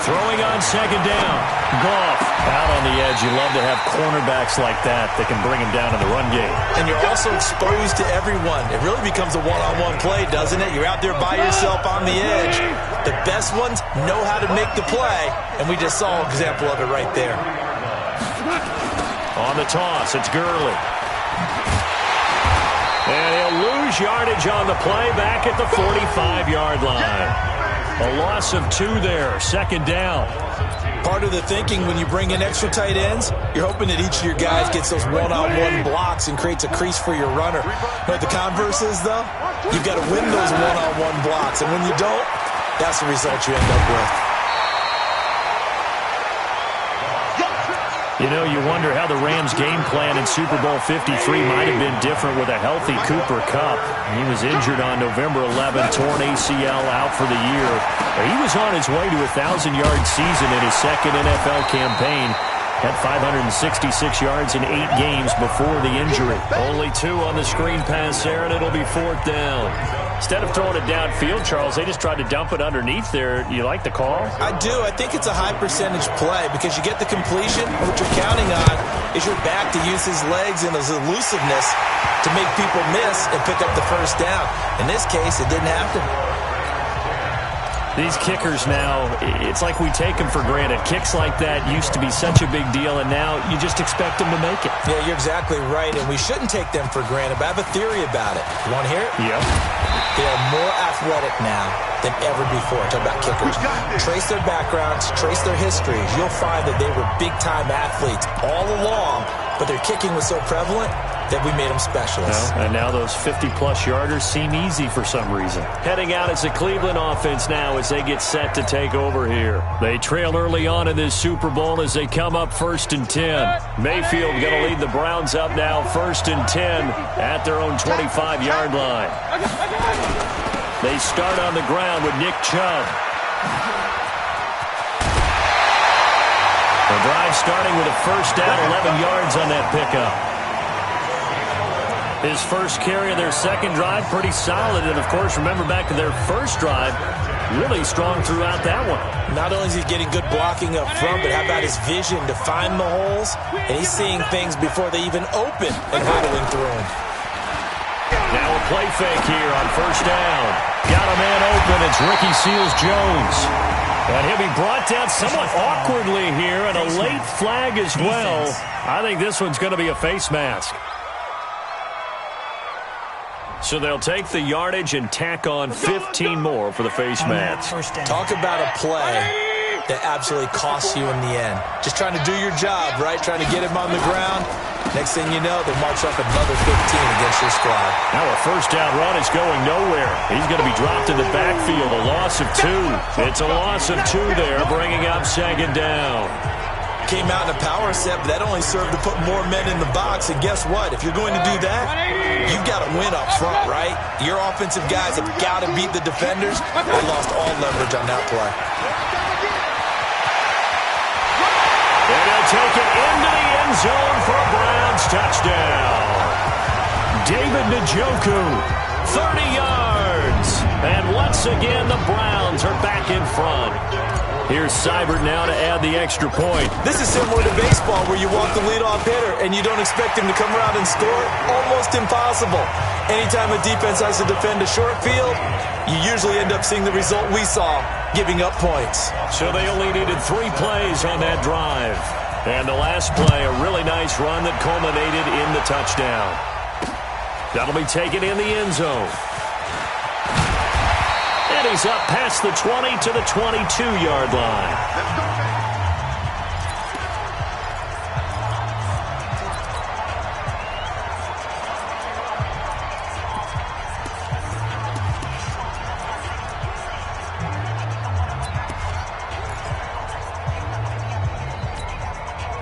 Throwing on second down. Goff out on the edge. You love to have cornerbacks like that can bring him down in the run game. And you're also exposed to everyone. It really becomes a one-on-one play, doesn't it? You're out there by yourself on the edge. The best ones know how to make the play, and we just saw an example of it right there. On the toss, it's Gurley. And he'll lose yardage on the play back at the 45-yard line. A loss of 2 there, second down. Part of the thinking when you bring in extra tight ends, you're hoping that each of your guys gets those one-on-one blocks and creates a crease for your runner. But the converse is, though, you've got to win those one-on-one blocks. And when you don't, that's the result you end up with. You know, you wonder how the Rams' game plan in Super Bowl 53 might have been different with a healthy Cooper Kupp. He was injured on November 11, torn ACL, out for the year. He was on his way to a 1,000-yard season in his second NFL campaign. Had 566 yards in 8 games before the injury. Only 2 on the screen pass there, and it'll be 4th down. Instead of throwing it downfield, Charles, they just tried to dump it underneath there. You like the call? I do. I think it's a high-percentage play because you get the completion. What you're counting on is your back to use his legs and his elusiveness to make people miss and pick up the first down. In this case, it didn't happen. These kickers now, it's like we take them for granted. Kicks like that used to be such a big deal, and now you just expect them to make it. Yeah, you're exactly right, and we shouldn't take them for granted, but I have a theory about it. You want to hear it? Yeah. They are more athletic now than ever before. Talk about kickers. Trace their backgrounds, trace their histories. You'll find that they were big-time athletes all along, but their kicking was so prevalent that we made them specialists. Well, and now those 50-plus yarders seem easy for some reason. Heading out as the Cleveland offense now as they get set to take over here. They trail early on in this Super Bowl as they come up 1st and 10. Mayfield going to lead the Browns up now 1st and 10 at their own 25-yard line. They start on the ground with Nick Chubb. The drive starting with a first down, 11 yards on that pickup. His first carry of their second drive, pretty solid. And, of course, remember back to their first drive, really strong throughout that one. Not only is he getting good blocking up front, but how about his vision to find the holes? And he's seeing things before they even open and huddling through them. Now a play fake here on first down. Got a man open. It's Ricky Seals-Jones. And he'll be brought down somewhat awkwardly here, and a late flag as well. I think this one's going to be a face mask. So they'll take the yardage and tack on 15 more for the face mask. Talk about a play that absolutely costs you in the end. Just trying to do your job, right? Trying to get him on the ground. Next thing you know, they march up another 15 against your squad. Now a first down run is going nowhere. He's going to be dropped in the backfield. A loss of 2. It's a loss of 2 there, bringing up second down. Came out in a power set, but that only served to put more men in the box. And guess what? If you're going to do that, you've got to win up front, right? Your offensive guys have got to beat the defenders. They lost all leverage on that play. And they'll take it into the end zone for a Browns touchdown. David Njoku, 30 yards. And once again, the Browns are back in front. Here's Seibert now to add the extra point. This is similar to baseball where you walk the leadoff hitter and you don't expect him to come around and score. Almost impossible. Anytime a defense has to defend a short field, you usually end up seeing the result we saw, giving up points. So they only needed 3 plays on that drive. And the last play, a really nice run that culminated in the touchdown. That'll be taken in the end zone. And he's up past the 20 to the 22-yard line.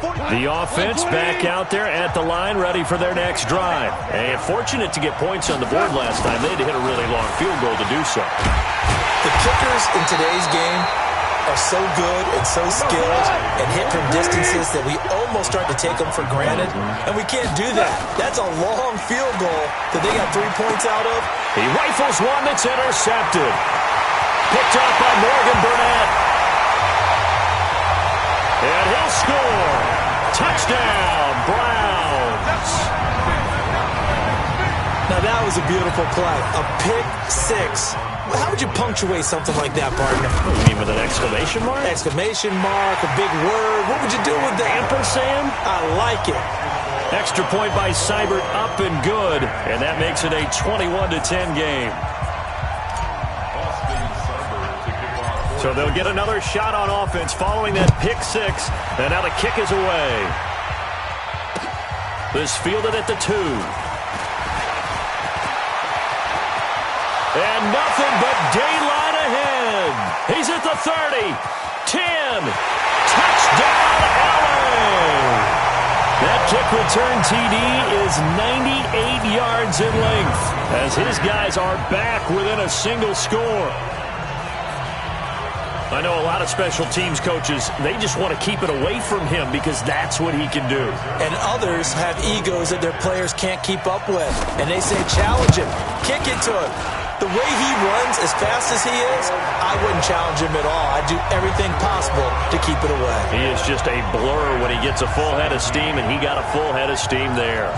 The offense back out there at the line, ready for their next drive. And fortunate to get points on the board last time. They had to hit a really long field goal to do so. The kickers in today's game are so good and so skilled and hit from distances that we almost start to take them for granted, and we can't do that. That's a long field goal that they got 3 points out of. He rifles one that's intercepted. Picked up by Morgan Burnett. And he'll score. Touchdown, Browns. Now that was a beautiful play. A pick six. How would you punctuate something like that, partner? You mean with an exclamation mark? Exclamation mark, a big word. What would you do with that? Ampersand? I like it. Extra point by Seibert, up and good. And that makes it a 21-10 game. So they'll get another shot on offense following that pick six. And now the kick is away. This fielded at the 2. And nothing but daylight ahead. He's at the 30. 10. Touchdown, LA. That kick return TD is 98 yards in length as his guys are back within a single score. I know a lot of special teams coaches, they just want to keep it away from him because that's what he can do. And others have egos that their players can't keep up with. And they say, challenge him. Kick it to him. The way he runs as fast as he is, I wouldn't challenge him at all. I'd do everything possible to keep it away. He is just a blur when he gets a full head of steam, and he got a full head of steam there.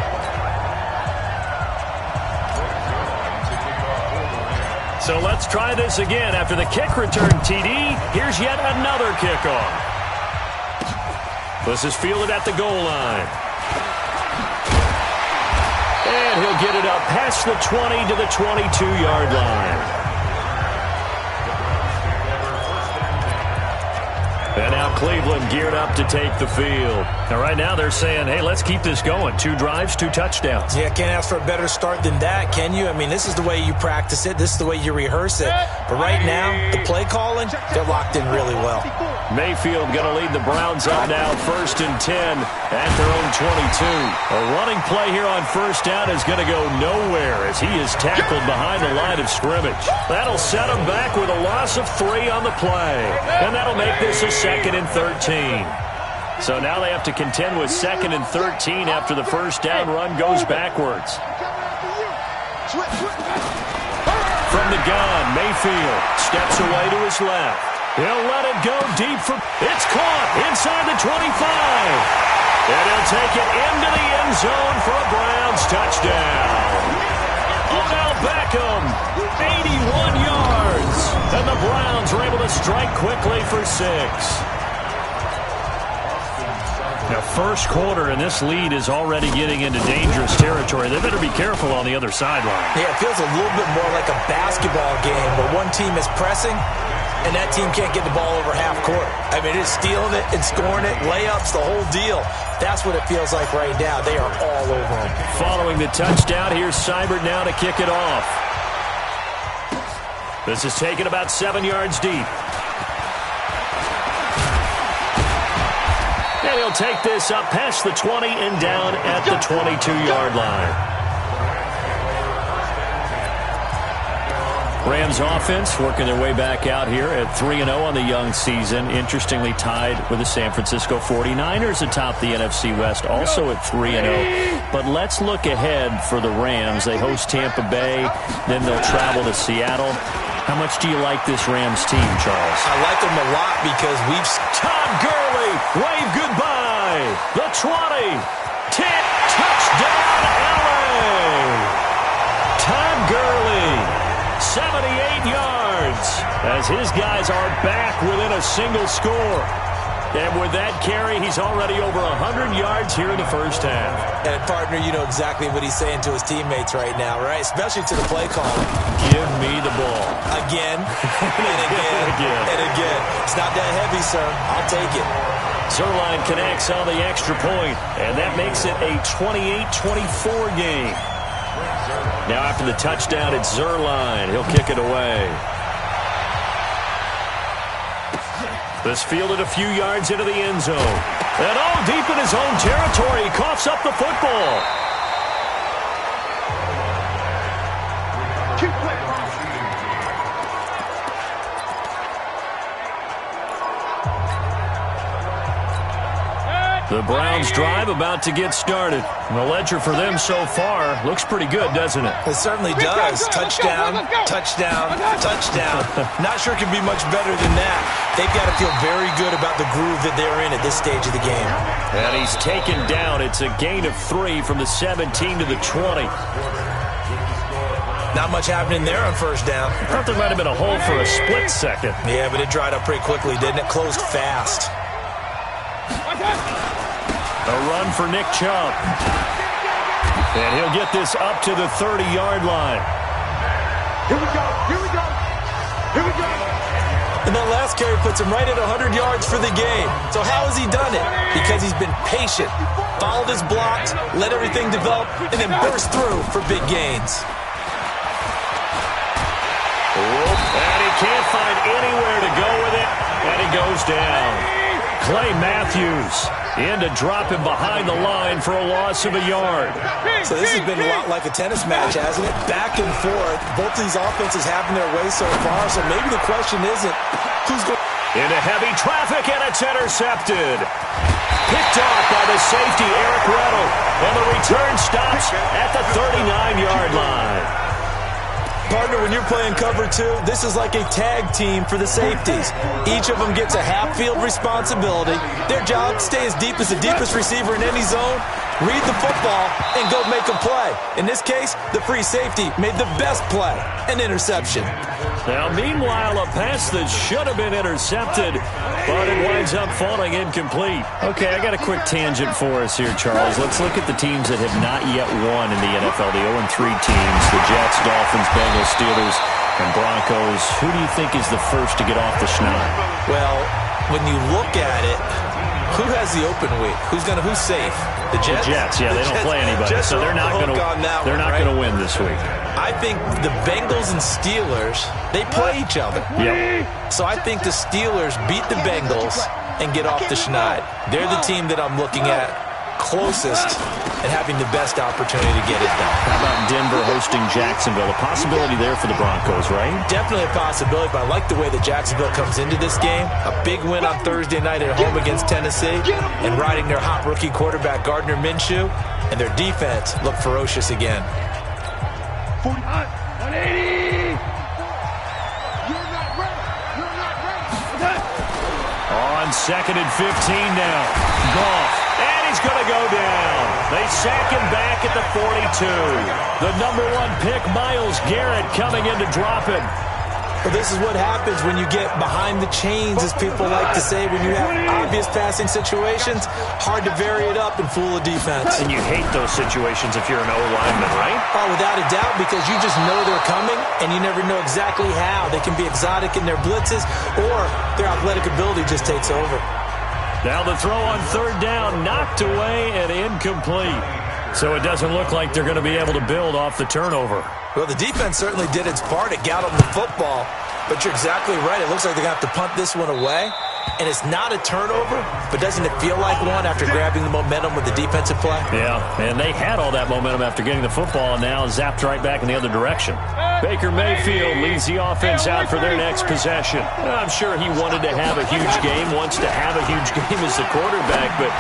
So let's try this again. After the kick return TD, here's yet another kickoff. This is fielded at the goal line. And he'll get it up past the 20 to the 22-yard line. And now Cleveland geared up to take the field. Now right now they're saying, hey, let's keep this going. 2 drives, 2 touchdowns. Yeah, can't ask for a better start than that, can you? I mean, this is the way you practice it. This is the way you rehearse it. But right now, the play calling, they're locked in really well. Mayfield going to lead the Browns up now, 1st and 10 at their own 22. A running play here on 1st down is going to go nowhere as he is tackled behind the line of scrimmage. That'll set him back with a loss of 3 on the play. And that'll make this a 2nd and 13. So now they have to contend with 2nd and 13 after the 1st down run goes backwards. From the gun, Mayfield steps away to his left. He'll let it go deep for... It's caught inside the 25. And he'll take it into the end zone for a Browns touchdown. Odell Beckham, 81 yards. And the Browns are able to strike quickly for 6. Now, 1st quarter, and this lead is already getting into dangerous territory. They better be careful on the other sideline. Yeah, it feels a little bit more like a basketball game where one team is pressing and that team can't get the ball over half court. I mean, it's stealing it and scoring it, layups, the whole deal. That's what it feels like right now. They are all over them. Following the touchdown, here's Seibert now to kick it off. This is taken about 7 yards deep. And he'll take this up past the 20 and down at the 22-yard line. Rams offense working their way back out here at 3-0 on the young season. Interestingly tied with the San Francisco 49ers atop the NFC West, also at 3-0. But let's look ahead for the Rams. They host Tampa Bay, then they'll travel to Seattle. How much do you like this Rams team, Charles? I like them a lot because we've... Todd Gurley, wave goodbye. The 20. 10, touchdown, LA. Todd Gurley. 78 yards as his guys are back within a single score. And with that carry, he's already over 100 yards here in the 1st half. And, partner, you know exactly what he's saying to his teammates right now, right? Especially to the play call. Give me the ball. Again, and again, and again. It's not that heavy, sir. I'll take it. Zuerlein connects on the extra point, and that makes it a 28-24 game. Now after the touchdown, it's Zuerlein. He'll kick it away. This fielded a few yards into the end zone. And deep in his own territory, he coughs up the football. The Browns' drive about to get started. And the ledger for them so far looks pretty good, doesn't it? It certainly does. Touchdown, touchdown, touchdown. Not sure it can be much better than that. They've got to feel very good about the groove that they're in at this stage of the game. And he's taken down. It's a gain of 3 from the 17 to the 20. Not much happening there on first down. I thought there might have been a hole for a split second. Yeah, but it dried up pretty quickly, didn't it? Closed fast. A run for Nick Chubb. And he'll get this up to the 30-yard line. Here we go. Here we go. Here we go. And that last carry puts him right at 100 yards for the game. So how has he done it? Because he's been patient, followed his blocks, let everything develop, and then burst through for big gains. And he can't find anywhere to go with it. And he goes down. Clay Matthews in to drop him behind the line for a loss of a yard. So this has been a lot like a tennis match, hasn't it? Back and forth. Both these offenses having their way so far. So maybe the question isn't who's going into heavy traffic, and it's intercepted. Picked off by the safety, Eric Weddle. And the return stops at the 39-yard line. Partner, when you're playing cover 2, this is like a tag team for the safeties. Each of them gets a half-field responsibility. Their job, stay as deep as the deepest receiver in any zone, read the football, and go make a play. In this case, the free safety made the best play, an interception. Now, meanwhile, a pass that should have been intercepted, but it winds up falling incomplete. Okay, I got a quick tangent for us here, Charles. Let's look at the teams that have not yet won in the NFL, the 0-3 teams, the Jets, Dolphins, Bengals, Steelers, and Broncos. Who do you think is the first to get off the schneid? Well, when you look at it, who has the open week? Who's safe? The Jets? The Jets, yeah, they don't play anybody, so they're not going to win this week. I think the Bengals and Steelers, they play each other. Yep. So I think the Steelers beat the Bengals and get off the schneid. They're the team that I'm looking at closest and having the best opportunity to get it done. How about Denver hosting Jacksonville? A possibility there for the Broncos, right? Definitely a possibility, but I like the way that Jacksonville comes into this game. A big win on Thursday night at home against Tennessee and riding their hot rookie quarterback Gardner Minshew, and their defense looked ferocious again. 180. You're not ready. You're not ready. On 2nd and 15 now. Goff. And he's going to go down. They sack him back at the 42. The #1 pick, Myles Garrett, coming in to drop him. Well, this is what happens when you get behind the chains, as people like to say. When you have obvious passing situations, hard to vary it up and fool a defense. And you hate those situations if you're an O-lineman, right? Oh, without a doubt, because you just know they're coming, and you never know exactly how. They can be exotic in their blitzes, or their athletic ability just takes over. Now the throw on 3rd down, knocked away and incomplete. So it doesn't look like they're going to be able to build off the turnover. Well, the defense certainly did its part. It got them the football. But you're exactly right. It looks like they're going to have to punt this one away. And it's not a turnover, but doesn't it feel like one after grabbing the momentum with the defensive play? Yeah, and they had all that momentum after getting the football, and now zapped right back in the other direction. Baker Mayfield leads the offense out for their next possession. I'm sure he wanted to have a huge game, wants to have a huge game as the quarterback, but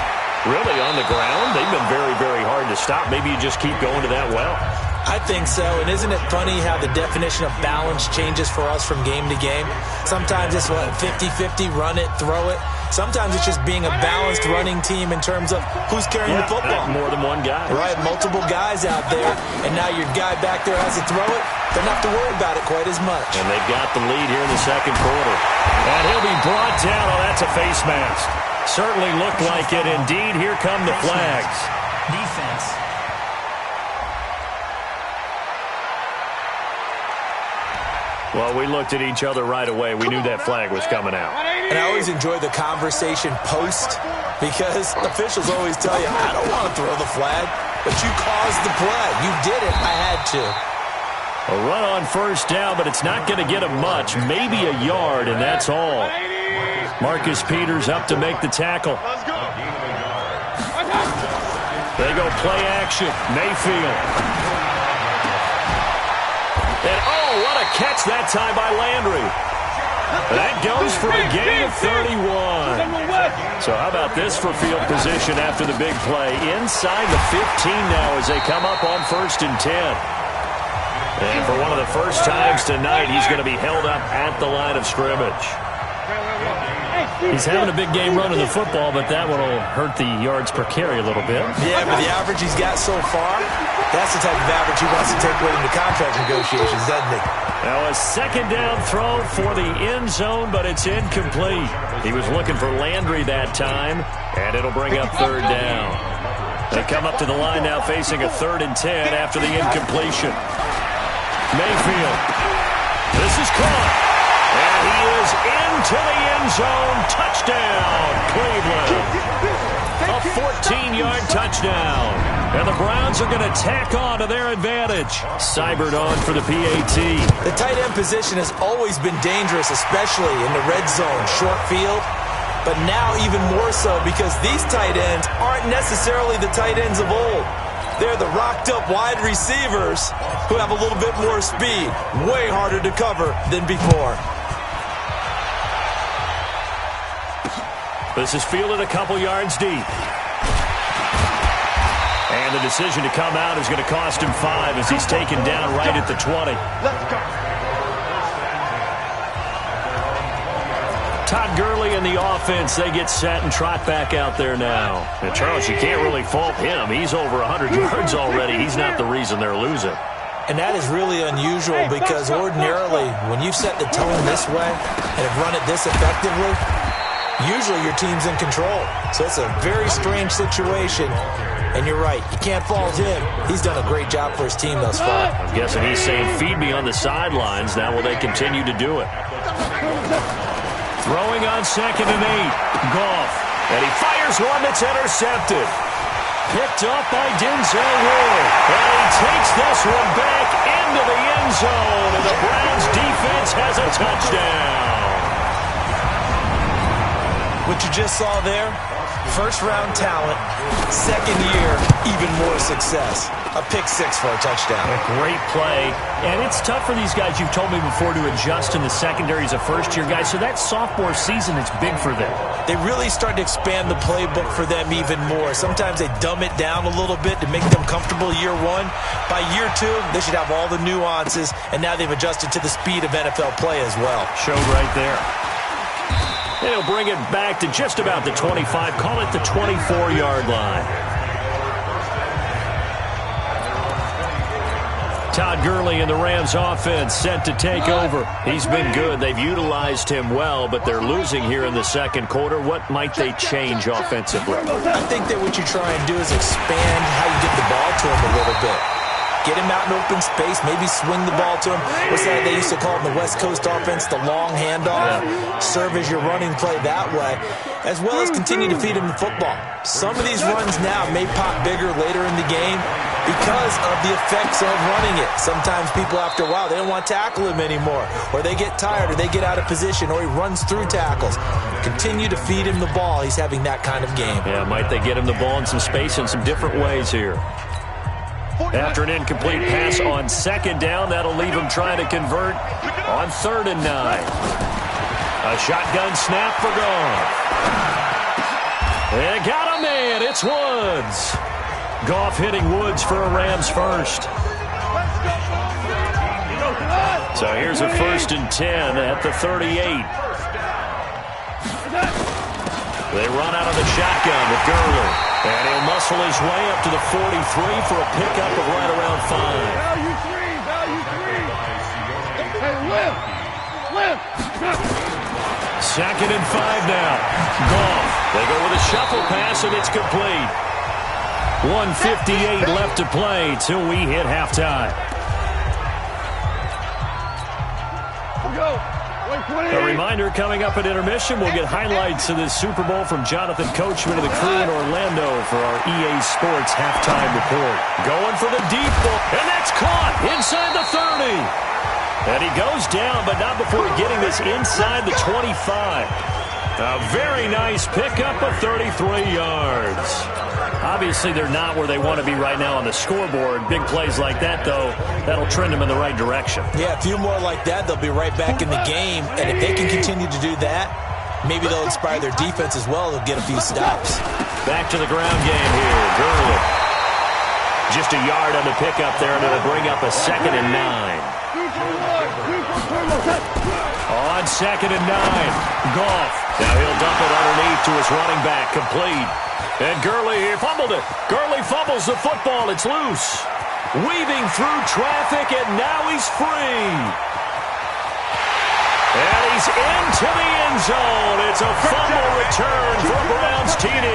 really on the ground, they've been very, very hard to stop. Maybe you just keep going to that well. I think so, and isn't it funny how the definition of balance changes for us from game to game? Sometimes it's 50-50, run it, throw it. Sometimes it's just being a balanced running team in terms of who's carrying the football. More than one guy. Right, multiple guys out there, and now your guy back there has to throw it. Doesn't have to worry about it quite as much. And they've got the lead here in the 2nd quarter. And he'll be brought down. Oh, that's a face mask. Certainly looked like it. Indeed, here come the flags. Defense. Well, we looked at each other right away. We knew that flag was coming out. And I always enjoy the conversation post, because officials always tell you, I don't want to throw the flag, but you caused the play. You did it. I had to. A run on 1st down, but it's not going to get him much. Maybe a yard, and that's all. Marcus Peters up to make the tackle. They go play action. Mayfield. And oh, what a catch that time by Landry. That goes for a gain of 31. So how about this for field position after the big play? Inside the 15 now as they come up on 1st and 10. And for one of the first times tonight, he's going to be held up at the line of scrimmage. He's having a big game running the football, but that one will hurt the yards per carry a little bit. Yeah, but the average he's got so far, that's the type of average he wants to take with him to contract negotiations, doesn't he? Now a second down throw for the end zone, but it's incomplete. He was looking for Landry that time, and it'll bring up 3rd down. They come up to the line now facing a 3rd and 10 after the incompletion. Mayfield. This is caught. And he is into the end zone. Touchdown, Cleveland. A 14-yard touchdown. And the Browns are going to tack on to their advantage. Seibert on for the PAT. The tight end position has always been dangerous, especially in the red zone, short field. But now even more so because these tight ends aren't necessarily the tight ends of old. They're the rocked-up wide receivers who have a little bit more speed. Way harder to cover than before. This is fielded a couple yards deep. And the decision to come out is going to cost him 5 as he's taken down right at the 20. Let's go. Todd Gurley and the offense, they get set and trot back out there now. And Charles, you can't really fault him. He's over 100 yards already. He's not the reason they're losing. And that is really unusual because ordinarily when you've set the tone this way and have run it this effectively, usually your team's in control. So it's a very strange situation. And you're right, you can't fault him. He's done a great job for his team thus far. I'm guessing he's saying, feed me on the sidelines. Now will they continue to do it? Throwing on 2nd and 8. Goff. And he fires one that's intercepted. Picked up by Denzel Ward. And he takes this one back into the end zone. And the Browns defense has a touchdown. What you just saw there, first-round talent, second year, even more success. A pick-6 for a touchdown. A great play. And it's tough for these guys, you've told me before, to adjust in the secondary as a first-year guy. So that sophomore season is big for them. They really start to expand the playbook for them even more. Sometimes they dumb it down a little bit to make them comfortable year 1. By year 2, they should have all the nuances, and now they've adjusted to the speed of NFL play as well. Showed right there. They'll bring it back to just about the 25. Call it the 24-yard line. Todd Gurley and the Rams offense set to take over. He's been good. They've utilized him well, but they're losing here in the second quarter. What might they change offensively? I think that what you try and do is expand how you get the ball to him a little bit. Get him out in open space, maybe swing the ball to him. What's that they used to call in the West Coast offense, the long handoff. Serve as your running play that way, as well as continue to feed him the football. Some of these runs now may pop bigger later in the game because of the effects of running it. Sometimes people, after a while, they don't want to tackle him anymore, or they get tired, or they get out of position, or he runs through tackles. Continue to feed him the ball. He's having that kind of game. Yeah, might they get him the ball in some space in some different ways here? After an incomplete pass on 2nd down, that'll leave him trying to convert on 3rd and 9. A shotgun snap for Goff. They got a man. It's Woods. Goff hitting Woods for a Rams first. So here's a 1st and 10 at the 38. They run out of the shotgun with Gurley. And he'll muscle his way up to the 43 for a pickup of right around 5. Value 3. Hey, Will. 2nd and 5 now. Goff. They go with a shuffle pass, and it's complete. 1:58 left to play till we hit halftime. A reminder, coming up at intermission, we'll get highlights of this Super Bowl from Jonathan Coachman and the crew in Orlando for our EA Sports halftime report. Going for the deep ball, and that's caught inside the 30. And he goes down, but not before getting this inside the 25. A very nice pickup of 33 yards. Obviously, they're not where they want to be right now on the scoreboard. Big plays like that, though, that'll trend them in the right direction. Yeah, a few more like that, they'll be right back in the game. And if they can continue to do that, maybe they'll inspire their defense as well. They'll get a few stops. Back to the ground game here. Gurley. Just a yard on the pickup there, and it'll bring up a 2nd and 9. On 2nd and 9. Goff. Now he'll dump it underneath to his running back. Complete. And Gurley here fumbled it. Gurley fumbles the football. It's loose. Weaving through traffic, and now he's free. And he's into the end zone. It's a fumble return for Browns TD.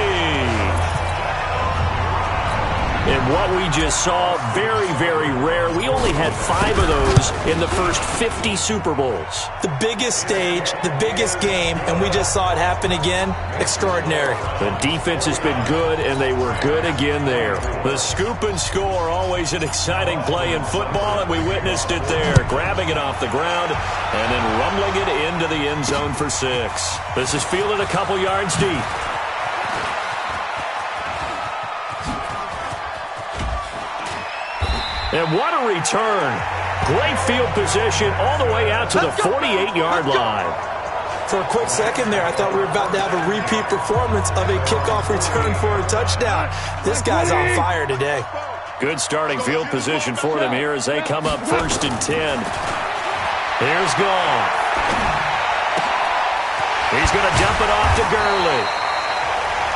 And what we just saw, very, very rare. We only had 5 of those in the first 50 Super Bowls. The biggest stage, the biggest game, and we just saw it happen again. Extraordinary. The defense has been good, and they were good again there. The scoop and score, always an exciting play in football, and we witnessed it there. Grabbing it off the ground and then rumbling it into the end zone for 6. This is fielded a couple yards deep. And what a return. Great field position all the way out to the 48-yard line. For a quick second there, I thought we were about to have a repeat performance of a kickoff return for a touchdown. This guy's on fire today. Good starting field position for them here as they come up 1st and 10. Here's Goff. He's going to dump it off to Gurley.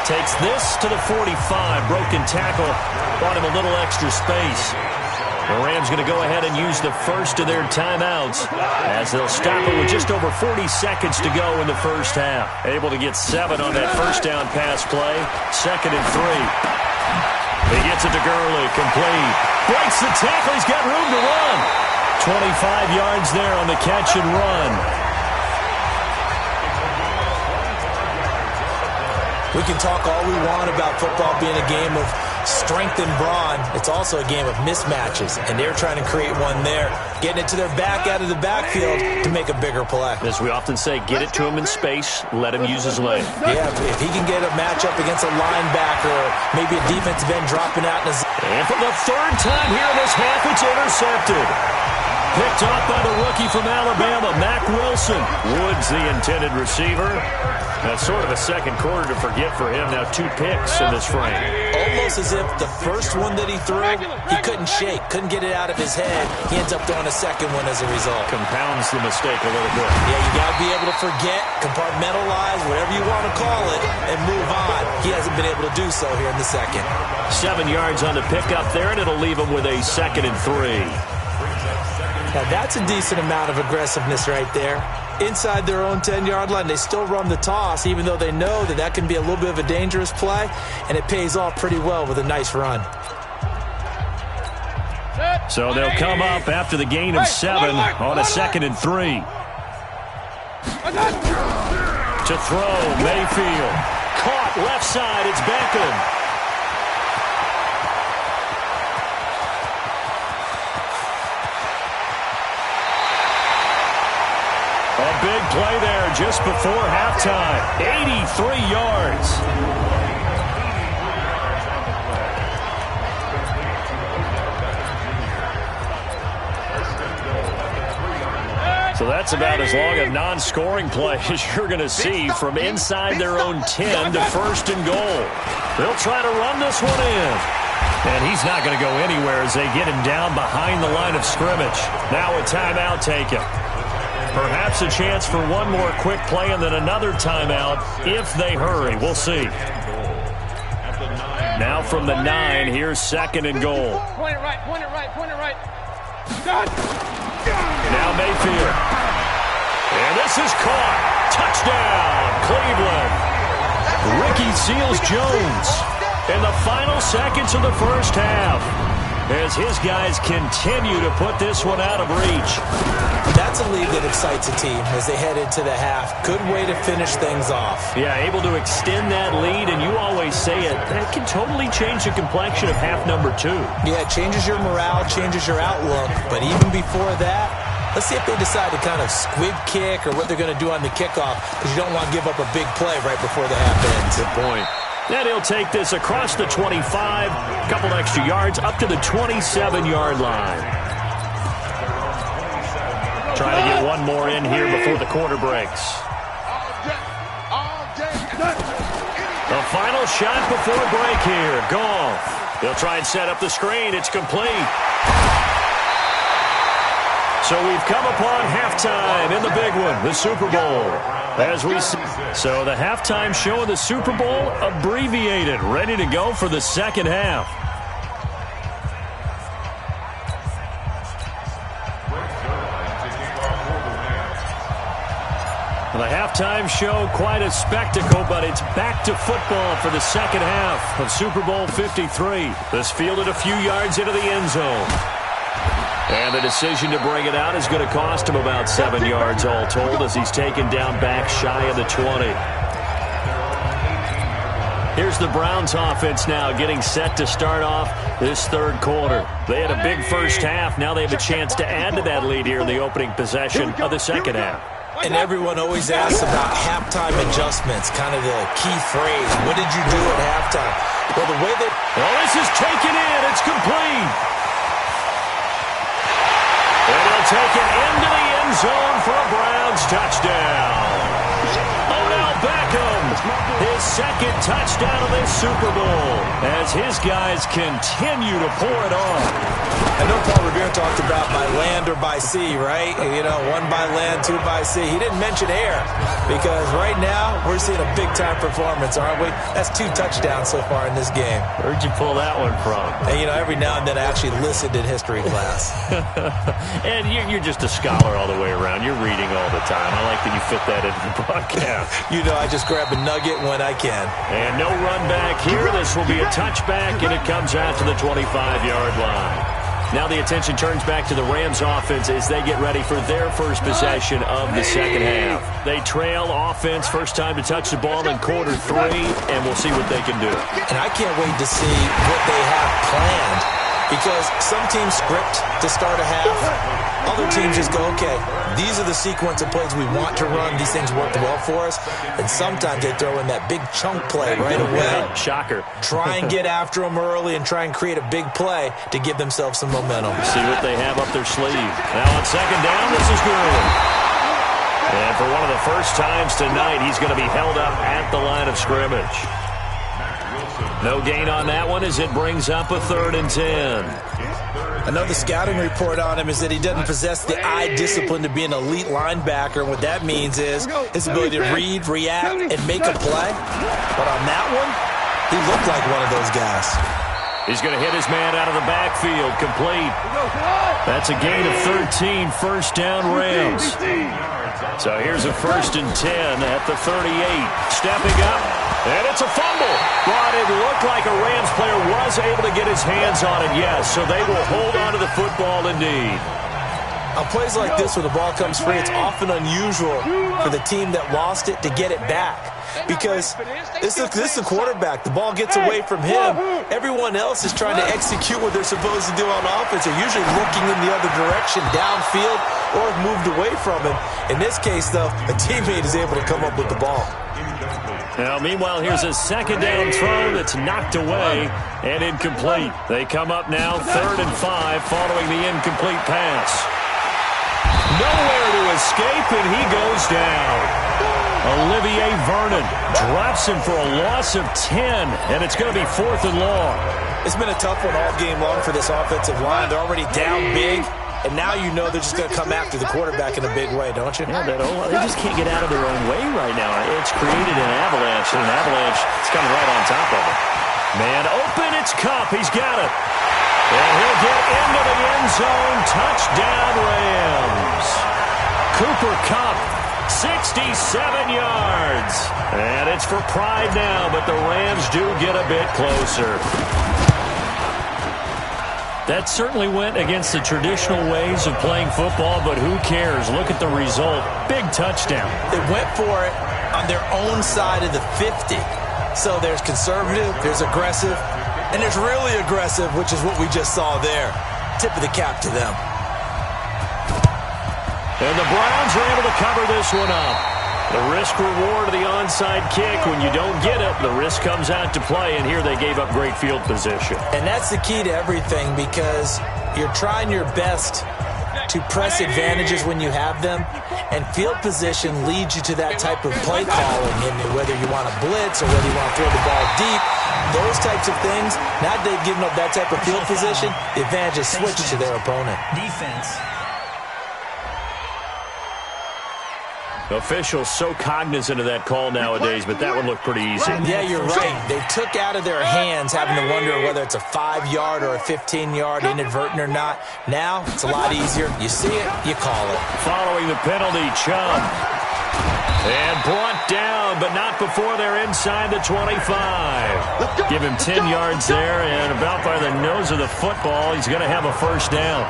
Takes this to the 45. Broken tackle. Bought him a little extra space. The Rams going to go ahead and use the first of their timeouts as they'll stop it with just over 40 seconds to go in the first half. Able to get 7 on that first down pass play. 2nd and 3. He gets it to Gurley. Complete. Breaks the tackle. He's got room to run. 25 yards there on the catch and run. We can talk all we want about football being a game of strength and brawn. It's also a game of mismatches, and they're trying to create one there, getting it to their back out of the backfield to make a bigger play. As we often say, get it to him in space, let him use his leg. Yeah, if he can get a matchup against a linebacker or maybe a defensive end dropping out in his... And for the 3rd time here in this half, it's intercepted. Picked off by the rookie from Alabama, Mack Wilson. Woods, the intended receiver. That's sort of a second quarter to forget for him. Now 2 picks in this frame. Almost as if the first one that he threw, he couldn't shake, couldn't get it out of his head. He ends up throwing a second one as a result. Compounds the mistake a little bit. Yeah, you got to be able to forget, compartmentalize, whatever you want to call it, and move on. He hasn't been able to do so here in the second. 7 yards on the pickup there, and it'll leave him with a 2nd and 3. Now, that's a decent amount of aggressiveness right there. Inside their own 10-yard line, they still run the toss, even though they know that that can be a little bit of a dangerous play, and it pays off pretty well with a nice run. So they'll come up after the gain of 7 on a 2nd and 3. To throw, Mayfield. Caught left side, it's Beckham. A big play there just before halftime. 83 yards. So that's about as long a non-scoring play as you're going to see from inside their own 10 to 1st and goal. They'll try to run this one in. And he's not going to go anywhere as they get him down behind the line of scrimmage. Now a timeout taken. Perhaps a chance for one more quick play and then another timeout if they hurry. We'll see. Now from the 9, here's 2nd and goal. Point it right, point it right, point it right. Now Mayfield. And this is caught. Touchdown, Cleveland. Ricky Seals-Jones in the final seconds of the first half as his guys continue to put this one out of reach. That's a lead that excites a team as they head into the half. Good way to finish things off. Yeah, able to extend that lead, and you always say it, that can totally change the complexion of half number 2. Yeah, it changes your morale, changes your outlook, but even before that, Let's see if they decide to kind of squib kick or what they're going to do on the kickoff, because you don't want to give up a big play right before the half ends. Good point. And he'll take this across the 25, a couple extra yards, up to the 27-yard line. Trying to get one more in here before the quarter breaks. The final shot before break here. Goff. They'll try and set up the screen. It's complete. So we've come upon halftime in the big one, the Super Bowl. As we see, so the halftime show of the Super Bowl abbreviated, ready to go for the second half. The halftime show, quite a spectacle, but it's back to football for the second half of Super Bowl 53. This fielded a few yards into the end zone. And the decision to bring it out is going to cost him about 7 yards all told, as he's taken down back shy of the 20. Here's the Browns offense now getting set to start off this third quarter. They had a big first half. Now they have a chance to add to that lead here in the opening possession of the second half. And everyone always asks about halftime adjustments, kind of the key phrase. What did you do at halftime? Well, the way that... Well, this is taken in. It's complete. And he'll take it into the end zone for a Browns touchdown. Odell Beckham, his second touchdown of this Super Bowl, as his guys continue to pour it on. I know Paul Revere talked about by land or by sea, right? You know, one by land, two by sea. He didn't mention air, because right now we're seeing a big-time performance, aren't we? That's 2 touchdowns so far in this game. Where'd you pull that one from? And, you know, every now and then I actually listened in history class. And you're just a scholar all the way around. You're reading all the time. I like that you fit that into the broadcast. You know, I just grab a nugget when I can. And no run back here. This will be a touchback, and it comes out to the 25-yard line. Now the attention turns back to the Rams offense as they get ready for their first possession of the second half. They trail offense, first time to touch the ball in quarter 3, and we'll see what they can do. And I can't wait to see what they have planned, because some teams script to start a half. Other teams just go, okay, these are the sequence of plays we want to run. These things worked well for us. And sometimes they throw in that big chunk play right away. Shocker. Try and get after them early and try and create a big play to give themselves some momentum. See what they have up their sleeve. Now on second down, this is good. And for one of the first times tonight, he's going to be held up at the line of scrimmage. No gain on that one as it brings up a 3rd and 10. I know the scouting report on him is that he doesn't possess the eye discipline to be an elite linebacker. And what that means is his ability to read, react, and make a play. But on that one, he looked like one of those guys. He's going to hit his man out of the backfield. Complete. That's a gain of 13, first down Rams. So here's a 1st and 10 at the 38. Stepping up, and it's a fumble. But it looked like a Rams player was able to get his hands on it, yes. So they will hold on to the football indeed. On plays like this where the ball comes free, it's often unusual for the team that lost it to get it back. Because this is the quarterback. The ball gets away from him. Everyone else is trying to execute what they're supposed to do on offense. They're usually looking in the other direction, downfield, or have moved away from him. In this case, though, a teammate is able to come up with the ball. Now, meanwhile, here's a second down throw that's knocked away and incomplete. They come up now 3rd and 5 following the incomplete pass. Nowhere to escape, and he goes down. Olivier Vernon drops him for a loss of 10, and it's going to be 4th and long. It's been a tough one all game long for this offensive line. They're already down big, and now you know they're just going to come after the quarterback in a big way, don't you? Yeah, they just can't get out of their own way right now. It's created an avalanche, and an avalanche is coming right on top of it. Man open, it's Kupp. He's got it. And he'll get into the end zone. Touchdown, Rams. Cooper Kupp, 67 yards. And it's for pride now, but the Rams do get a bit closer. That certainly went against the traditional ways of playing football, but who cares? Look at the result. Big touchdown. They went for it on their own side of the 50. So there's conservative, there's aggressive, and there's really aggressive, which is what we just saw there. Tip of the cap to them. And the Browns are able to cover this one up. The risk-reward of the onside kick, when you don't get it, the risk comes out to play, and here they gave up great field position. And that's the key to everything, because you're trying your best to press advantages when you have them, and field position leads you to that type of play calling, and whether you want to blitz or whether you want to throw the ball deep, those types of things. Now they've given up that type of field position, the advantage is switched to their opponent. Defense. Officials so cognizant of that call nowadays, but that one looked pretty easy. Yeah, you're right. They took out of their hands having to wonder whether it's a 5-yard or a 15-yard inadvertent or not. Now it's a lot easier. You see it, you call it. Following the penalty, Chubb. And brought down, but not before they're inside the 25. Give him 10 yards there, and about by the nose of the football, he's going to have a first down.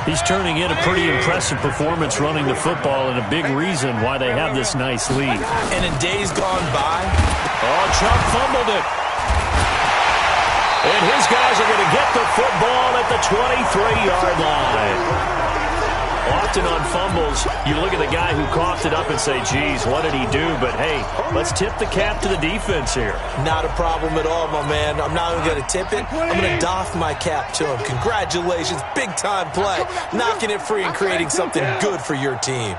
He's turning in a pretty impressive performance running the football, and a big reason why they have this nice lead. And in days gone by, Chubb fumbled it. And his guys are going to get the football at the 23-yard line. Often on fumbles, you look at the guy who coughed it up and say, geez, what did he do? But, hey, let's tip the cap to the defense here. Not a problem at all, my man. I'm not even going to tip it. I'm going to doff my cap to him. Congratulations. Big-time play. Knocking it free and creating something good for your team.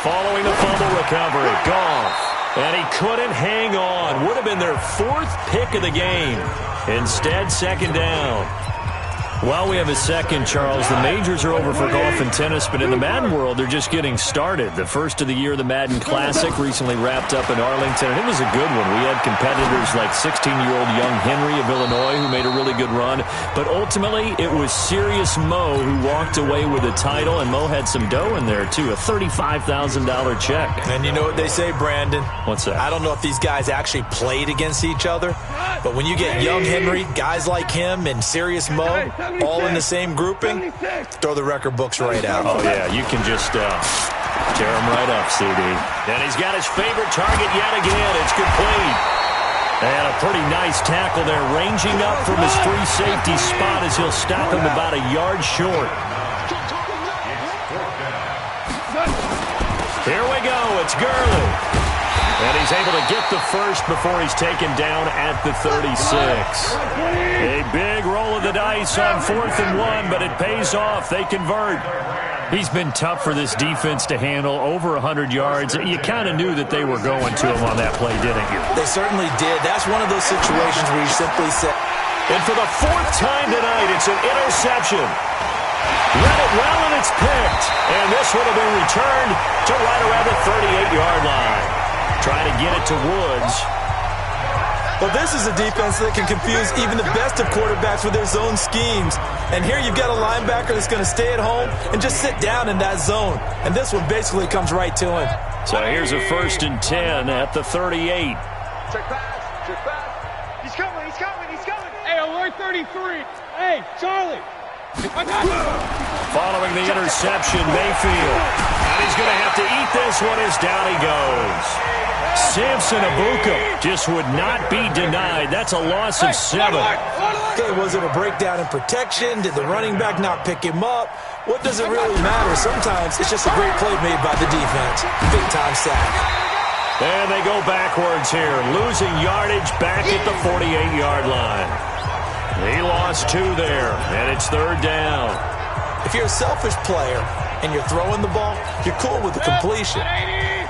Following the fumble recovery, Goff. And he couldn't hang on. Would have been their 4th pick of the game. Instead, second down. Well, we have a second, Charles. The majors are over for golf and tennis, but in the Madden world, they're just getting started. The first of the year, the Madden Classic, recently wrapped up in Arlington, and it was a good one. We had competitors like 16-year-old young Henry of Illinois, who made a really good run. But ultimately, it was Serious Mo who walked away with the title, and Mo had some dough in there, too, a $35,000 check. And you know what they say, Brandon? What's that? I don't know if these guys actually played against each other, but when you get young Henry, guys like him, and Serious Mo, all in the same grouping, throw the record books right out. Oh, yeah, you can just tear them right up, CD. And he's got his favorite target yet again. It's complete. And a pretty nice tackle there, ranging up from his free safety spot as he'll stop him about a yard short. Here we go. It's Gurley. And he's able to get the first before he's taken down at the 36. A big roll of the dice on 4th and 1, but it pays off. They convert. He's been tough for this defense to handle, over 100 yards. You kind of knew that they were going to him on that play, didn't you? They certainly did. That's one of those situations where you simply say. And for the 4th time tonight, it's an interception. Read it well, and it's picked. And this would have been returned to right around the 38-yard line. Trying to get it to Woods. Well, this is a defense that can confuse even the best of quarterbacks with their zone schemes. And here you've got a linebacker that's going to stay at home and just sit down in that zone. And this one basically comes right to him. So here's a 1st and 10 at the 38. Check pass. Check pass. He's coming. He's coming. He's coming. Hey, alert 33. Hey, Charlie. Following the interception, Mayfield. And he's going to have to eat this one as down he goes. Samson Abuka just would not be denied. That's a loss of 7. Okay, was it a breakdown in protection? Did the running back not pick him up? What does it really matter? Sometimes it's just a great play made by the defense. Big-time sack. And they go backwards here, losing yardage back at the 48-yard line. He lost 2 there, and it's 3rd down. If you're a selfish player and you're throwing the ball, you're cool with the completion.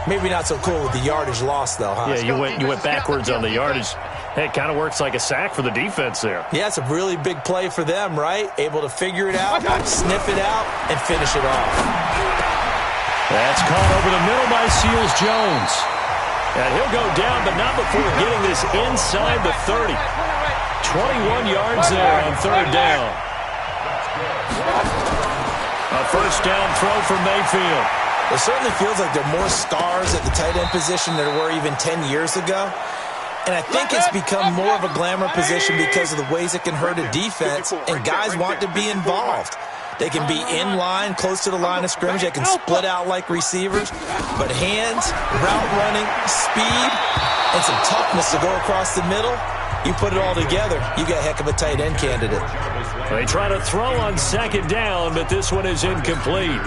Maybe not so cool with the yardage loss, though, huh? Yeah, you went backwards on the yardage. Hey, it kind of works like a sack for the defense there. Yeah, it's a really big play for them, right? Able to figure it out, sniff it out, and finish it off. That's caught over the middle by Seals-Jones. And he'll go down, but not before getting this inside the 30. 21 yards there on 3rd down. A first down throw for Mayfield. It certainly feels like there are more stars at the tight end position than there were even 10 years ago. And I think it's become more of a glamour position because of the ways it can hurt a defense, and guys want to be involved. They can be in line, close to the line of scrimmage. They can split out like receivers. But hands, route running, speed, and some toughness to go across the middle, you put it all together, you got a heck of a tight end candidate. They try to throw on second down, but this one is incomplete.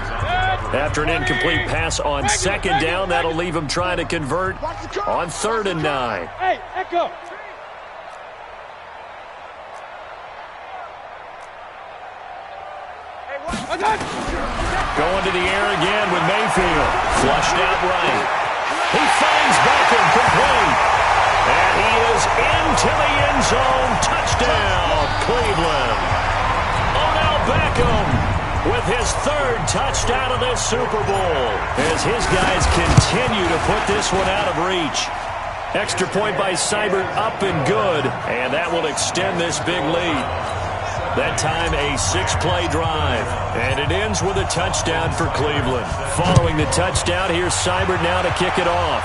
After an incomplete pass on second down, that'll leave them trying to convert on 3rd and 9. Hey, Echo. Going to the air again with Mayfield. Flushed out right. He finds Beckham complete. And he is into the end zone. Touchdown, Cleveland. Odell Beckham with his 3rd touchdown of this Super Bowl as his guys continue to put this one out of reach. Extra point by Seibert, up and good, and that will extend this big lead. That time a 6-play drive, and it ends with a touchdown for Cleveland. Following the touchdown, here's Seibert now to kick it off.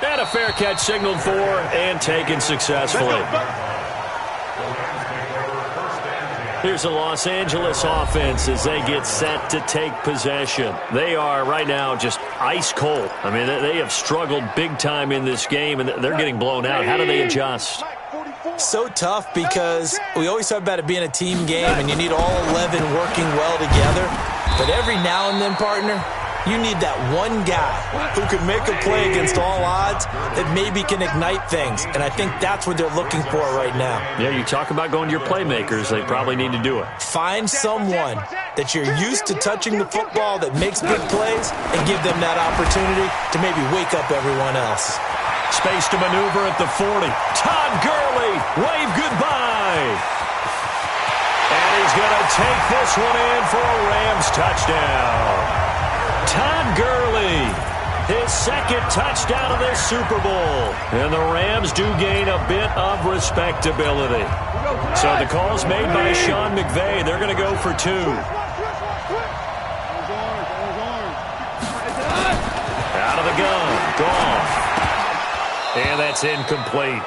And a fair catch signaled for and taken successfully. Here's the Los Angeles offense as they get set to take possession. They are right now just ice cold. I mean, they have struggled big time in this game, and they're getting blown out. How do they adjust? So tough because we always talk about it being a team game, and you need all 11 working well together. But every now and then, partner, you need that one guy who can make a play against all odds that maybe can ignite things. And I think that's what they're looking for right now. Yeah, you talk about going to your playmakers. They probably need to do it. Find someone that you're used to touching the football that makes big plays and give them that opportunity to maybe wake up everyone else. Space to maneuver at the 40. Todd Gurley, wave goodbye. And he's going to take this one in for a Rams touchdown. Todd Gurley, his 2nd touchdown of this Super Bowl. And the Rams do gain a bit of respectability. So the call's made by Sean McVay. They're going to go for 2. Out of the gun, Goff. And that's incomplete.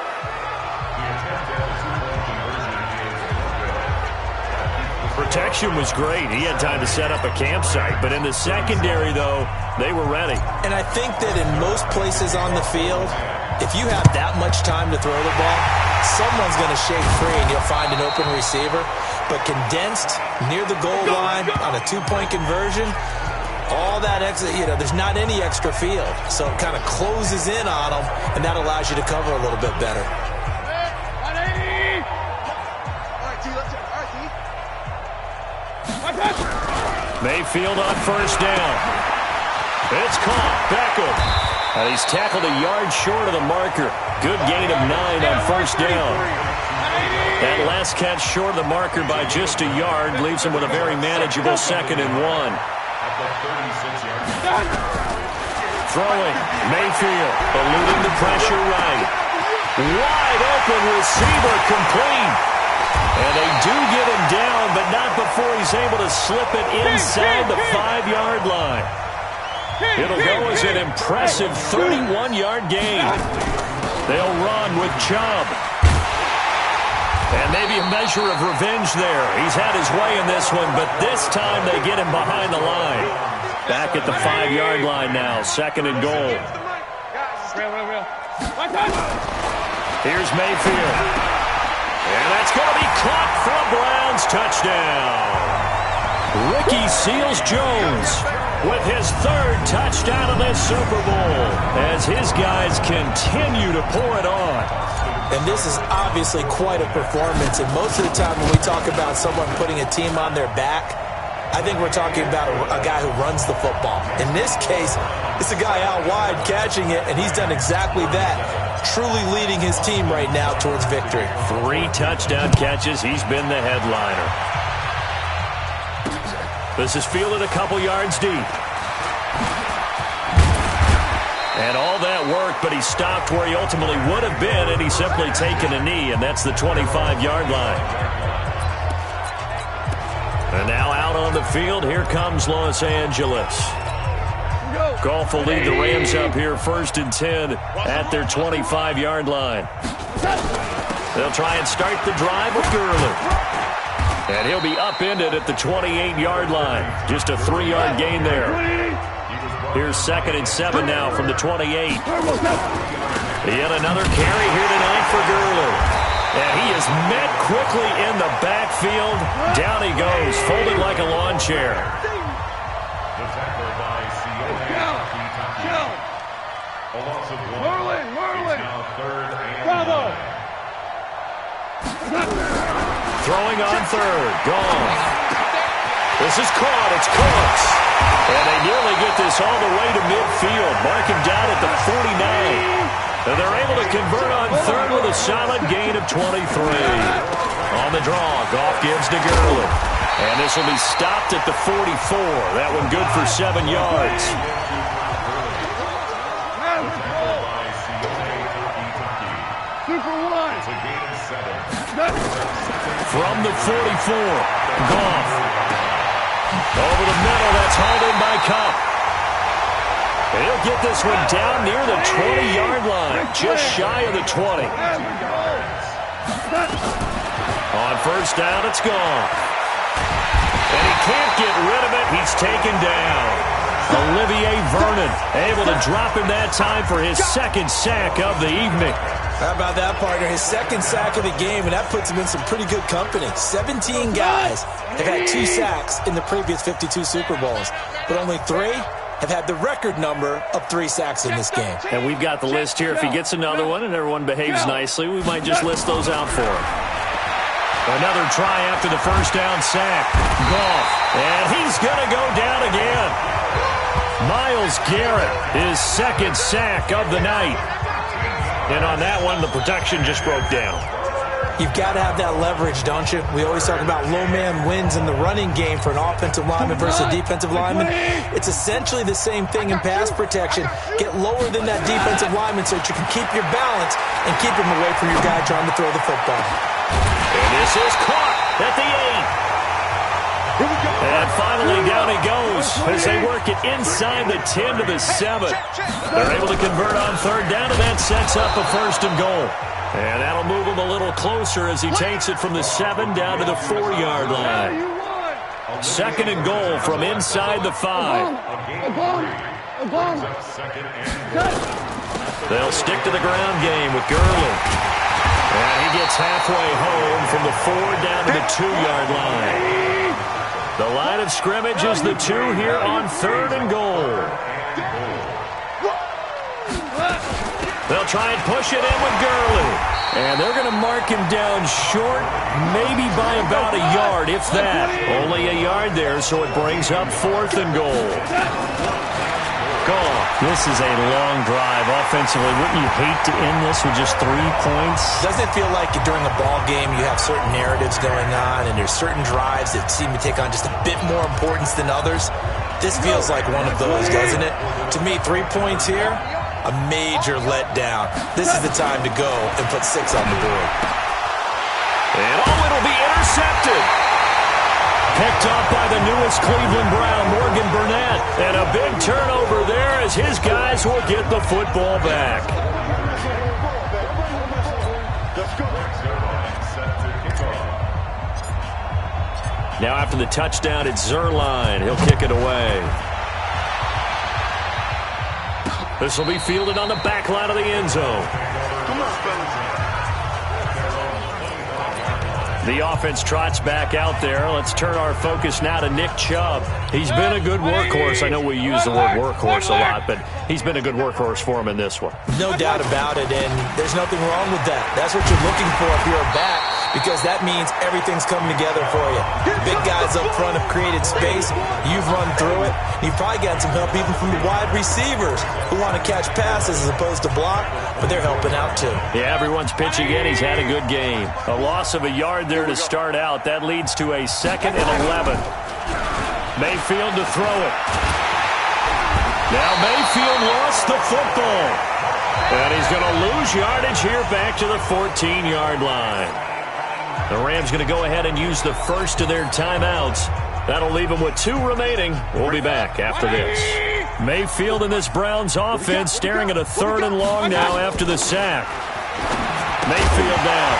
Protection was great. He had time to set up a campsite. But in the secondary, though, they were ready. And I think that in most places on the field, if you have that much time to throw the ball, someone's going to shake free and you'll find an open receiver. But condensed near the goal line on a 2-point conversion, all that extra, there's not any extra field. So it kind of closes in on them, and that allows you to cover a little bit better. Mayfield on 1st down. It's caught. Beckham. And he's tackled a yard short of the marker. Good gain of 9 on 1st down. That last catch short of the marker by just a yard leaves him with a very manageable 2nd and 1. Throwing. Mayfield eluding the pressure right. Wide open receiver complete. And they do get him down, but not before he's able to slip it inside the 5-yard line. It'll go as an impressive 31-yard gain. They'll run with Chubb. And maybe a measure of revenge there. He's had his way in this one, but this time they get him behind the line. Back at the 5-yard line now, 2nd and goal. Here's Mayfield. And that's going to be caught for a Browns touchdown. Ricky Seals-Jones with his 3rd touchdown of this Super Bowl as his guys continue to pour it on. And this is obviously quite a performance. And most of the time when we talk about someone putting a team on their back, I think we're talking about a guy who runs the football. In this case, it's a guy out wide catching it, and he's done exactly that. Truly leading his team right now towards victory. 3 touchdown catches. He's been the headliner. This is fielded a couple yards deep. And all that work, but he stopped where he ultimately would have been, and he's simply taken a knee, and that's the 25-yard line. And now out on the field, here comes Los Angeles. Goff will lead the Rams up here 1st and 10 at their 25-yard line. They'll try and start the drive with Gurley. And he'll be upended at the 28-yard line. Just a 3-yard gain there. Here's 2nd and 7 now from the 28. Yet another carry here tonight for Gurley. And he is met quickly in the backfield. Down he goes, folded like a lawn chair. The tackle by a loss of 1. It's now 3rd and 9. Throwing on 3rd. Gone. This is caught. It's Cooks. And they nearly get this all the way to midfield. Mark him down at the 49. And they're able to convert on 3rd with a solid gain of 23. On the draw, Goff gives to Gurley. And this will be stopped at the 44. That one good for 7 yards. From the 44, Goff. Over the middle, that's hauled in by Kupp. He'll get this one down near the 20-yard line, just shy of the 20. On 1st down, it's gone. And he can't get rid of it. He's taken down. Olivier Vernon able to drop him that time for his 2nd sack of the evening. How about that, partner? His 2nd sack of the game, and that puts him in some pretty good company. 17 guys have had 2 sacks in the previous 52 Super Bowls, but only 3 have had the record number of 3 sacks in this game. And we've got the list here. If he gets another one and everyone behaves nicely, we might just list those out for him. Another try after the 1st down sack. Goff. And he's going to go down again. Myles Garrett, his 2nd sack of the night. And on that one, the protection just broke down. You've got to have that leverage, don't you? We always talk about low man wins in the running game for an offensive lineman versus a defensive lineman. It's essentially the same thing in pass protection. Get lower than that defensive lineman so that you can keep your balance and keep him away from your guy trying to throw the football. And this is caught at the 8. And finally down he goes as they work it inside the 10 to the 7. They're able to convert on 3rd down, and that sets up a 1st and goal. And that'll move him a little closer as he takes it from the 7 down to the 4-yard line. 2nd and goal from inside the 5. They'll stick to the ground game with Gurley. And he gets halfway home from the 4 down to the 2-yard line. The line of scrimmage is the 2 here on 3rd and goal. They'll try and push it in with Gurley. And they're going to mark him down short, maybe by about a yard, if that. Only a yard there, so it brings up 4th and goal. Goal. This is a long drive offensively. Wouldn't you hate to end this with just 3 points? Doesn't it feel like during a ball game you have certain narratives going on and there's certain drives that seem to take on just a bit more importance than others? This feels like one of those, doesn't it? To me, 3 points here, a major letdown. This is the time to go and put 6 on the board. And it'll be intercepted. Picked up by the newest Cleveland Brown, Morgan Burnett. And a big turnover there as his guys will get the football back. Now after the touchdown, it's Zuerlein. He'll kick it away. This will be fielded on the back line of the end zone. Come on, fellas. The offense trots back out there. Let's turn our focus now to Nick Chubb. He's been a good workhorse. I know we use the word workhorse a lot, but he's been a good workhorse for him in this one. No doubt about it, and there's nothing wrong with that. That's what you're looking for if you're a back, because that means everything's coming together for you. The big guys up front have created space. You've run through it. You've probably gotten some help even from the wide receivers who want to catch passes as opposed to block, but they're helping out too. Yeah, everyone's pitching in. He's had a good game. A loss of a yard there to start out. That leads to a 2nd and 11. Mayfield to throw it. Now Mayfield lost the football. And he's going to lose yardage here back to the 14-yard line. The Rams going to go ahead and use the first of their timeouts. That'll leave them with 2 remaining. We'll be back after this. Mayfield in this Browns offense staring at a 3rd and long now after the sack. Mayfield down.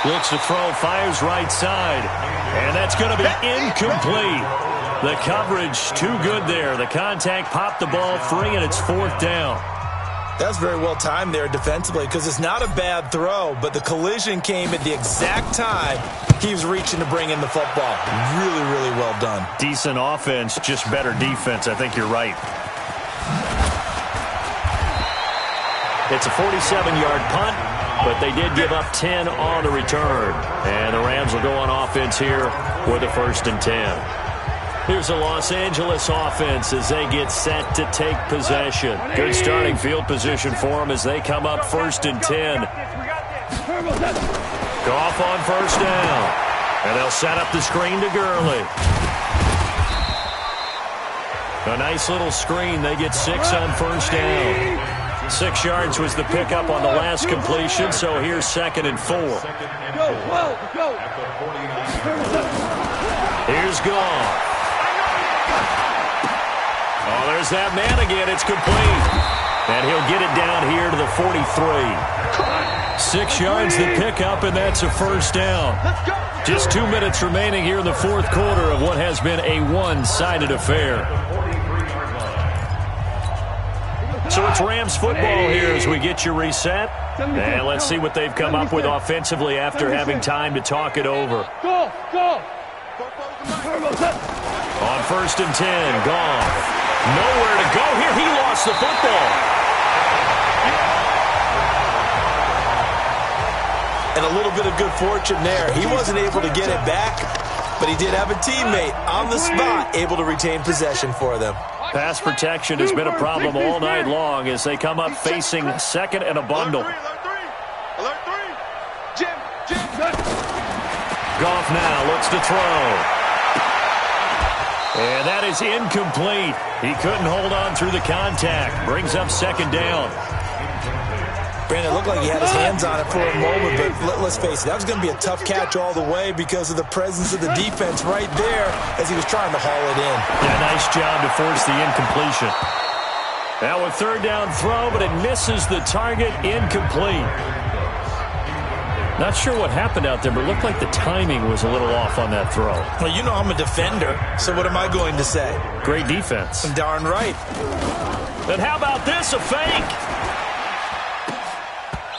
Looks to throw, fires right side. And that's going to be incomplete. The coverage too good there. The contact popped the ball free, and it's 4th down. That's very well timed there defensively because it's not a bad throw, but the collision came at the exact time he was reaching to bring in the football. Really, really well done. Decent offense, just better defense. I think you're right. It's a 47-yard punt, but they did give up 10 on the return. And the Rams will go on offense here with a 1st and 10. Here's the Los Angeles offense as they get set to take possession. Good starting field position for them as they come up 1st and 10. Goff on 1st down. And they'll set up the screen to Gurley. A nice little screen. They get 6 on 1st down. 6 yards was the pickup on the last completion, so here's 2nd and 4. Here's Goff. Oh, there's that man again. It's complete. And he'll get it down here to the 43. 6 yards the pickup, and that's a 1st down. Just 2 minutes remaining here in the 4th quarter of what has been a one-sided affair. So it's Rams football here as we get you reset. And let's see what they've come up with offensively after having time to talk it over. On 1st and 10, Goff. Nowhere to go here. He lost the football. And a little bit of good fortune there. He wasn't able to get it back, but he did have a teammate on the spot able to retain possession for them. Pass protection has been a problem all night long as they come up facing 2nd and a bundle. Goff now looks to throw. And that is incomplete. He couldn't hold on through the contact. Brings up 2nd down. Brandon, it looked like he had his hands on it for a moment, but let's face it, that was going to be a tough catch all the way because of the presence of the defense right there as he was trying to haul it in. Yeah, nice job to force the incompletion. Now a 3rd down throw, but it misses the target. Incomplete. Not sure what happened out there, but it looked like the timing was a little off on that throw. Well, you know I'm a defender, so what am I going to say? Great defense. Darn right. And how about this, a fake?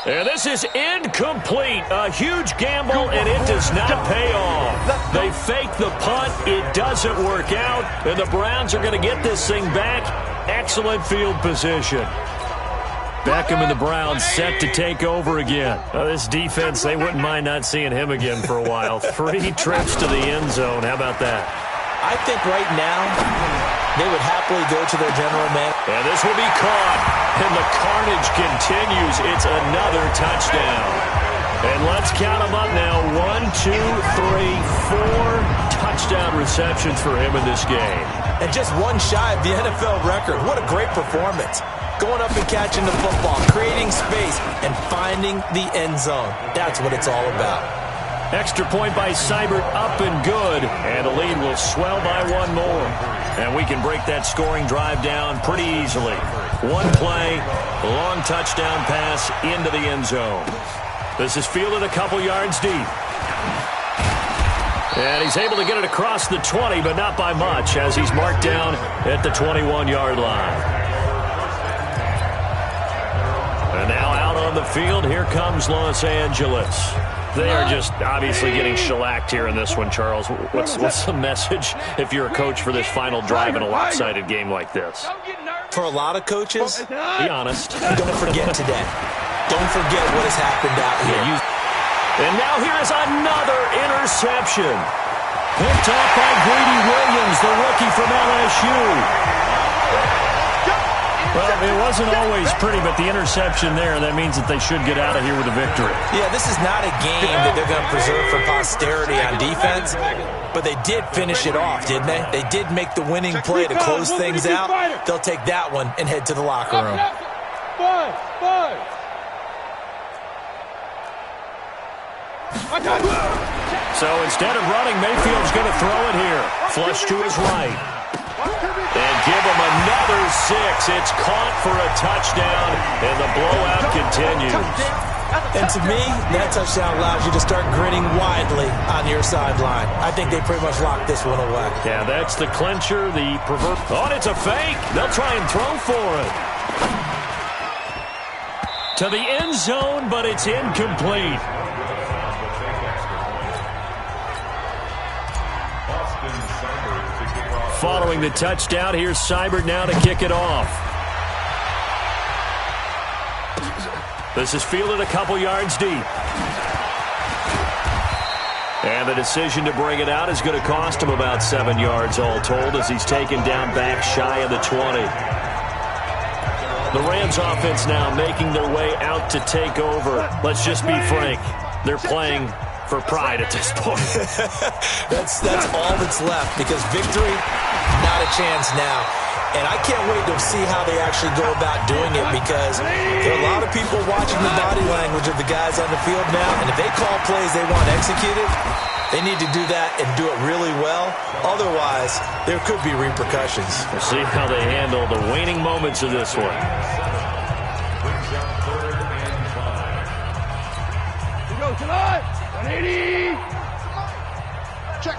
And this is incomplete. A huge gamble, and it does not pay off. They fake the punt. It doesn't work out, and the Browns are going to get this thing back. Excellent field position. Beckham and the Browns set to take over again. This defense, they wouldn't mind not seeing him again for a while. 3 trips to the end zone. How about that? I think right now they would happily go to their general manager. And this will be caught. And the carnage continues. It's another touchdown. And let's count them up now. 1, 2, 3, 4 touchdown receptions for him in this game. And just one shy of the NFL record. What a great performance. Going up and catching the football, creating space, and finding the end zone. That's what it's all about. Extra point by Seibert, up and good. And the lead will swell by 1 more. And we can break that scoring drive down pretty easily. 1 play, a long touchdown pass into the end zone. This is fielded a couple yards deep. And he's able to get it across the 20, but not by much, as he's marked down at the 21-yard line. And now out on the field, here comes Los Angeles. They are just obviously getting shellacked here in this one, Charles. What's the message if you're a coach for this final drive in a lopsided game like this? For a lot of coaches, be honest. Don't forget today. Don't forget what has happened out here. And now here is another interception. Picked off by Greedy Williams, the rookie from LSU. Well, it wasn't always pretty, but the interception there, that means that they should get out of here with a victory. Yeah, this is not a game that they're going to preserve for posterity on defense, but they did finish it off, didn't they? They did make the winning play to close things out. They'll take that one and head to the locker room. So instead of running, Mayfield's going to throw it here. Flush to his right. And give him another 6. It's caught for a touchdown, and the blowout continues. And to me, that touchdown allows you to start grinning widely on your sideline. I think they pretty much locked this one away. Yeah, that's the clincher, the pervert. Oh, and it's a fake. They'll try and throw for it. To the end zone, but it's incomplete. Following the touchdown, here's Seibert now to kick it off. This is fielded a couple yards deep. And the decision to bring it out is going to cost him about 7 yards all told as he's taken down back shy of the 20. The Rams offense now making their way out to take over. Let's just be frank. They're playing for pride at this point. That's all that's left because victory, not a chance now. And I can't wait to see how they actually go about doing it because there are a lot of people watching the body language of the guys on the field now. And if they call plays they want executed, they need to do that and do it really well. Otherwise, there could be repercussions. We'll see how they handle the waning moments of this one. We go tonight. 180. Check.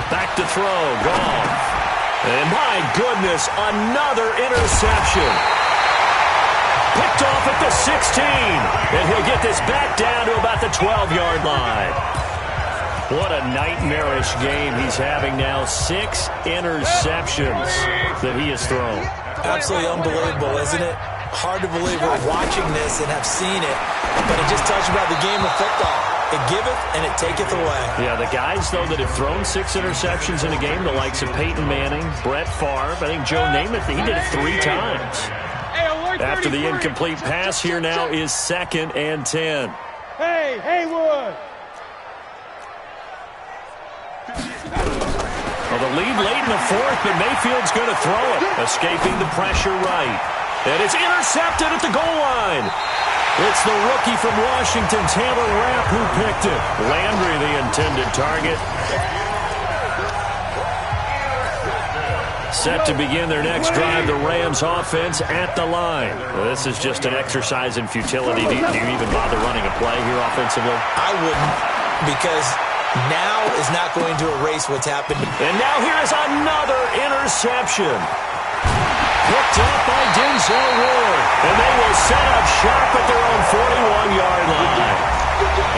Back to throw. Gone. And my goodness, another interception. Picked off at the 16. And he'll get this back down to about the 12-yard line. What a nightmarish game he's having now. 6 interceptions that he has thrown. Absolutely unbelievable, isn't it? Hard to believe we're watching this and have seen it. But it just tells you about the game of football. It giveth and it taketh away. Yeah, the guys, though, that have thrown 6 interceptions in a game, the likes of Peyton Manning, Brett Favre, I think Joe Namath, he did it 3 times. After the incomplete pass, here now is 2nd and 10. Hey, Haywood! Well, the lead late in the 4th, but Mayfield's going to throw it, escaping the pressure right. And it's intercepted at the goal line. It's the rookie from Washington, Taylor Rapp, who picked it. Landry, the intended target. Set to begin their next drive, the Rams offense at the line. This is just an exercise in futility. Do you even bother running a play here offensively? I wouldn't, because now is not going to erase what's happened. And now here is another interception. Picked up by Denzel Ward. And they will set up shop at their own 41-yard line.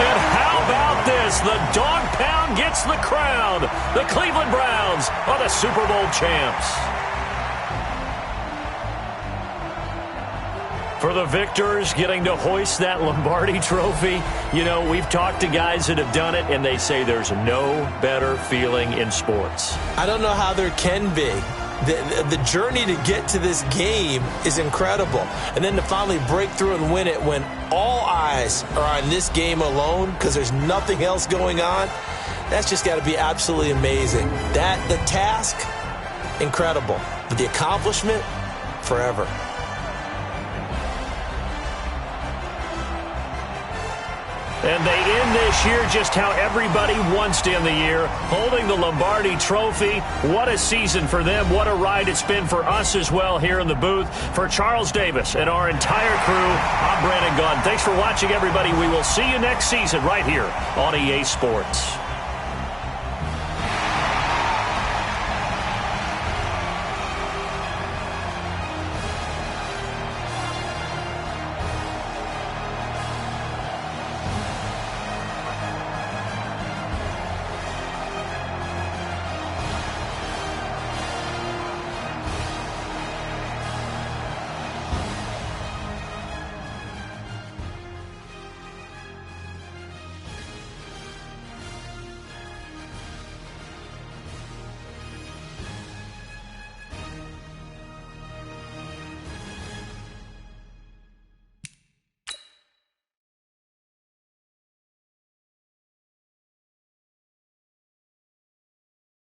And how about this? The dog pound gets the crown. The Cleveland Browns are the Super Bowl champs. For the victors, getting to hoist that Lombardi trophy, you know, we've talked to guys that have done it, and they say there's no better feeling in sports. I don't know how there can be. The journey to get to this game is incredible. And then to finally break through and win it when all eyes are on this game alone because there's nothing else going on, that's just got to be absolutely amazing. The task, incredible. But the accomplishment, forever. And they end this year just how everybody wants to end the year, holding the Lombardi Trophy. What a season for them. What a ride it's been for us as well here in the booth. For Charles Davis and our entire crew, I'm Brandon Gaudin. Thanks for watching, everybody. We will see you next season right here on EA Sports.